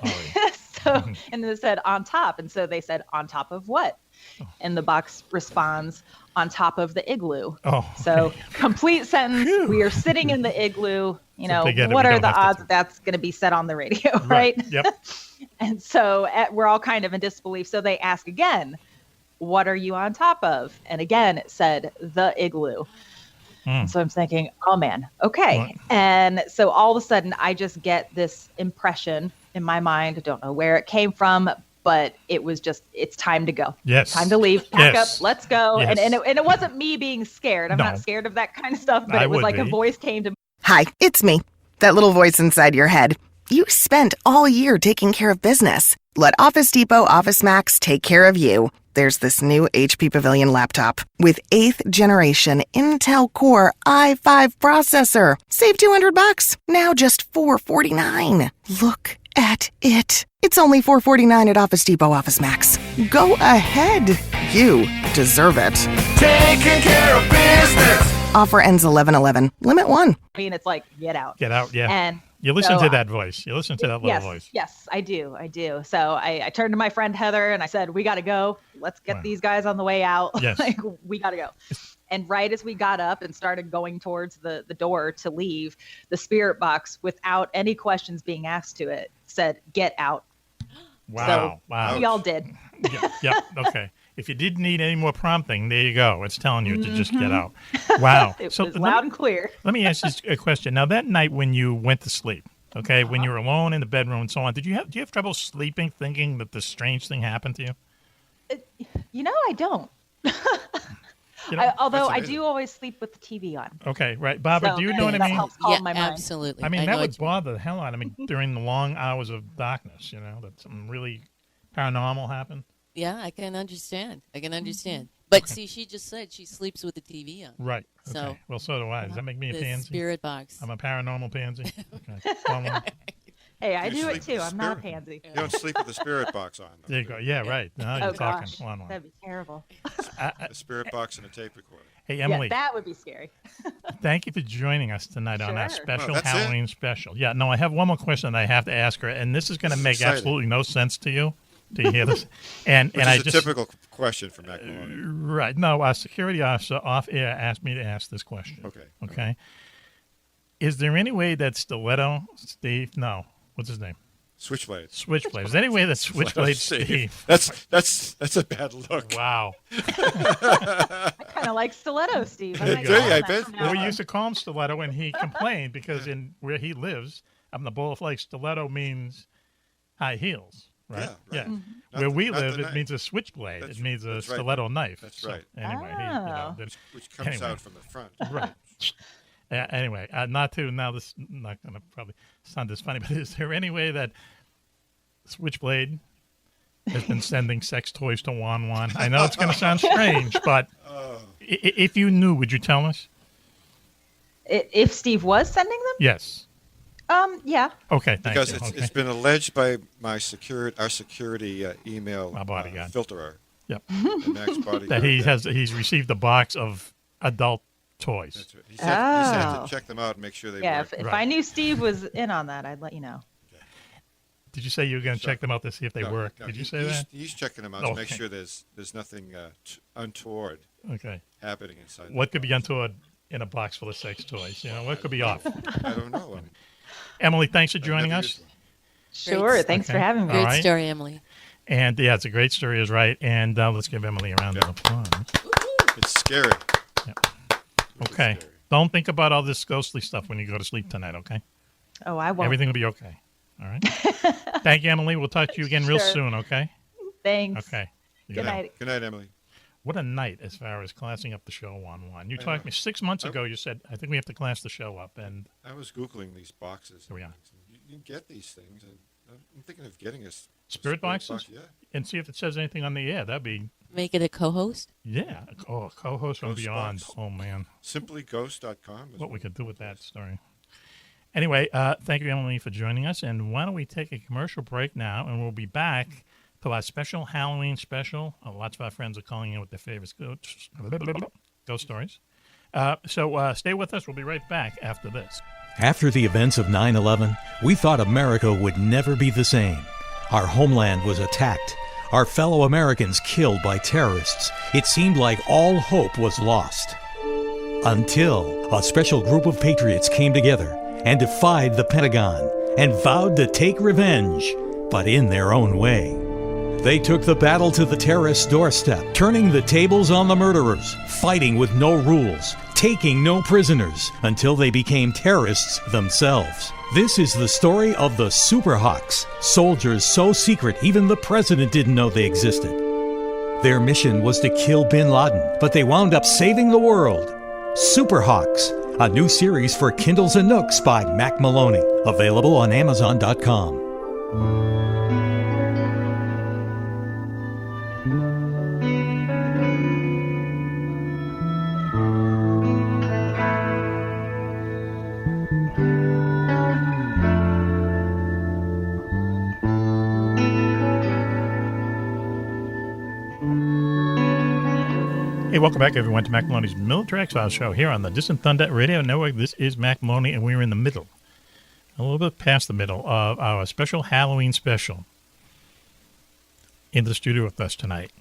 and it said on top. And so they said, on top of what? And the box responds, on top of the igloo. Oh. So complete sentence. We are sitting in the igloo. they get it, What we are don't the have to odds that that's going to be said on the radio, right? Yep. And so we're all kind of in disbelief. So they ask again, what are you on top of? And again, it said the igloo. And so I'm thinking, oh man, okay. What? And so all of a sudden I just get this impression in my mind. I don't know where it came from, but it was just, it's time to go. Yes. Time to leave, pack Yes. up, let's go. Yes. And it wasn't me being scared. I'm No. not scared of that kind of stuff, but I it was would like a be. voice came to me. Hi, it's me. That little voice inside your head. You spent all year taking care of business. Let Office Depot Office Max take care of you. There's this new HP Pavilion laptop with 8th generation Intel Core i5 processor. Save $200. Now just $449. Look at it. It's only $449 at Office Depot Office Max. Go ahead. You deserve it. Taking care of business. Offer ends 11/11. Limit 1. I mean, it's like, get out. Get out. Yeah. And you listen so, to that voice. You listen to that little voice. Yes, I do. So I turned to my friend Heather and I said, we got to go. Let's get these guys on the way out. Yes. Like, we got to go. And right as we got up and started going towards the door to leave, the spirit box, without any questions being asked to it, said, get out. Wow. So Wow. we all did. Yep. Okay. If you didn't need any more prompting, there you go. It's telling you to just get Mhm. out. Wow. It was loud and clear. Let me ask you a question. Now, that night when you went to sleep, okay, when you were alone in the bedroom and so on, do you have trouble sleeping, thinking that this strange thing happened to you? I don't. You know, Although that's I amazing. do always sleep with the TV on. Okay, right, Barbara. So do you know what I that mean? helps calm my mind. Absolutely. I mean, I that know would what bother the hell out of me during the long hours of darkness. That something really paranormal happened. Yeah, I can understand. But see, she just said she sleeps with the TV on. Right. So, okay. Well, so do I. Does that make me a the pansy? spirit box. I'm a paranormal pansy. Okay. One more. Hey, I You do it sleep too. with I'm not a spirit. pansy. You don't sleep with the spirit box on. There you go. Yeah, right. Now you're Oh talking. gosh, Juan-Juan. that'd be terrible. A spirit box and a tape recorder. Hey, Emily. Yeah, that would be scary. Thank you for joining us tonight on our Sure. special Well, that's Halloween special. Yeah, no, I have one more question that I have to ask her, and this is going to make exciting. absolutely no sense to you. Do you hear this? And Which and is I a just typical question for Mack Maloney. right. No, our security officer off air asked me to ask this question. Okay. Okay. Is there any way that Stiletto Steve? No, what's his name? Switchblade. Switchblade. Is there any way that Switchblade Steve? That's a bad look. Wow. I kind of like Stiletto Steve. I might Do you? call I him that bet. from now Well, we on. used to call him Stiletto, and he complained because in where he lives, up in the Bowl of Lake, Stiletto means high heels, right? Yeah, right. Mm-hmm. Where we not live, the it knife. means a switchblade. That's- It means a that's right. stiletto knife. That's So, right. Anyway, Oh. Which comes anyway. out from the front. Right. Anyway, not to now. This is not going to probably sound this funny, but is there any way that Switchblade has been sending sex toys to Juan-Juan? I know it's going to sound strange, but if you knew, would you tell us? If Steve was sending them, Yes. Yeah. Okay. Thank Because you. it's, Okay. it's been alleged by our security email My bodyguard. filterer. Yep. The Mack's bodyguard. That he's received a box of adult toys. That's right. He said Oh. to check them out and make sure they Yeah. work. If I knew Steve was in on that, I'd let you know. Did you say you were going to check them out to see if they No, work? no, Did you he- say he's, that? He's checking them out to make Okay. sure there's nothing untoward Okay. happening inside. What could be untoward in a box full of sex toys? You know, what could be off? I don't know. Emily, thanks for joining us. Sure. Thanks for having me. All Great right. story, Emily. And yeah, it's a great story, is right. And let's give Emily a round of applause. It's scary. Okay. Don't think about all this ghostly stuff when you go to sleep tonight, okay? Oh, I won't. Everything will be okay. All right. Thank you, Emily. We'll talk to you again real Sure. soon, okay? Thanks. Okay. You Good got it. night. Good night, Emily. What a night as far as classing up the show, Juan-Juan. You talked to me 6 months ago. You said, I think we have to class the show up. And I was Googling these boxes. Here we are. You can get these things. And I'm thinking of getting a spirit boxes? box, yeah. And see if it says anything on the air. That'd be, Make it a co-host. yeah. Oh, a co-host from Ghost Beyond. box. Oh, man. Simplyghost.com. What we could do with that story. Anyway, thank you, Emily, for joining us. And why don't we take a commercial break now, and we'll be back to our special Halloween special. Lots of our friends are calling in with their favorite ghost stories. So stay with us. We'll be right back after this. After the events of 9/11, we thought America would never be the same. Our homeland was attacked, our fellow Americans killed by terrorists. It seemed like all hope was lost. Until a special group of patriots came together and defied the Pentagon and vowed to take revenge, but in their own way. They took the battle to the terrorists' doorstep, turning the tables on the murderers, fighting with no rules, taking no prisoners, until they became terrorists themselves. This is the story of the Superhawks, soldiers so secret even the president didn't know they existed. Their mission was to kill bin Laden, but they wound up saving the world. Superhawks, a new series for Kindles and Nooks by Mack Maloney, available on Amazon.com. Hey, welcome back, everyone, to Mack Maloney's Military X-Files show here on the Distant Thunder Radio Network. This is Mack Maloney, and we're in the middle, a little bit past the middle, of our special Halloween special. In the studio with us tonight.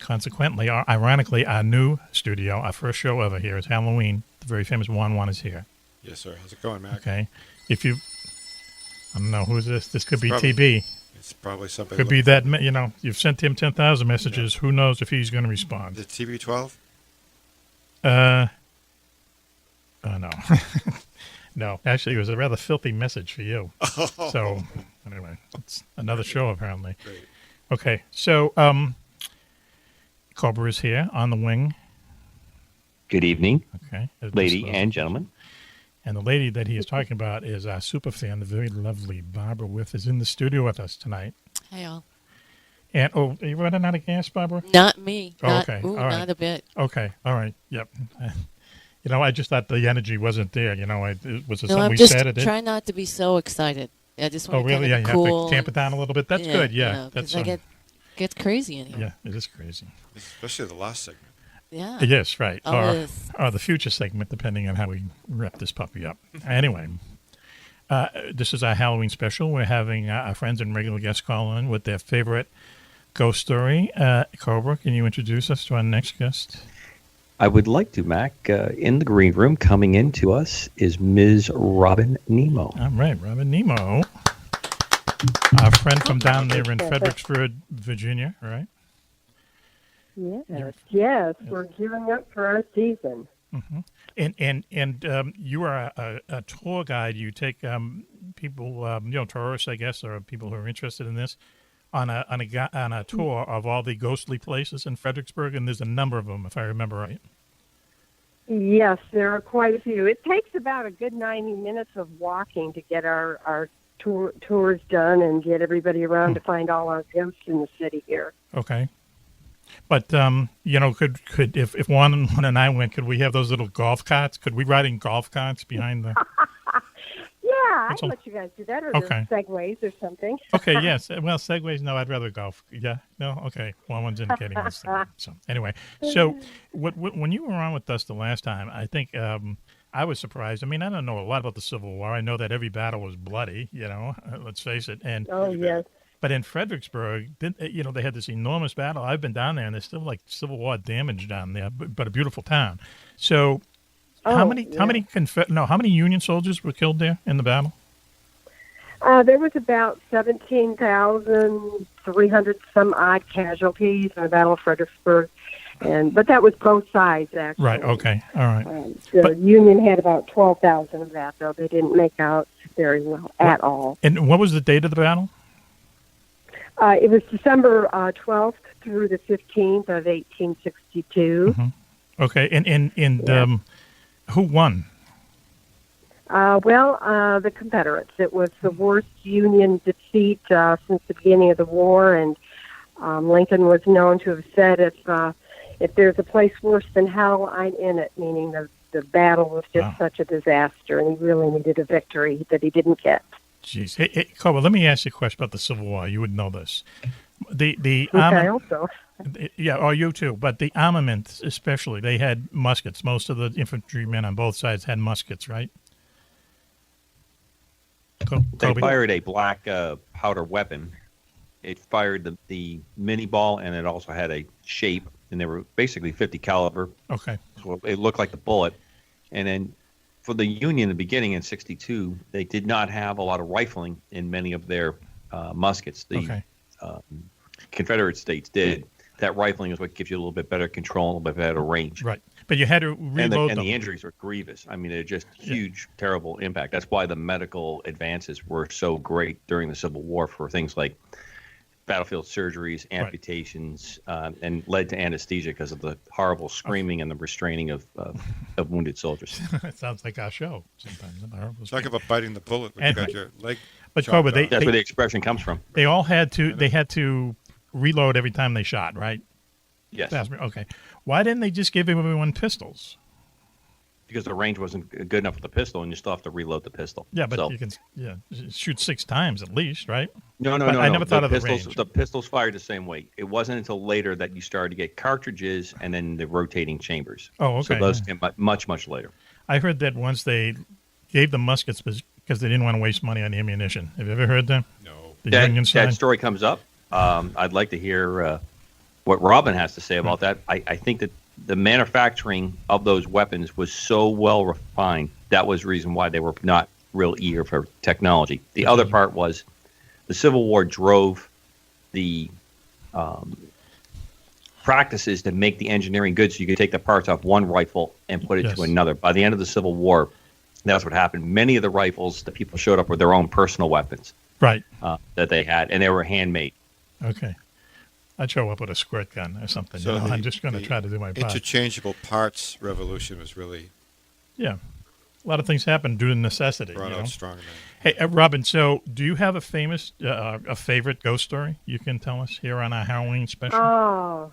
Consequently, ironically, our new studio, our first show ever here is Halloween. The very famous Juan-Juan is here. Yes, sir. How's it going, Mac? Okay. If you, I don't know, who is this? This could be probably- TB. It's probably somebody. Could be that, you've sent him 10,000 messages. Who knows if he's going to respond? The TB12? Oh, no. No, actually, it was a rather filthy message for you. So, anyway, it's another show, apparently. Great. Okay, so Cobra is here on the wing. Good evening, Okay. lady and gentlemen. And the lady that he is talking about is our super fan, the very lovely Barbara With, is in the studio with us tonight. Hey, all. And, are you running out of gas, Barbara? Not me. Oh, Not, okay. ooh, All right. not a bit. Okay. All right. Yep. I just thought the energy wasn't there. Was it No, something I'm we just said? It did? trying not to be so excited. I just Oh, want really? to Yeah, you cool have to tamp it down a little bit. That's good. Yeah, because that's gets crazy in here. Yeah, it is crazy. Especially the last segment. Yeah. Yes, right. Oh, or the future segment, depending on how we wrap this puppy up. Anyway, this is our Halloween special. We're having our friends and regular guests call in with their favorite ghost story. Cobra, can you introduce us to our next guest? I would like to, Mac. In the green room, coming in to us is Ms. Robin Nimmo. All right, Robin Nimmo. Our friend from down there in Fredericksburg, Virginia, right? Yes, we're gearing up for our season. Mm-hmm. And you are a tour guide. You take people, tourists, I guess, or people who are interested in this, on a tour of all the ghostly places in Fredericksburg, and there's a number of them, if I remember right. Yes, there are quite a few. It takes about a good 90 minutes of walking to get our tours done and get everybody around to find all our ghosts in the city here. Okay. But, could if Juan and I went, could we have those little golf carts? Could we ride in golf carts behind the... Yeah, I'd let you guys do that, or okay. Segways or something. Okay, yes. Well, Segways, no, I'd rather golf. Yeah, no, okay. One's indicating this thing. So, anyway, when you were on with us the last time, I think I was surprised. I mean, I don't know a lot about the Civil War. I know that every battle was bloody, let's face it. And yes. But in Fredericksburg, they had this enormous battle. I've been down there, and there's still like Civil War damage down there, but a beautiful town. So, how many Union soldiers were killed there in the battle? There was about 17,300 some odd casualties in the Battle of Fredericksburg, but that was both sides actually. Right. Okay. All right. The Union had about 12,000 of that, though they didn't make out very well at all. And what was the date of the battle? It was December 12th through the 15th of 1862. Mm-hmm. Okay, and who won? The Confederates. It was the worst Union defeat since the beginning of the war, and Lincoln was known to have said, if there's a place worse than hell, I'm in it, meaning the battle was just such a disaster, and he really needed a victory that he didn't get. Jeez. Hey, Cobra, let me ask you a question about the Civil War. You would know this. I hope so. Yeah, or you too. But the armament, especially, they had muskets. Most of the infantrymen on both sides had muskets, right? They fired a black powder weapon. It fired the mini ball, and it also had a shape, and they were basically 50 caliber. Okay. So it looked like the bullet. And then for the Union in the beginning in 62, they did not have a lot of rifling in many of their muskets. The Confederate states did. That rifling is what gives you a little bit better control, a little bit better range. Right. But you had to reload and them. the injuries were grievous. I mean, they're just huge, terrible impact. That's why the medical advances were so great during the Civil War for things like battlefield surgeries, amputations, and led to anesthesia because of the horrible screaming and the restraining of wounded soldiers. It sounds like our show sometimes. Talk about biting the bullet when you got your leg. But Cobra, that's where the expression comes from. They all had to reload every time they shot, right? Yes. Okay. Why didn't they just give everyone pistols? Because the range wasn't good enough with the pistol, and you still have to reload the pistol. Yeah, but you can shoot 6 times at least, right? No. I never thought of the range. The pistols fired the same way. It wasn't until later that you started to get cartridges and then the rotating chambers. Oh, okay. So those came much, much later. I heard that once they gave them muskets because they didn't want to waste money on ammunition. Have you ever heard that? No. That story comes up. I'd like to hear what Robin has to say about that. I think that the manufacturing of those weapons was so well refined, that was the reason why they were not real eager for technology. The other part was the Civil War drove the practices to make the engineering good so you could take the parts off one rifle and put it to another. By the end of the Civil War, that's what happened. Many of the rifles that people showed up with their own personal weapons. Right. That they had, and they were handmade. Okay. I'd show up with a squirt gun or something. So I'm just going to try to do my part. Interchangeable parts revolution was really... Yeah. A lot of things happened due to necessity. Brought out stronger Hey, Robin, so do you have a favorite ghost story you can tell us here on our Halloween special? Oh,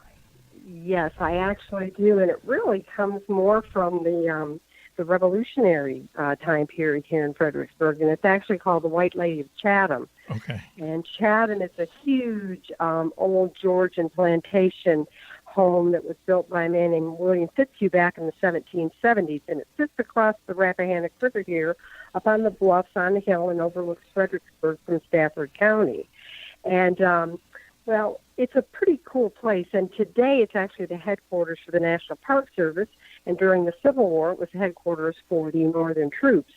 yes, I actually do, and it really comes more from the the Revolutionary time period here in Fredericksburg, and it's actually called the White Lady of Chatham. Okay. And Chatham is a huge old Georgian plantation home that was built by a man named William Fitzhugh back in the 1770s, and it sits across the Rappahannock River here up on the bluffs on the hill and overlooks Fredericksburg from Stafford County. And, well, it's a pretty cool place, and today it's actually the headquarters for the National Park Service, and during the Civil War it was the headquarters for the Northern troops.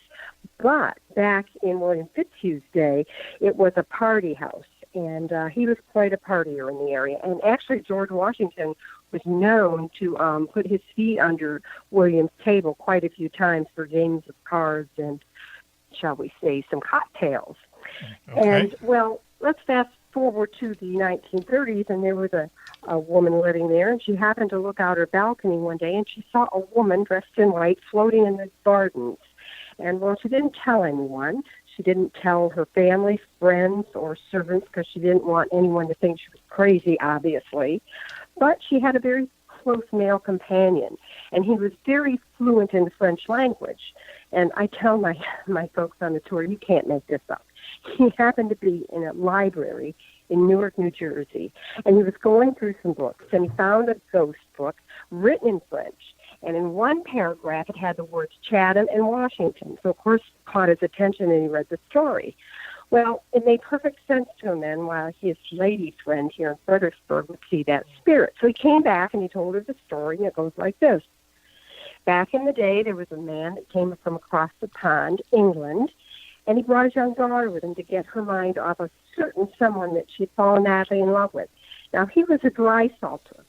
But back in William Fitzhugh's day, it was a party house, and he was quite a partier in the area. And actually, George Washington was known to put his feet under William's table quite a few times for games of cards and, shall we say, some cocktails. Okay. And, well, let's fast forward to the 1930s, and there was a woman living there, and she happened to look out her balcony one day, and she saw a woman dressed in white floating in the gardens. And, well, she didn't tell anyone. She didn't tell her family, friends, or servants because she didn't want anyone to think she was crazy, obviously. But she had a very close male companion, and he was very fluent in the French language. And I tell my folks on the tour, you can't make this up. He happened to be in a library in Newark, New Jersey, and he was going through some books, and he found a ghost book written in French. And in one paragraph, it had the words Chatham and Washington. So, of course, it caught his attention, and he read the story. Well, it made perfect sense to him then while his lady friend here in Fredericksburg would see that spirit. So he came back, and he told her the story, and it goes like this. Back in the day, there was a man that came from across the pond, England, and he brought his young daughter with him to get her mind off a certain someone that she'd fallen madly in love with. Now, he was a dry salter.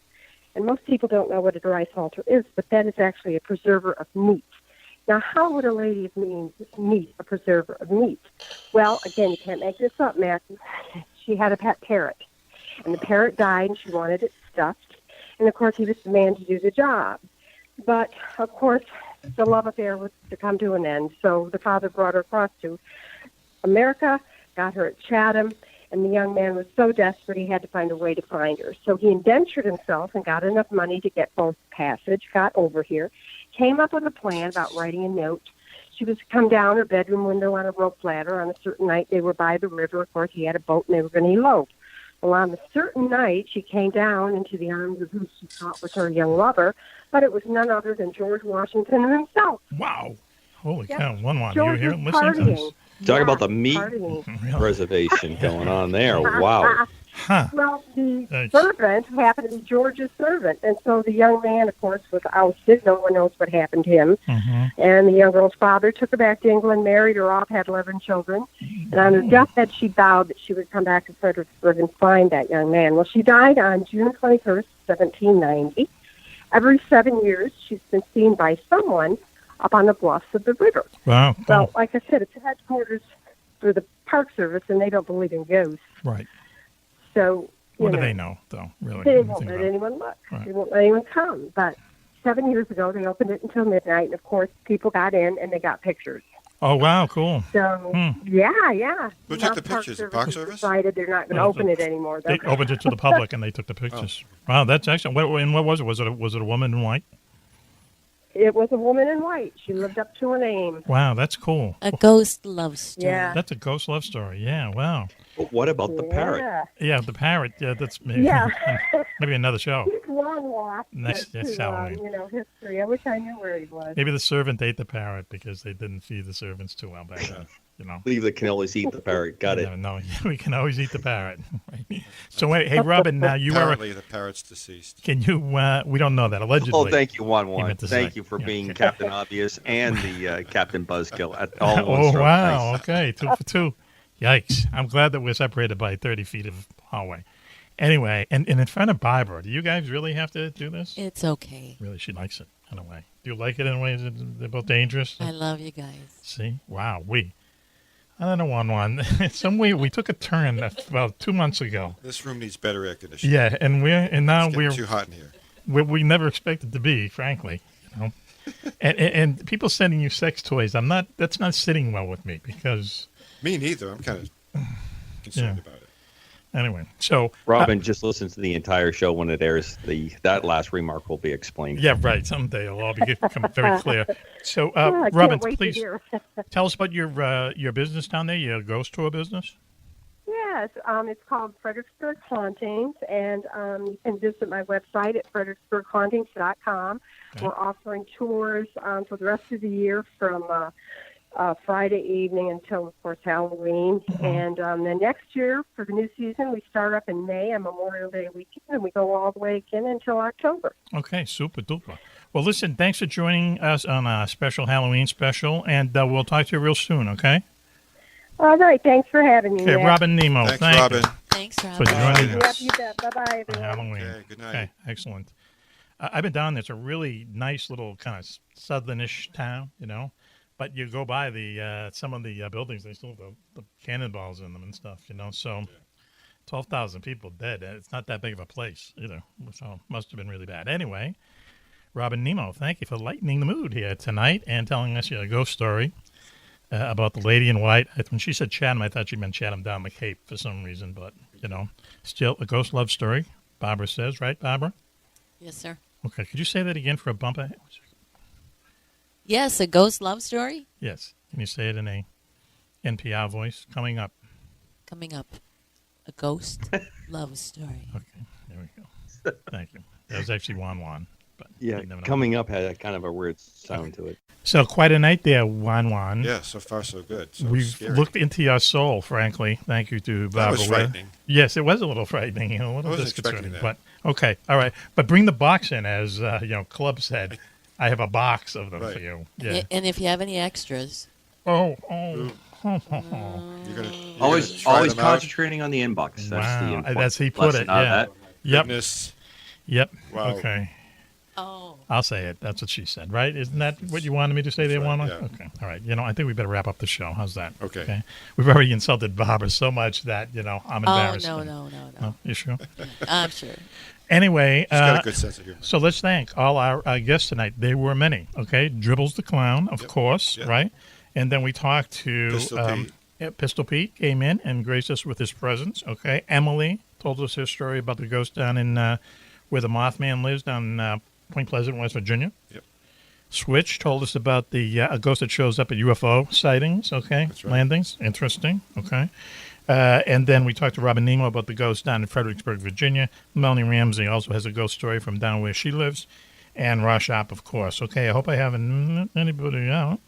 And most people don't know what a dry salter is, but that is actually a preserver of meat. Now, how would a lady of meat a preserver of meat? Well, again, you can't make this up, Matt. She had a pet parrot, and the parrot died, and she wanted it stuffed. And, of course, he was the man to do the job. But, of course, the love affair was to come to an end, so the father brought her across to America, got her at Chatham, and the young man was so desperate he had to find a way to find her. So he indentured himself and got enough money to get both passage, got over here, came up with a plan about writing a note. She was to come down her bedroom window on a rope ladder on a certain night. They were by the river. Of course, he had a boat, and they were going to elope. Well, on a certain night, she came down into the arms of who she thought was her young lover, but it was none other than George Washington himself. Wow. Holy Yep. cow. Juan-Juan, George you here was listening to this? partying. Talk about the meat Partying. reservation going on there. Wow. Huh. Well, the Thanks. servant happened to be George's servant, and so the young man, of course, was ousted. No one knows what happened to him. Mm-hmm. And the young girl's father took her back to England, married her off, had 11 children. And on her deathbed, she vowed that she would come back to Fredericksburg and find that young man. Well, she died on June 21st, 1790. Every 7 years, she's been seen by someone up on the bluffs of the river. Wow. Well, like I said, it's headquarters for the Park Service, and they don't believe in ghosts. Right. So, What do they know, though, really? They when you won't think let about it? anyone look. Right. They won't let anyone come. But 7 years ago, they opened it until midnight, and of course, people got in and they got pictures. Oh, wow, cool. So, Hmm. yeah. Who Now took the pictures? The Park Service? Decided they're not going to Well, open it anymore. They opened it to the public, and they took the pictures. Wow, that's excellent. What was it? Was it a woman in white? It was a woman in white. She lived up to her name. Wow, that's cool. A ghost love story. Yeah. That's a ghost love story. Yeah, wow. But what about the parrot? Yeah, the parrot. Yeah, that's maybe, Yeah. maybe another show. He's long lost. Next to, Halloween. history. I wish I knew where he was. Maybe the servant ate the parrot because they didn't feed the servants too well back then. You know. Leave the can always eat the parrot. Got it. No, we can always eat the parrot. So wait, hey Robin, now you Apparently, the parrot's deceased. Can you? We don't know that allegedly. Oh, thank you, Juan-Juan. meant to Thank say. you for Yeah. being Captain Obvious and the Captain Buzzkill at all. in one Oh stroke. wow! Nice. Okay, 2 for 2. Yikes! I'm glad that we're separated by 30 feet of hallway. Anyway, and in front of Barbara, do you guys really have to do this? It's okay. Really, she likes it in a way. Do you like it in ways that they're both dangerous? I love you guys. See? Wow, I don't know, Juan-Juan. We took a turn about 2 months ago. This room needs better air conditioning. Yeah, and now It's we're getting too hot in here. We never expected to be, frankly. You know, and people sending you sex toys. That's not sitting well with me because. Me neither. I'm kind of concerned about it. Anyway, so Robin just listens to the entire show when it airs. That last remark will be explained. Yeah, right. Someday it'll all become very clear. So, I can't Robin, wait to please hear. tell us about your business down there, your ghost tour business. Yes, it's called Fredericksburg Hauntings, and you can visit my website at fredericksburghauntings.com. Okay. We're offering tours for the rest of the year from Friday evening until, of course, Halloween. And then next year, for the new season, we start up in May on Memorial Day weekend, and we go all the way again until October. Okay, super duper. Well, listen, thanks for joining us on a special Halloween special, and we'll talk to you real soon, okay? All right, thanks for having me. Okay, Matt. Robin Nimmo. Thanks, thank Robin. you Thanks, Robin. for joining Yep, us you bet. Bye-bye, on everyone. Halloween. Okay, good night. Okay, excellent. I've been down there. It's a really nice little kind of southernish town, but you go by some of the buildings, they still have the cannonballs in them and stuff, so 12,000 people dead. It's not that big of a place either, so must have been really bad. Anyway, Robin Nimmo, thank you for lightening the mood here tonight and telling us your ghost story about the lady in white. When she said Chatham, I thought she meant Chatham down the Cape for some reason, but, still a ghost love story, Barbara says, right, Barbara? Yes, sir. Okay, could you say that again for a bumper? Yes, a ghost love story. Yes. Can you say it in a NPR voice? Coming up. Coming up, a ghost love story. Okay, there we go. Thank you. That was actually Juan-Juan. But Yeah, you never know. coming up had a kind of a weird sound to it. So quite a night there, Juan-Juan. Yeah, so far so good. So We've scary. looked into your soul, frankly. Thank you to That Barbara. was frightening. Yes, it was a little frightening. A little I wasn't disconcerting. expecting But okay, all right. But bring the box in, as Club said. I have a box of them for you. Yeah. And if you have any extras. Oh. You're gonna Always try them out? concentrating on the inbox. That's the Wow, important that's he put lesson it. out of Yeah. that. Yep. Goodness. Yep. Wow. Okay. Oh. I'll say it. That's what she said, right? Isn't that what you wanted me to say there, Juan? yeah. Okay. All right. I think we better wrap up the show. How's that? Okay. We've already insulted Barbara so much that, I'm embarrassed. Oh, no. No, you sure? I'm sure. Anyway, She's got a good sense of humor. so let's thank all our guests tonight. There were many, okay? Dribbles the Clown, of course, right? And then we talked to Pistol Pete came in and graced us with his presence, okay? Emily told us her story about the ghost down in where the Mothman lives down Point Pleasant, West Virginia. Yep. Switch told us about the a ghost that shows up at UFO sightings, okay? That's right. Landings. Interesting, okay? And then we talked to Robin Nimmo about the ghost down in Fredericksburg, Virginia. Melanie Ramsey also has a ghost story from down where she lives. And Ross Sharp, of course. Okay, I hope I haven't anybody out.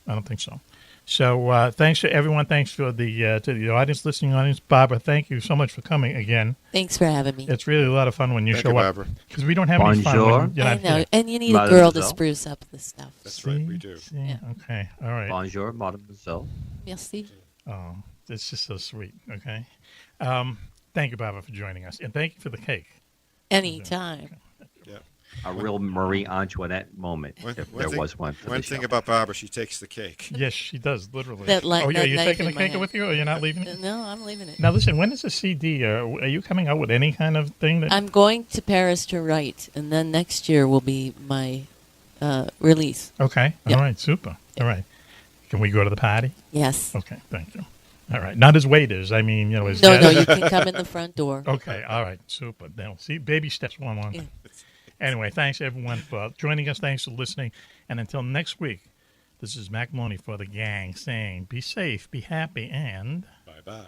I don't think so. So thanks to everyone. Thanks to the audience, listening audience. Barbara, thank you so much for coming again. Thanks for having me. It's really a lot of fun when you Thank show you, up. Barbara. Because we don't have any fun when you're I not know, here. and you need a girl to spruce up the stuff. That's right, we do. Yeah. Okay, all right. Bonjour, mademoiselle. Merci. Oh, it's just so sweet, okay? Thank you, Barbara, for joining us. And thank you for the cake. Anytime. Yeah. A real Marie Antoinette moment, if there was one. For One the thing show. about Barbara, she takes the cake. Yes, she does, literally. That Are you knife taking the in my cake hand. with you, or you're not leaving it? No, I'm leaving it. Now, listen, when is the CD? Are you coming out with any kind of thing? That I'm going to Paris to write, and then next year will be my release. Okay, Yep. all right, super. All right. Can we go to the party? Yes. Okay, thank you. All right, not as waiters. I mean, as No, guests. you can come in the front door. Okay, all right, super. Now, see, baby steps, one. Yeah. Anyway, thanks everyone for joining us. Thanks for listening. And until next week, this is Mack Maloney for the gang saying, be safe, be happy, and Bye-bye.